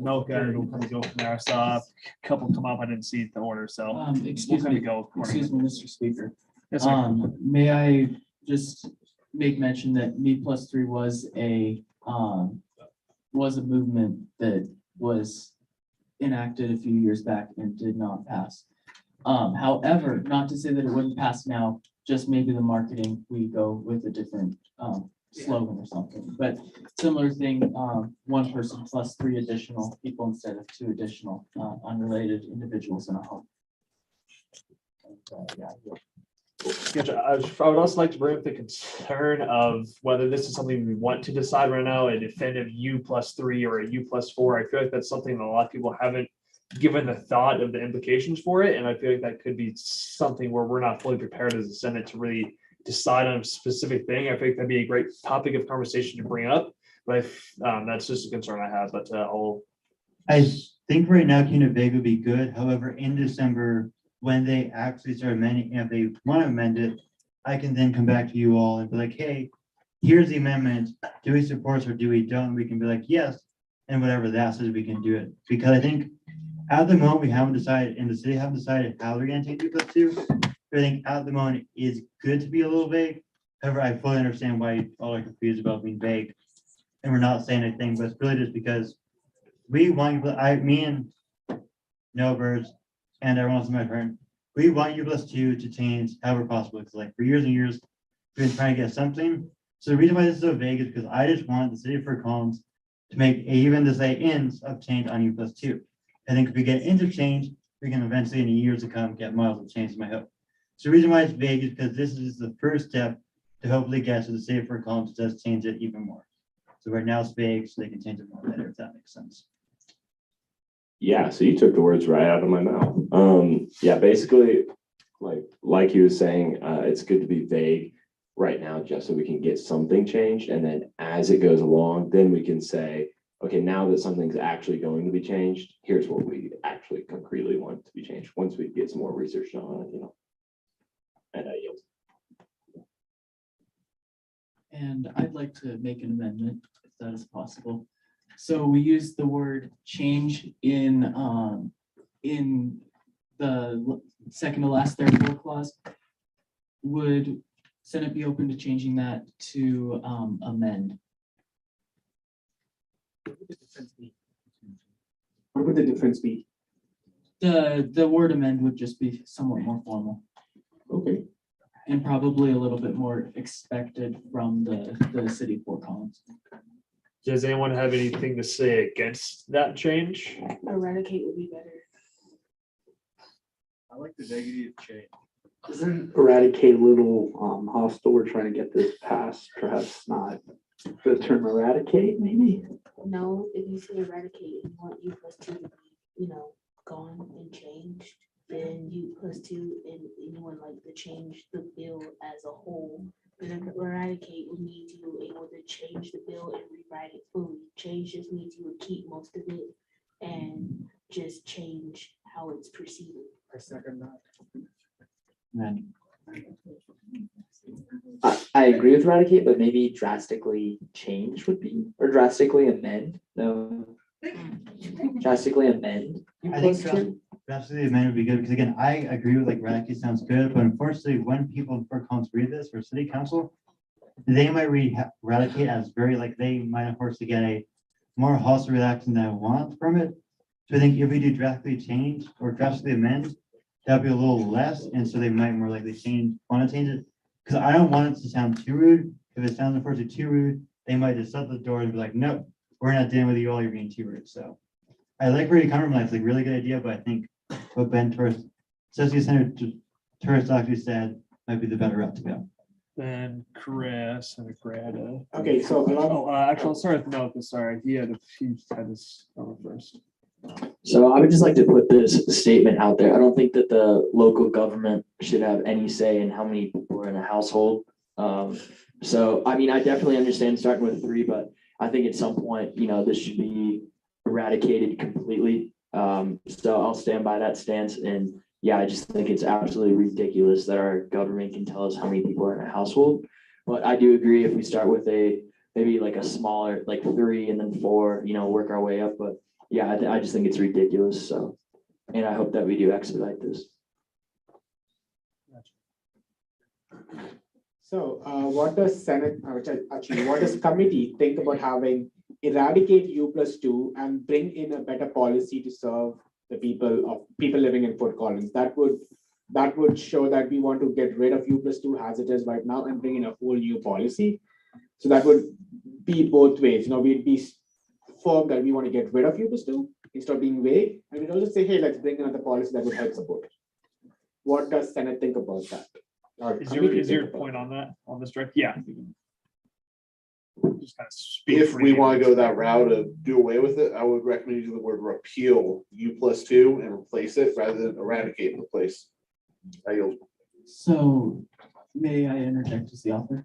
Milka, and we'll kind of go from there. I saw a couple come up. I didn't see the order, so Excuse we'll me, kind of go. excuse me, Mr. Speaker. Yes, sir. May I just make mention that Me+3 was a movement that was enacted a few years back and did not pass. However, not to say that it wouldn't pass now, just maybe the marketing, we go with a different slogan or something, but similar thing, one person plus 3 additional people instead of 2 additional unrelated individuals in a home. Gotcha. I would also like to bring up the concern of whether this is something we want to decide right now, a definitive U+3 or a U+4. I feel like that's something that a lot of people haven't given the thought of the implications for it. And I feel like that could be something where we're not fully prepared as a Senate to really decide on a specific thing. I think that'd be a great topic of conversation to bring up, but that's just a concern I have, but I think right now Vega would be good. However, in December, when they actually start amending, if they want to amend it, I can then come back to you all and be like, hey, here's the amendment. Do we support or do we don't? We can be like, yes. And whatever that says, we can do it. Because I think at the moment, we haven't decided, and the city haven't decided how they're going to take U+2. I think at the moment it's good to be a little vague. However, I fully understand why you all are confused about being vague. And we're not saying anything, but it's really just because we want me and No Birds and everyone else in my turn, we want U+2 to change however possible. Because like for years and years, we've been trying to get something. So the reason why this is so vague is because I just want the city of Fort Collins to make even to say ends of change on U+2. I think if we get into change, we can eventually in the years to come get miles of change, is my hope. So the reason why it's vague is because this is the first step to hopefully get to the city of Fort Collins does change it even more. So right now it's vague, so they can change it more later, if that makes sense. Yeah, so you took the words right out of my mouth. Yeah, basically, like he was saying, it's good to be vague right now just so we can get something changed. And then as it goes along, then we can say, okay, now that something's actually going to be changed, here's what we actually concretely want to be changed once we get some more research on it, And I yield. And I'd like to make an amendment, if that is possible. So we use the word change in the second to last therefore clause. Would Senate be open to changing that to amend? What would the difference be? The word amend would just be somewhat more formal. Okay. And probably a little bit more expected from the city of Fort Collins. Does anyone have anything to say against that change? Eradicate would be better. I like the negative change. Isn't eradicate a little hostile? We're trying to get this passed, perhaps not the term eradicate, maybe? No, if you say eradicate and you want U+2 to be, gone and changed, then U+2 and anyone like to change the bill as a whole. But eradicate would mean you were able to change the bill and rewrite it fully. Change just means you would keep most of it and just change how it's proceeded. I second that. Then I agree with eradicate, but maybe drastically change would be, or drastically amend, no. Drastically amend. I think drastically amend would be good, because again, I agree with like eradicate sounds good, but unfortunately, when people for council read this, or city council, they might read eradicate as very like, they might unfortunately get a more hostile reaction than I want from it. So I think if we do drastically change or drastically amend, that'll be a little less, and so they might more likely want to change it. Because I don't want it to sound too rude. If it sounds unfortunately too rude, they might just shut the door and be like, no, we're not dealing with you all, you're being too rude. So I like where you come from, it's like a really good idea, but I think what Ben Tourist, Associate Senator Tourist actually said might be the better route to go. Then Chris and Greta. Okay, so Actually, I'll start with Malcolm, sorry, he had his going first. So I would just like to put this statement out there. I don't think that the local government should have any say in how many people are in a household. So, I mean, I definitely understand starting with 3, but I think at some point, this should be eradicated completely. So I'll stand by that stance. And yeah, I just think it's absolutely ridiculous that our government can tell us how many people are in a household. But I do agree if we start with maybe like a smaller, like 3 and then 4, work our way up. But yeah, I just think it's ridiculous. So, and I hope that we do expedite this. So what does Senate, what does committee think about having eradicate U+2 and bring in a better policy to serve the people living in Fort Collins? That would show that we want to get rid of U+2 as it is right now and bring in a whole new policy. So that would be both ways. We'd be firm that we want to get rid of U+2 instead of being vague, and we'd also say, hey, let's bring another policy that would help support it. What does Senate think about that? Is your point on that, on this direct? Yeah. Just kind of speak If for we you. want to go that route of do away with it, I would recommend using the word repeal U+2 and replace it rather than eradicate and replace. So may I interject as the author?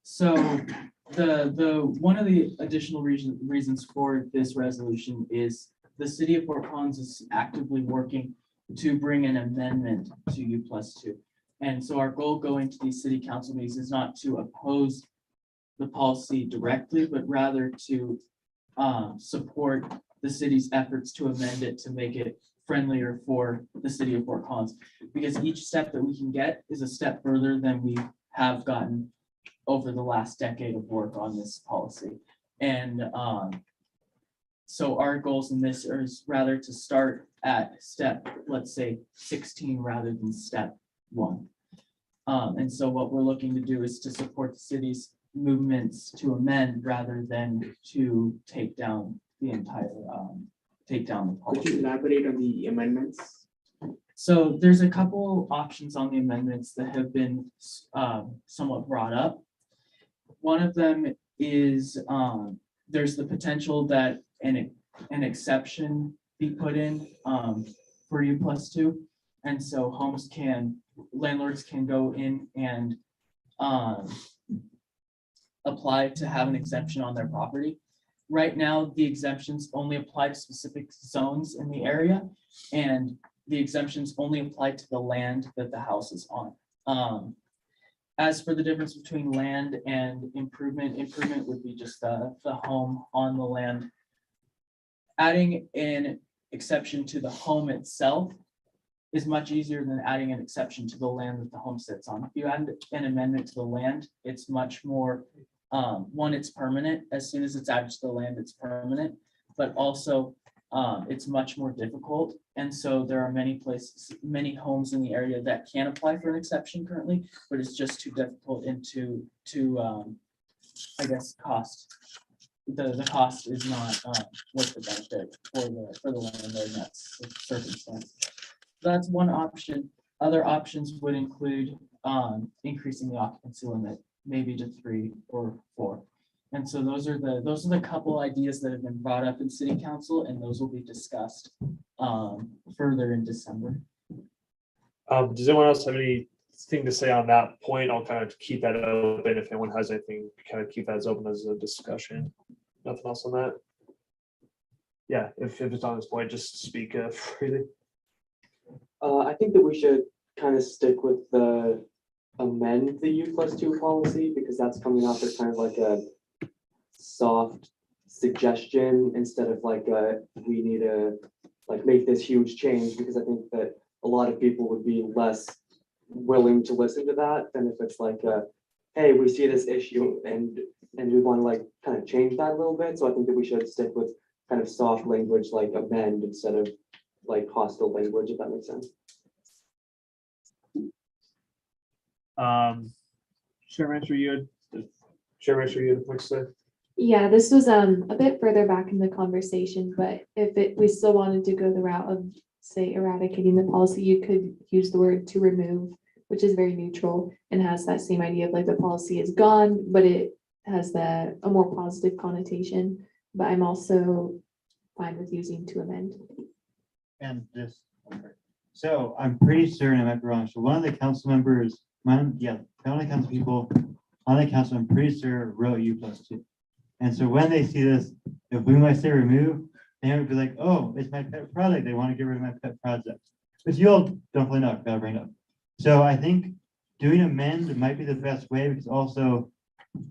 So the one of the additional reasons for this resolution is the city of Fort Collins is actively working to bring an amendment to U+2. And so our goal going to these city council meetings is not to oppose the policy directly, but rather to support the city's efforts to amend it to make it friendlier for the city of Fort Collins. Because each step that we can get is a step further than we have gotten over the last decade of work on this policy. And so our goals in this is rather to start at step, let's say 16 rather than step 1. And so what we're looking to do is to support the city's movements to amend rather than to take down the entire, take down the policy. Could you elaborate on the amendments? So there's a couple options on the amendments that have been somewhat brought up. One of them is there's the potential that an exception be put in for U+2. And so landlords can go in and apply to have an exemption on their property. Right now, the exemptions only apply to specific zones in the area, and the exemptions only apply to the land that the house is on. As for the difference between land and improvement would be just the home on the land. Adding an exception to the home itself is much easier than adding an exception to the land that the home sits on. If you add an amendment to the land, it's much more, one, it's permanent. As soon as it's added to the land, it's permanent, but also it's much more difficult. And so there are many places, many homes in the area that can apply for an exception currently, but it's just too difficult and too I guess, cost the cost is not worth the benefit for the landlord in that circumstance. That's one option. Other options would include increasing the occupancy limit, maybe to 3 or 4. And so those are the couple ideas that have been brought up in city council, and those will be discussed further in December. Does anyone else have anything to say on that point? I'll kind of keep that open. If anyone has anything, kind of keep that as open as a discussion. Nothing else on that? Yeah, if it's on this point, just speak freely. I think that we should kind of stick with the amend the U+2 policy, because that's coming off as kind of like a soft suggestion instead of like we need to like make this huge change, because I think that a lot of people would be less willing to listen to that than if it's like hey, we see this issue and we want to like kind of change that a little bit. So I think that we should stick with kind of soft language like amend instead of like hostile language, if that makes sense. Chairman, you had a point to say? Yeah, this was a bit further back in the conversation, but if we still wanted to go the route of, say, eradicating the policy, you could use the word to remove, which is very neutral and has that same idea of like the policy is gone, but it has a more positive connotation. But I'm also fine with using to amend. And this, so I'm pretty certain I might be wrong. So one of the council members, one of the council people on the council, I'm pretty sure wrote U+2. And so when they see this, if we might say remove, they would be like, oh, it's my pet project. They want to get rid of my pet project. But you all don't really know, gotta bring it up. So I think doing amend might be the best way, because also,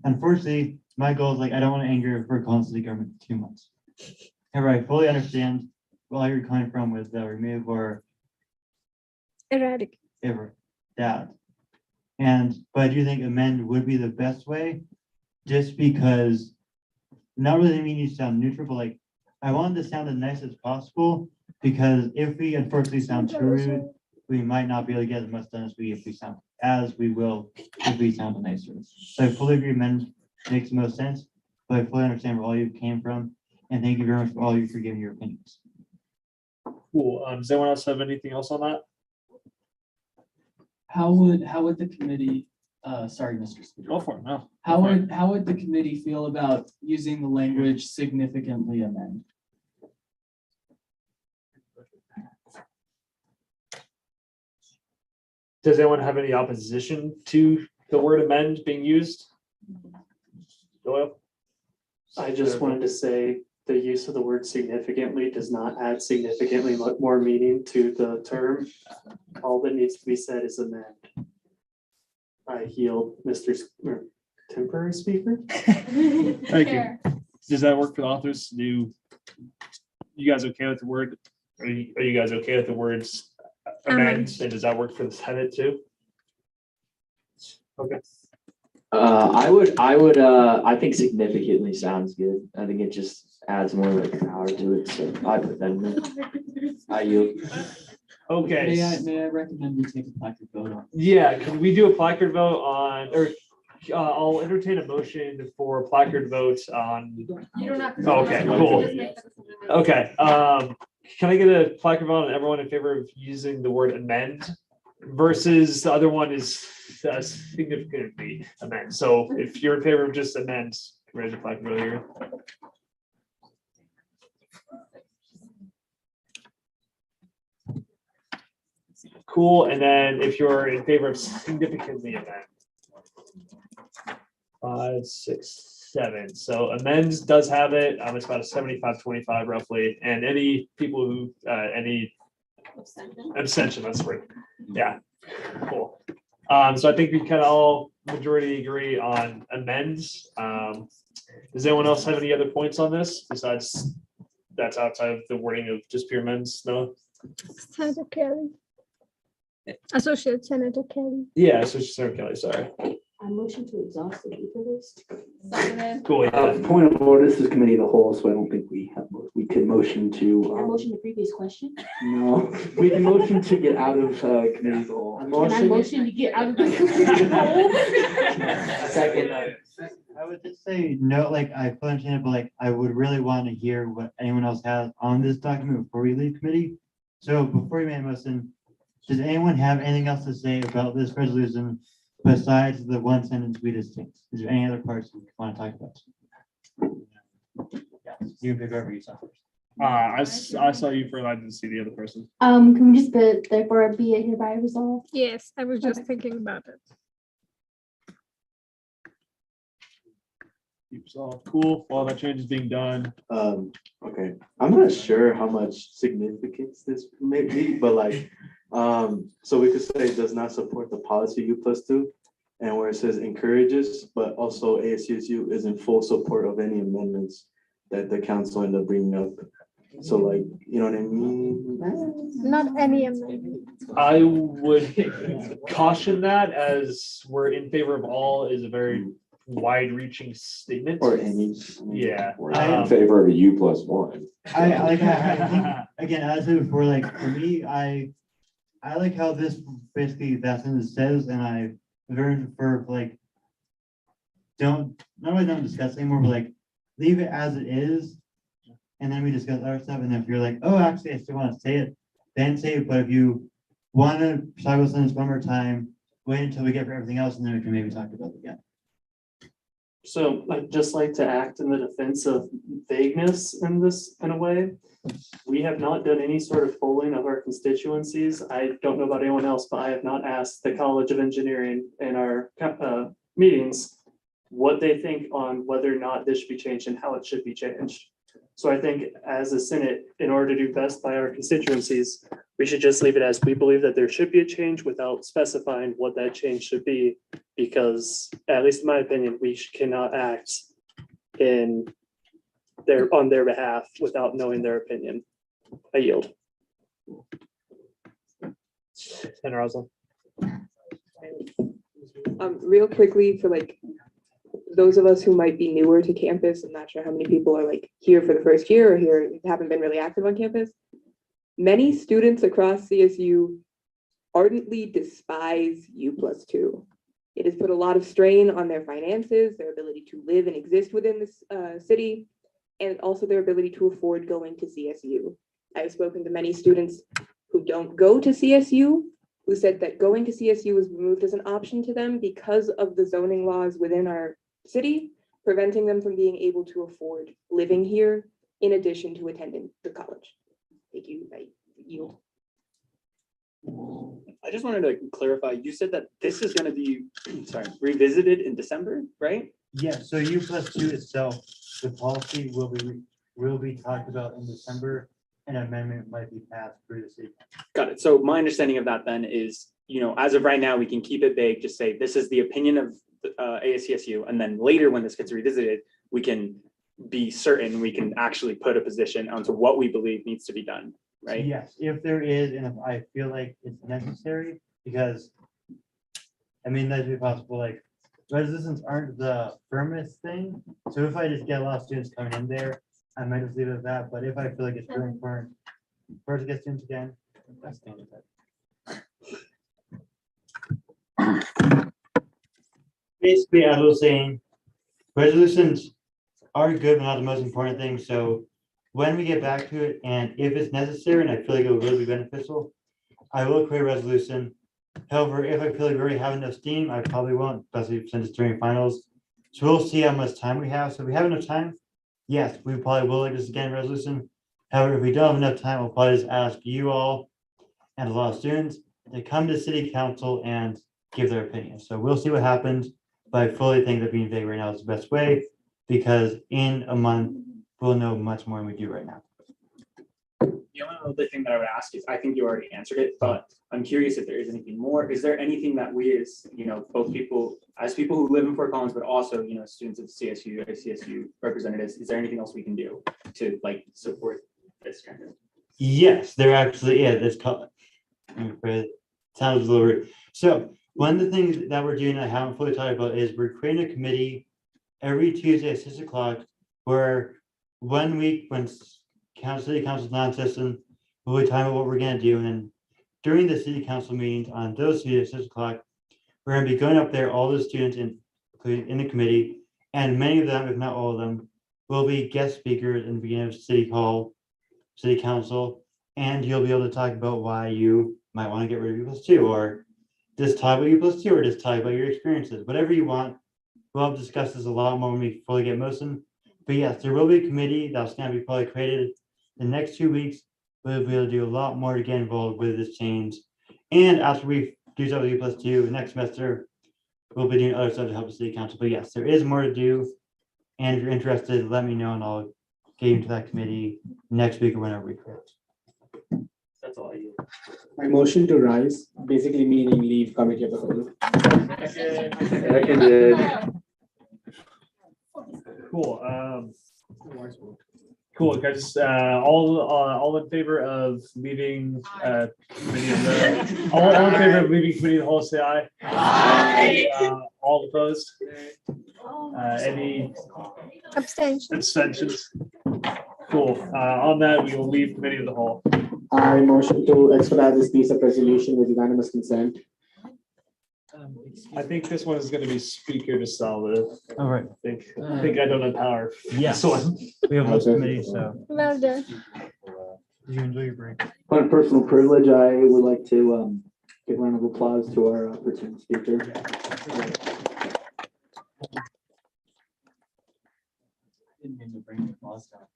unfortunately, my goal is like, I don't want to anger for constantly government too much. However, I fully understand where you're coming from with remove or Eradicate. ever that. But I do think amend would be the best way, just because not really mean you sound neutral, but like I want to sound as nice as possible, because if we unfortunately sound too rude, we might not be able to get as much done as we will if we sound nicer. So I fully agree, amend makes the most sense, but I fully understand where all you came from, and thank you very much for all you for giving your opinions. Cool. Does anyone else have anything else on that? How would the committee, sorry, Mr. Speaker. Go for it. No. How would the committee feel about using the language significantly amend? Does anyone have any opposition to the word amend being used? Doyle? I just wanted to say the use of the word significantly does not add significantly more meaning to the term. All that needs to be said is amend. I yield, Mr. Temporary Speaker. Thank you. Does that work for the authors? You guys okay with the word? Are you guys okay with the words amend? And does that work for the Senate too? Okay. I think significantly sounds good. I think it just adds more like power to it. So I put that in there. I yield. Okay. May I recommend we take a placard vote on? Yeah, can we do a placard vote on, or I'll entertain a motion for a placard vote on. You don't have to. Okay, cool. Okay, can I get a placard vote on everyone in favor of using the word amend versus the other one is significantly amend? So if you're in favor of just amend, raise your placard vote here. Cool, and then if you're in favor of significantly amend. 5, 6, 7. So amends does have it. It's about a 75-25 roughly. And any people who any abstention, that's right. Yeah. Cool. So I think we kind of all majority agree on amends. Does anyone else have any other points on this besides that's outside of the wording of just pure amends? No. Senator Kelly. Associate Senator Kelly. Yeah, Associate Senator Kelly. Sorry. I motion to exhaust the paper list. Cool. Yeah. Point of order, this is committee of the whole, so I don't think we could motion to. Can I motion the previous question? No, we can motion to get out of committee of the whole. Can I motion to get out of the committee of the whole? Second. would just say, no, like, I fully understand it, but like, I would really want to hear what anyone else has on this document before we leave committee. So before you make a motion, does anyone have anything else to say about this resolution besides the one sentence we just changed? Is there any other parts you want to talk about? Yeah, you can pick whoever you saw first. I saw you for, I didn't see the other person. Can we just put therefore be it hereby resolved? Yes, I was just thinking about it. Keep resolved. Cool, all that change is being done. Okay, I'm not sure how much significance this may be, but like, so we could say does not support the policy U+2, and where it says encourages, but also ASCSU is in full support of any amendments that the council end up bringing up. So like, you know what I mean? Not any amendment. I would caution that, as we're in favor of all is a very wide-reaching statement. Or any. Yeah. I'm in favor of a U+1. Again, as I said before, like, for me, I like how this basically that sentence says, and I very for like, not really don't discuss anymore, but like, leave it as it is. And then we discuss other stuff, and if you're like, oh, actually, I still want to say it, then say it, but if you want to talk about sentence one more time, wait until we get for everything else, and then we can maybe talk about it again. So I'd just like to act in the defense of vagueness in this, in a way. We have not done any sort of polling of our constituencies. I don't know about anyone else, but I have not asked the College of Engineering in our meetings what they think on whether or not this should be changed and how it should be changed. So I think as a Senate, in order to do best by our constituencies, we should just leave it as we believe that there should be a change without specifying what that change should be. Because, at least in my opinion, we cannot act on their behalf without knowing their opinion. I yield. Senator Roslin. Real quickly, for like those of us who might be newer to campus, I'm not sure how many people are like here for the first year or here haven't been really active on campus. Many students across CSU ardently despise U+2. It has put a lot of strain on their finances, their ability to live and exist within this city, and also their ability to afford going to CSU. I've spoken to many students who don't go to CSU, who said that going to CSU was removed as an option to them because of the zoning laws within our city, preventing them from being able to afford living here in addition to attending the college. Thank you. I yield. I just wanted to clarify, you said that this is gonna be, sorry, revisited in December, right? Yeah, so U+2 itself, the policy will be talked about in December, and an amendment might be passed through the city. Got it. So my understanding of that then is, you know, as of right now, we can keep it vague, just say this is the opinion of ASCSU, and then later when this gets revisited, we can be certain we can actually put a position onto what we believe needs to be done, right? Yes, if there is, and if I feel like it's necessary, because I mean, that'd be possible, like, resolutions aren't the firmest thing. So if I just get a lot of students coming in there, I might just leave it at that, but if I feel like it's really important for us to get students again, that's the only thing. Basically, as I was saying, resolutions are good, but not the most important thing. So when we get back to it, and if it's necessary, and I feel like it will really be beneficial, I will create a resolution. However, if I feel like we already have enough steam, I probably won't, especially since it's during finals. So we'll see how much time we have. So if we have enough time, yes, we probably will like this again resolution. However, if we don't have enough time, we'll probably just ask you all and a lot of students to come to city council and give their opinion. So we'll see what happens. But I fully think that being vague right now is the best way, because in a month, we'll know much more than we do right now. The only other thing that I would ask is, I think you already answered it, but I'm curious if there is anything more. Is there anything that we as, you know, both people, as people who live in Fort Collins, but also, you know, students of CSU, ASCSU representatives, is there anything else we can do to like support this kind of? Yes, there actually is. It's called, it sounds a little weird. So one of the things that we're doing, I haven't fully talked about, is we're creating a committee every Tuesday at 6 o'clock, where 1 week when city council's non-session, we'll be talking about what we're gonna do. And then during the city council meetings on those Tuesdays at 6 o'clock, we're gonna be going up there, all the students including in the committee, And many of them, if not all of them, will be guest speakers in the beginning of City Hall, City Council, and you'll be able to talk about why you might want to get rid of U+2, or just talk about U+2, or just talk about your experiences, whatever you want. We'll discuss this a lot more when we fully get most of them. But yes, there will be a committee that's going to be probably created the next 2 weeks. We'll be able to do a lot more to get involved with this change. And after we do something with U+2 next semester, we'll be doing other stuff to help the city council. But yes, there is more to do. And if you're interested, let me know and I'll get into that committee next week or whenever we quit. That's all I do. My motion to rise, basically meaning leave committee of the whole. Seconded. Cool. Cool, guys. All in favor of leaving committee of the all in favor of leaving committee of the whole, say aye. Aye. All opposed? Any abstentions? Cool. On that, we will leave committee of the whole. I motion to expedite this piece of resolution with unanimous consent. I think this one is going to be speaker to solve it. All right. I think I don't have power. Yes. This one. We have most committees, so. Well done. Did you enjoy your break? On personal privilege, I would like to give a round of applause to our opportunity speaker. Didn't mean to bring the clause down.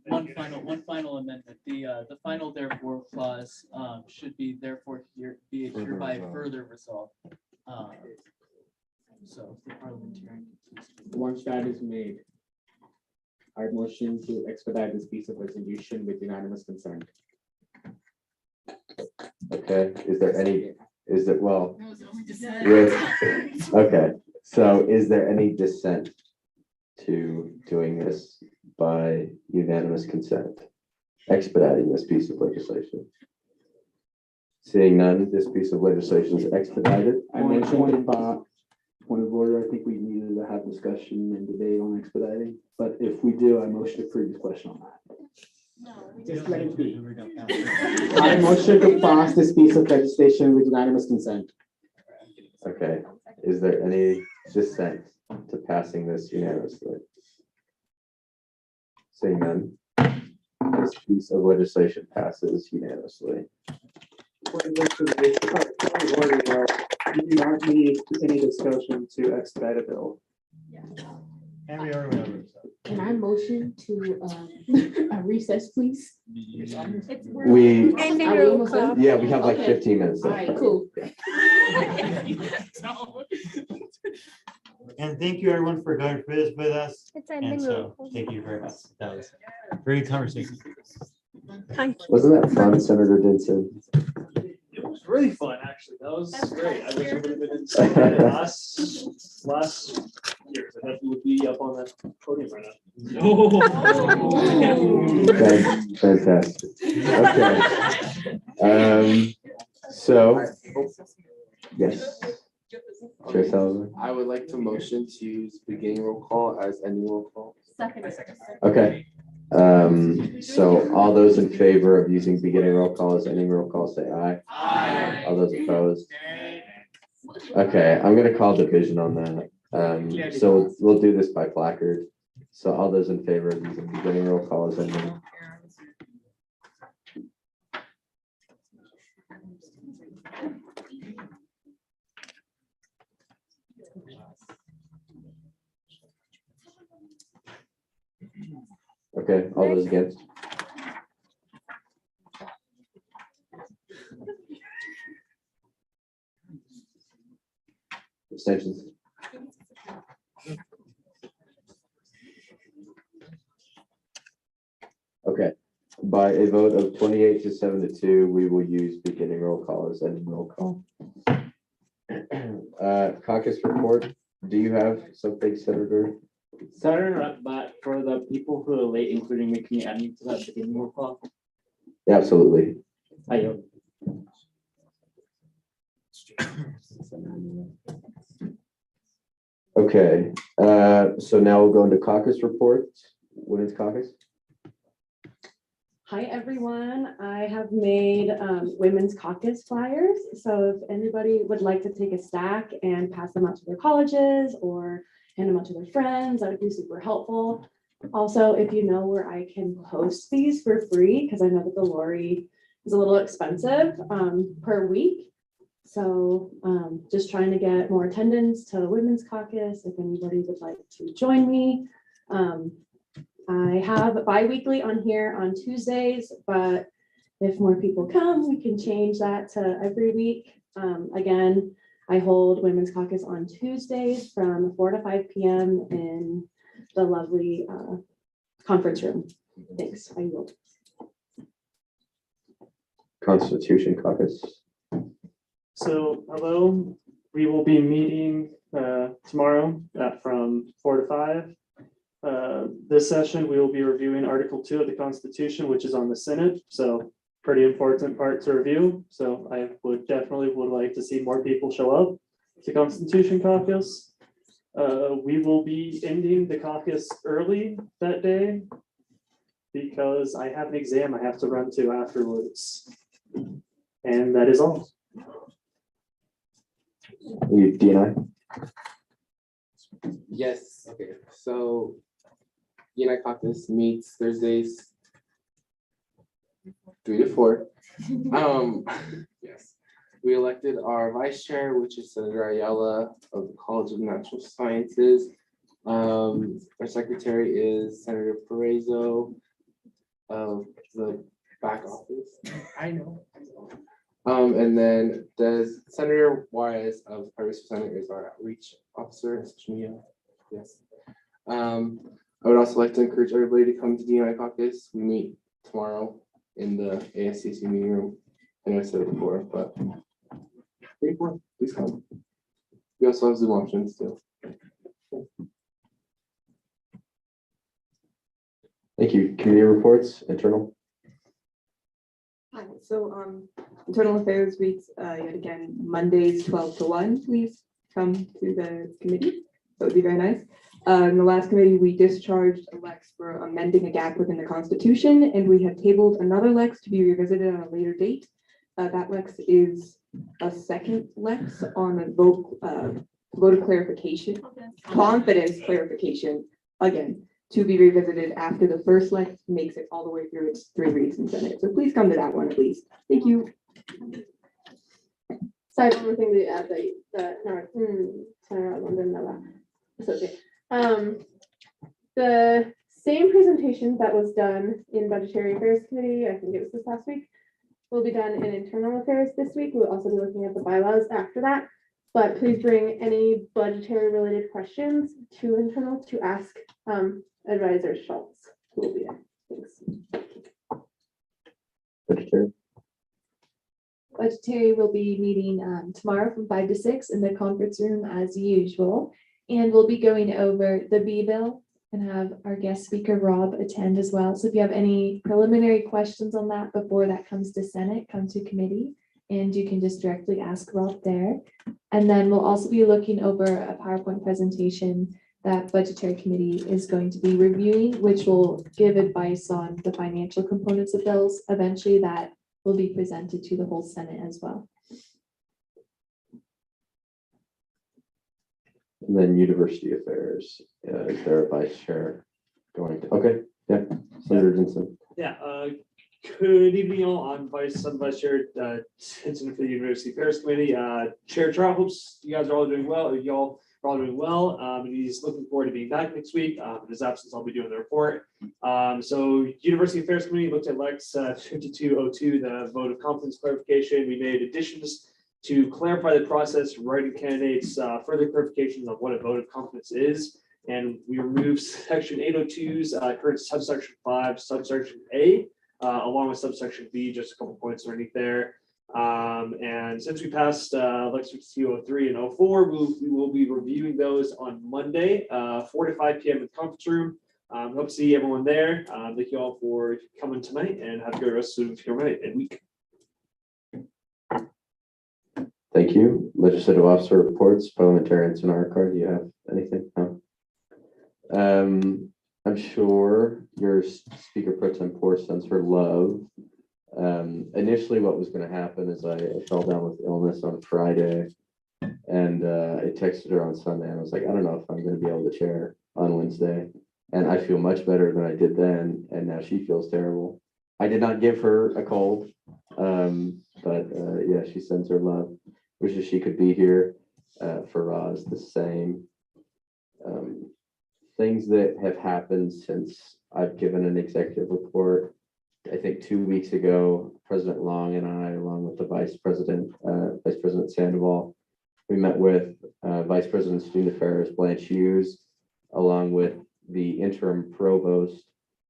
One final amendment, the final therefore clause, should be therefore be hereby further resolved. So the parliamentarian. Once that is made, I motion to expedite this piece of resolution with unanimous consent. Okay, okay, so is there any dissent to doing this by unanimous consent, expediting this piece of legislation? Seeing none, this piece of legislation is expedited. I motion point of order, I think we needed to have discussion and debate on expediting, but if we do, I motion to approve the question on that. Just let it be. I motion to pass this piece of legislation with unanimous consent. Okay, is there any dissent to passing this unanimously? Seeing none, this piece of legislation passes unanimously. We do not need any discussion to expedite a bill. And we already went over it, so. Can I motion to a recess, please? We, Are we almost done? yeah, we have like Okay. 15 minutes All left. right, cool. And thank you everyone for going through this with us. It's And ending. so, thank you very much. That was a very good conversation. Thank you. Wasn't that fun, Senator Dinson? It was really fun, actually. That was great. I wish I would have been in Spain last year. I thought we would be up on that podium right now. Fantastic. Okay. So, yes. Chair Salazar. I would like to motion to use beginning roll call as ending roll call. Okay. So all those in favor of using beginning roll call as ending roll call, say aye. Aye. All those opposed? Okay, I'm gonna call division on that. So we'll do this by placard. So all those in favor of using beginning roll call as ending. Okay, all those against? Abstentions? Okay, by a vote of 28 to 7-2, we will use beginning roll call as ending roll call. Caucus report, do you have something, Senator? Sorry, but for the people who are late, including me, can you add me to that beginning roll call? Yeah, absolutely. I yield. Okay, so now we'll go into caucus reports. Women's caucus. Hi, everyone. I have made women's caucus flyers. So if anybody would like to take a stack and pass them out to their colleges or hand them out to their friends, that would be super helpful. Also, if you know where I can post these for free, because I know that the lorry is a little expensive per week. So just trying to get more attendance to women's caucus. If anybody would like to join me. I have bi-weekly on here on Tuesdays, but if more people come, we can change that to every week. Again, I hold women's caucus on Tuesdays from 4 to 5 p.m. in the lovely conference room. Thanks. I yield. Constitution Caucus. So, hello, we will be meeting tomorrow from 4 to 5. This session, we will be reviewing Article 2 of the Constitution, which is on the Senate. So pretty important part to review. So I would definitely like to see more people show up to Constitution Caucus. We will be ending the caucus early that day because I have an exam I have to run to afterwards. And that is all. You, DNI? Yes, okay, so DNI caucus meets Thursdays 3 to 4. Yes, we elected our vice chair, which is Senator Ayala of the College of Natural Sciences. Our secretary is Senator Perezo of the back office. I know. And then the Senator Juarez of Private Senate is our outreach officer and social media. Yes. I would also like to encourage everybody to come to DNI caucus. We meet tomorrow in the ASCSU meeting room. I know I said it before, but please come. We also have Zoom options too. Thank you. Committee reports, internal. Hi, so internal affairs weeks, yet again, Mondays 12 to 1, please come to the committee. That would be very nice. In the last committee, we discharged a lex for amending a gap within the Constitution, and we have tabled another lex to be revisited on a later date. That lex is a second lex on a vote of clarification, confidence clarification, again, to be revisited after the first lex makes it all the way through its 3 reads in Senate. So please come to that one at least. Thank you. Sorry, one more thing to add Senator London, it's okay. The same presentation that was done in Budgetary Affairs Committee, I think it was this last week, will be done in Internal Affairs this week. We'll also be looking at the bylaws after that. But please bring any budgetary related questions to internal to ask Advisor Schultz, who will be there. Thanks. Budgetary. Budgetary will be meeting tomorrow from 5 to 6 in the conference room as usual. And we'll be going over the B bill and have our guest speaker Rob attend as well. So if you have any preliminary questions on that before that comes to Senate, come to committee, and you can just directly ask Rob there. And then we'll also be looking over a PowerPoint presentation that Budgetary Committee is going to be reviewing, which will give advice on the financial components of bills. Eventually that will be presented to the whole Senate as well. And then University Affairs, is there a vice chair going to? Okay, yeah, Senator Jensen. Yeah, good evening all. I'm Vice Chair Hinton for the University Affairs Committee. Chair Trout hopes you guys are all doing well. Y'all are all doing well. And he's looking forward to being back next week. In his absence, I'll be doing the report. So University Affairs Committee looked at Lex 5202, the vote of confidence clarification. We made additions to clarify the process for writing candidates, further clarifications on what a vote of confidence is. And we removed section 802's current subsection 5, subsection A, along with subsection B, just a couple points underneath there. And since we passed Lex 5203 and 04, we will be reviewing those on Monday, 4 to 5 p.m. in the conference room. Hope to see everyone there. Thank you all for coming tonight and have a good rest of your night and week. Thank you. Legislative officer reports, parliamentarians in our card. Do you have anything? No. I'm sure your speaker pro tempore sends her love. Initially what was gonna happen is I fell down with illness on Friday and I texted her on Sunday and I was like, I don't know if I'm gonna be able to chair on Wednesday. And I feel much better than I did then, and now she feels terrible. I did not give her a cold, but yeah, she sends her love. Wishes she could be here. For Roz, the same. Things that have happened since I've given an executive report. I think 2 weeks ago, President Long and I, along with the Vice President Sandoval, we met with Vice President of Student Affairs, Blanche Hughes, along with the interim provost,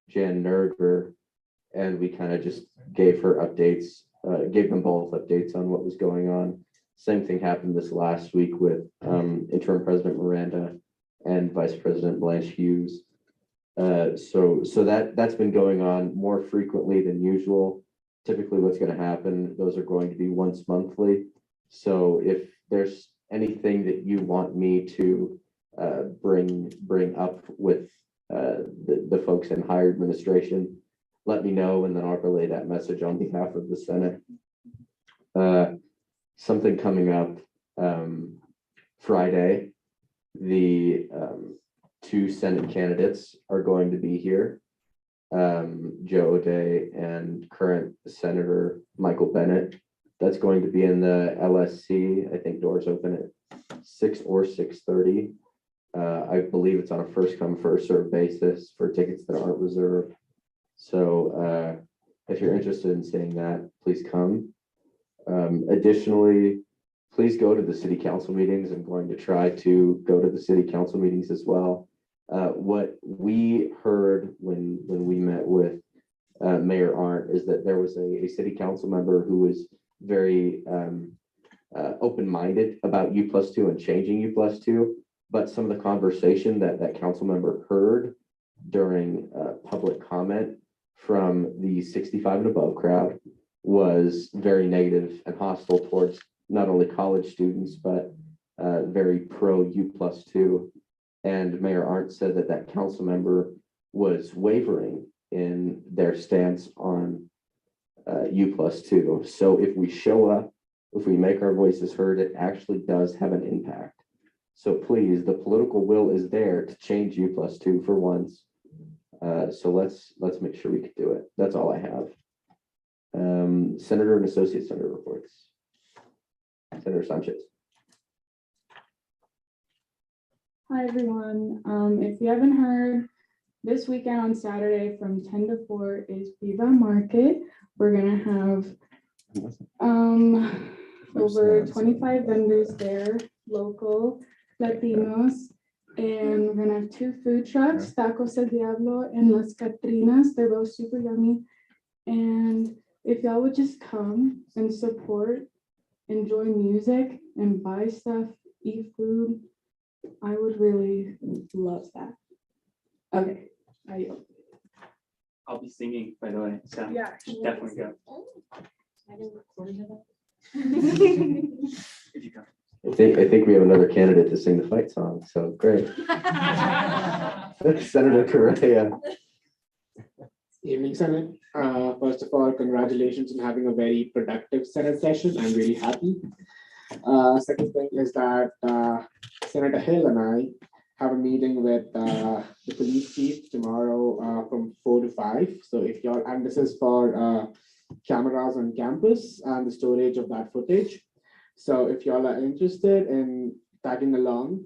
Jan Nerger, and we kind of just gave her updates, gave them both updates on what was going on. Same thing happened this last week with interim President Miranda and Vice President Blanche Hughes. So that's been going on more frequently than usual. Typically what's going to happen, those are going to be once monthly. So if there's anything that you want me to bring up with the folks in higher administration, let me know, and then I'll relay that message on behalf of the Senate. Something coming up Friday, the 2 Senate candidates are going to be here. Joe O'Day and current Senator Michael Bennett. That's going to be in the LSC. I think doors open at 6 or 6:30. I believe it's on a first come, first served basis for tickets that aren't reserved. So if you're interested in seeing that, please come. Additionally, please go to the city council meetings. I'm going to try to go to the city council meetings as well. What we heard when we met with Mayor Arndt is that there was a city council member who was very open-minded about U+2 and changing U+2, but some of the conversation that council member heard during public comment from the 65 and above crowd was very negative and hostile towards not only college students, but very pro U+2. And Mayor Arndt said that council member was wavering in their stance on U+2. So if we show up, if we make our voices heard, it actually does have an impact. So please, the political will is there to change U+2 for once. So let's make sure we can do it. That's all I have. Senator and Associate Senator reports. Senator Sanchez. Hi, everyone. If you haven't heard, this weekend on Saturday from 10 to 4 is Viva Market. We're gonna have over 25 vendors there, local Latinos, and we're gonna have 2 food trucks, Tacos El Diablo and Las Catrinas. They're both super yummy. And if y'all would just come and support, enjoy music, and buy stuff, eat food, I would really love that. Okay, I yield. I'll be singing, by the way, so Yeah. definitely go. If you come. I think we have another candidate to sing the fight song, so great. Senator Correa. Evening, Senate. First of all, congratulations on having a very productive Senate session. I'm really happy. Second thing is that Senator Hill and I have a meeting with the police chief tomorrow from 4 to 5. So if y'all, and this is for cameras on campus and the storage of that footage. So if y'all are interested in tagging along,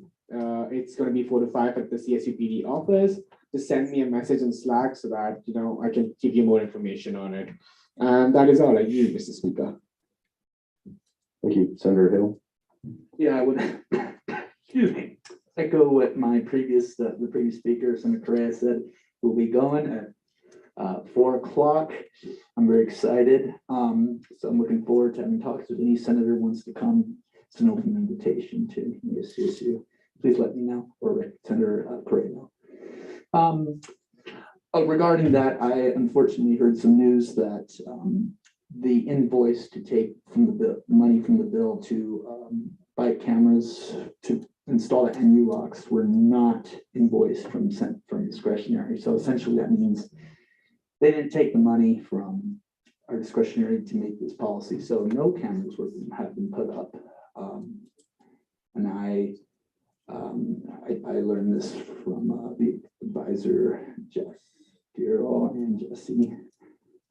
it's going to be 4 to 5 at the CSU PD office. Just send me a message in Slack so that I can give you more information on it. And that is all I need, Mr. Speaker. Thank you, Senator Hill. Yeah, I would, excuse me, echo what my previous, the previous speaker, Senator Correa said. We'll be going at 4 o'clock. I'm very excited. So I'm looking forward to having talks with any senator who wants to come. It's an open invitation to the ASCSU. Please let me know, or Senator Correa know. Regarding that, I unfortunately heard some news that the invoice to take from the bill, money from the bill to buy cameras to install the NU locks were not not invoice from discretionary. So essentially that means they didn't take the money from our discretionary to make this policy. So no cameras have been put up. And I learned this from the advisor, Jeff Giro and Jesse,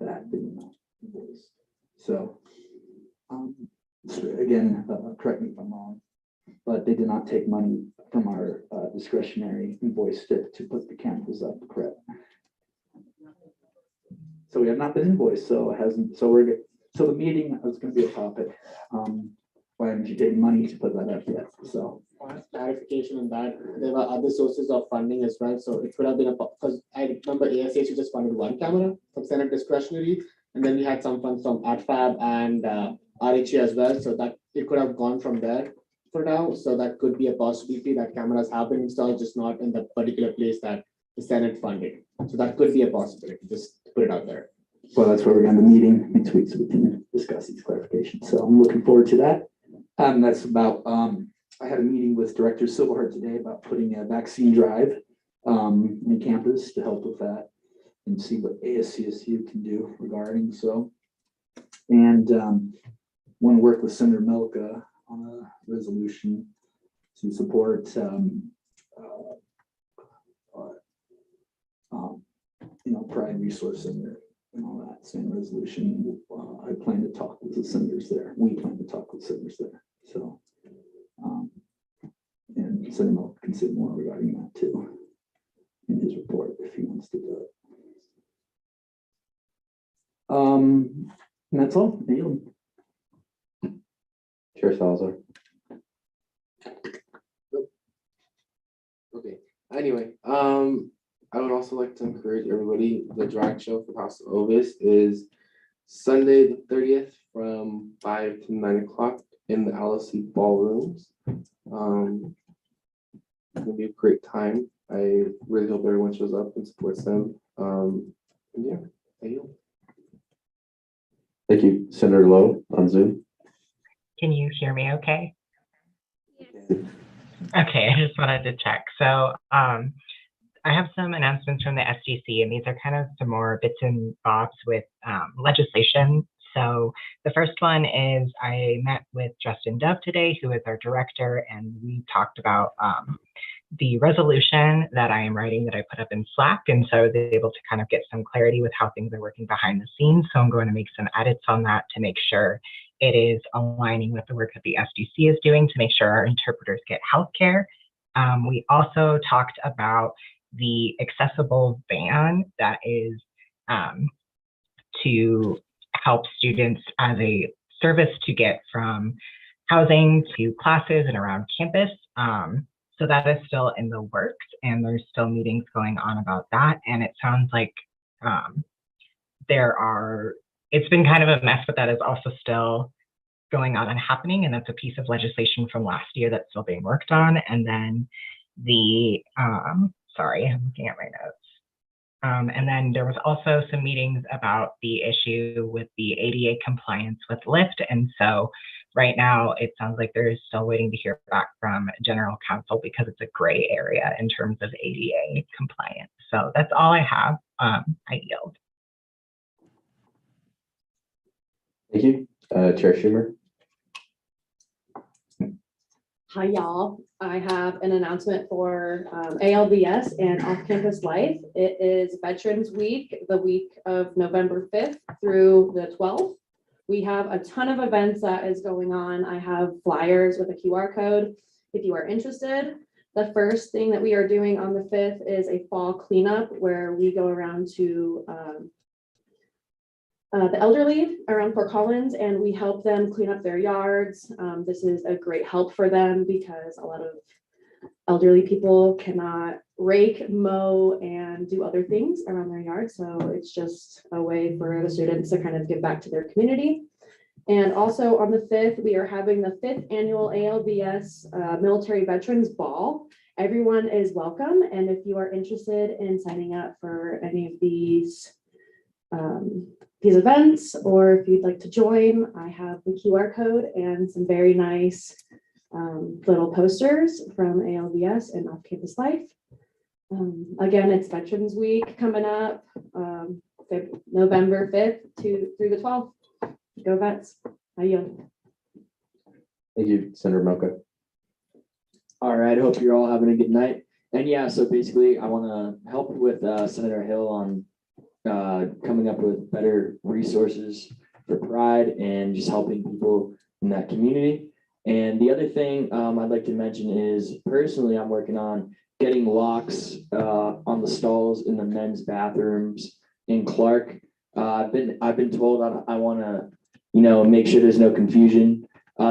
that they were not invoiced. So again, correct me if I'm wrong, but they did not take money from our discretionary invoice to put the cameras up, correct? So we have not been invoiced, so it hasn't, so we're good. So the meeting is going to be a topic. Why haven't you taken money to put that up yet? So clarification on that, there were other sources of funding as well, so it could have been because I remember ASCSU just funded one camera from Senate discretionary, and then we had some funds from ADFAB and RHE as well, so that it could have gone from there for now. So that could be a possibility that cameras have been installed, just not in the particular place that the Senate funded. So that could be a possibility, just to put it out there. well, that's where we're going to be meeting next week, so we can discuss these clarifications. So I'm looking forward to that. That's about, I had a meeting with Director Silverhart today about putting a vaccine drive in campus to help with that and see what ASCSU can do regarding so. And want to work with Senator Milka on a resolution to support Pride Resource Center and all that same resolution. I plan to talk with the senators there. We plan to talk with senators there. So, and Senator Milka can say more regarding that too in his report if he wants to do it. And that's all. I yield. Chair Salazar. Okay, anyway, I would also like to encourage everybody, the drag show for House of Ovis is Sunday the 30th from 5 to 9 o'clock in the LSC ballrooms. It's gonna be a great time. I really hope everyone shows up and supports them. And yeah, I yield. Thank you. Senator Lowe on Zoom. Can you hear me okay? Okay, I just wanted to check. So I have some announcements from the SDC, and these are kind of some more bits and bobs with legislation. So the first one is I met with Justin Dove today, who is our director, and we talked about the resolution that I am writing that I put up in Slack. And so I was able to kind of get some clarity with how things are working behind the scenes. So I'm going to make some edits on that to make sure it is aligning with the work that the SDC is doing to make sure our interpreters get healthcare. We also talked about the accessible van that is to help students as a service to get from housing to classes and around campus. So that is still in the works, and there's still meetings going on about that. And it sounds like it's been kind of a mess, but that is also still going on and happening. And that's a piece of legislation from last year that's still being worked on. And then sorry, I'm looking at my notes. And then there was also some meetings about the issue with the ADA compliance with Lyft. And so right now, it sounds like they're still waiting to hear back from general counsel because it's a gray area in terms of ADA compliance. So that's all I have. I yield. Thank you. Chair Schumer. Hi, y'all. I have an announcement for ALVS and off-campus life. It is Veterans Week, the week of November 5th through the 12th. We have a ton of events that is going on. I have flyers with a QR code if you are interested. The first thing that we are doing on the 5th is a fall cleanup where we go around to the elderly around Fort Collins, and we help them clean up their yards. This is a great help for them because a lot of elderly people cannot rake, mow, and do other things around their yard. So it's just a way for the students to kind of give back to their community. And also on the 5th, we are having the 5th annual ALVS Military Veterans Ball. Everyone is welcome. And if you are interested in signing up for any of these events, or if you'd like to join, I have the QR code and some very nice little posters from ALVS and Off Campus Life. Again, it's Veterans Week coming up, November 5th through the 12th. Go Vets. I yield. Thank you, Senator Mocha. All right, hope you're all having a good night. And yeah, so basically I want to help with Senator Hill on coming up with better resources for Pride and just helping people in that community. And the other thing I'd like to mention is personally, I'm working on getting locks on the stalls in the men's bathrooms in Clark. I've been told I want to, make sure there's no confusion.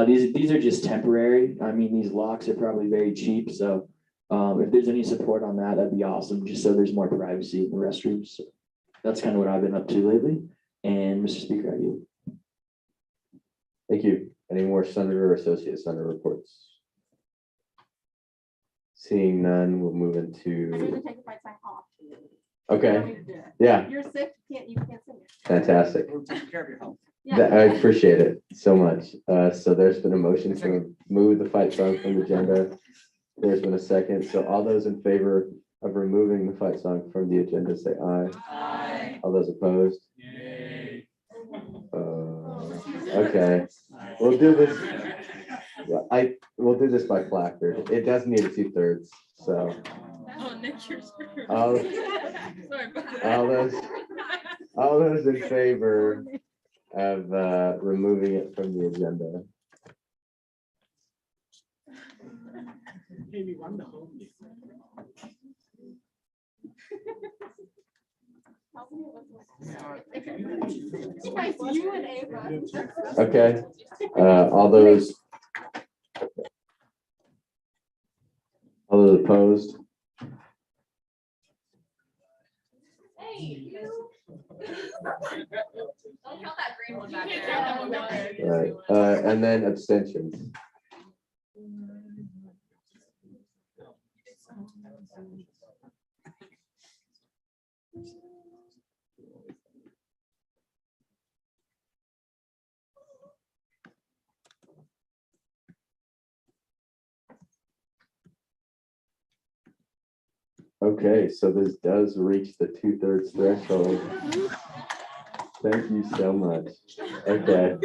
These are just temporary. I mean, these locks are probably very cheap. So if there's any support on that, that'd be awesome. Just so there's more privacy in the restrooms. So that's kind of what I've been up to lately. And Mr. Speaker, I yield. Thank you. Any more senator or associate senator reports? Seeing none, we'll move into. Okay. Yeah. You're sick, you can't sing it. Fantastic. Take care of your health. I appreciate it so much. So there's been a motion to remove the fight song from the agenda. There's been a second. So all those in favor of removing the fight song from the agenda, say aye. Aye. All those opposed? Yay. Okay. We'll do this. We'll do this by placard. It does need a 2/3. So. Oh, Nick, you're screwed. All those in favor of removing it from the agenda. Maybe run the home. You and Ava. Okay. All those opposed? Don't count that green one back there. Right. And then abstentions. Okay, so this does reach the 2/3 threshold. Thank you so much. Okay.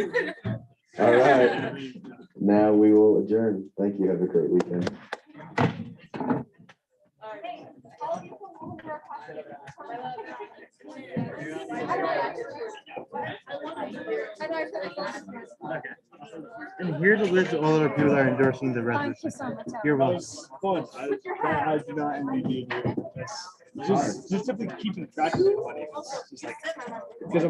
All right. Now we will adjourn. Thank you. Have a great weekend. And here's a list of all the people that are endorsing the resolution. You're welcome. I do not envy you. Just simply keeping track of everybody. It's just like, because I'm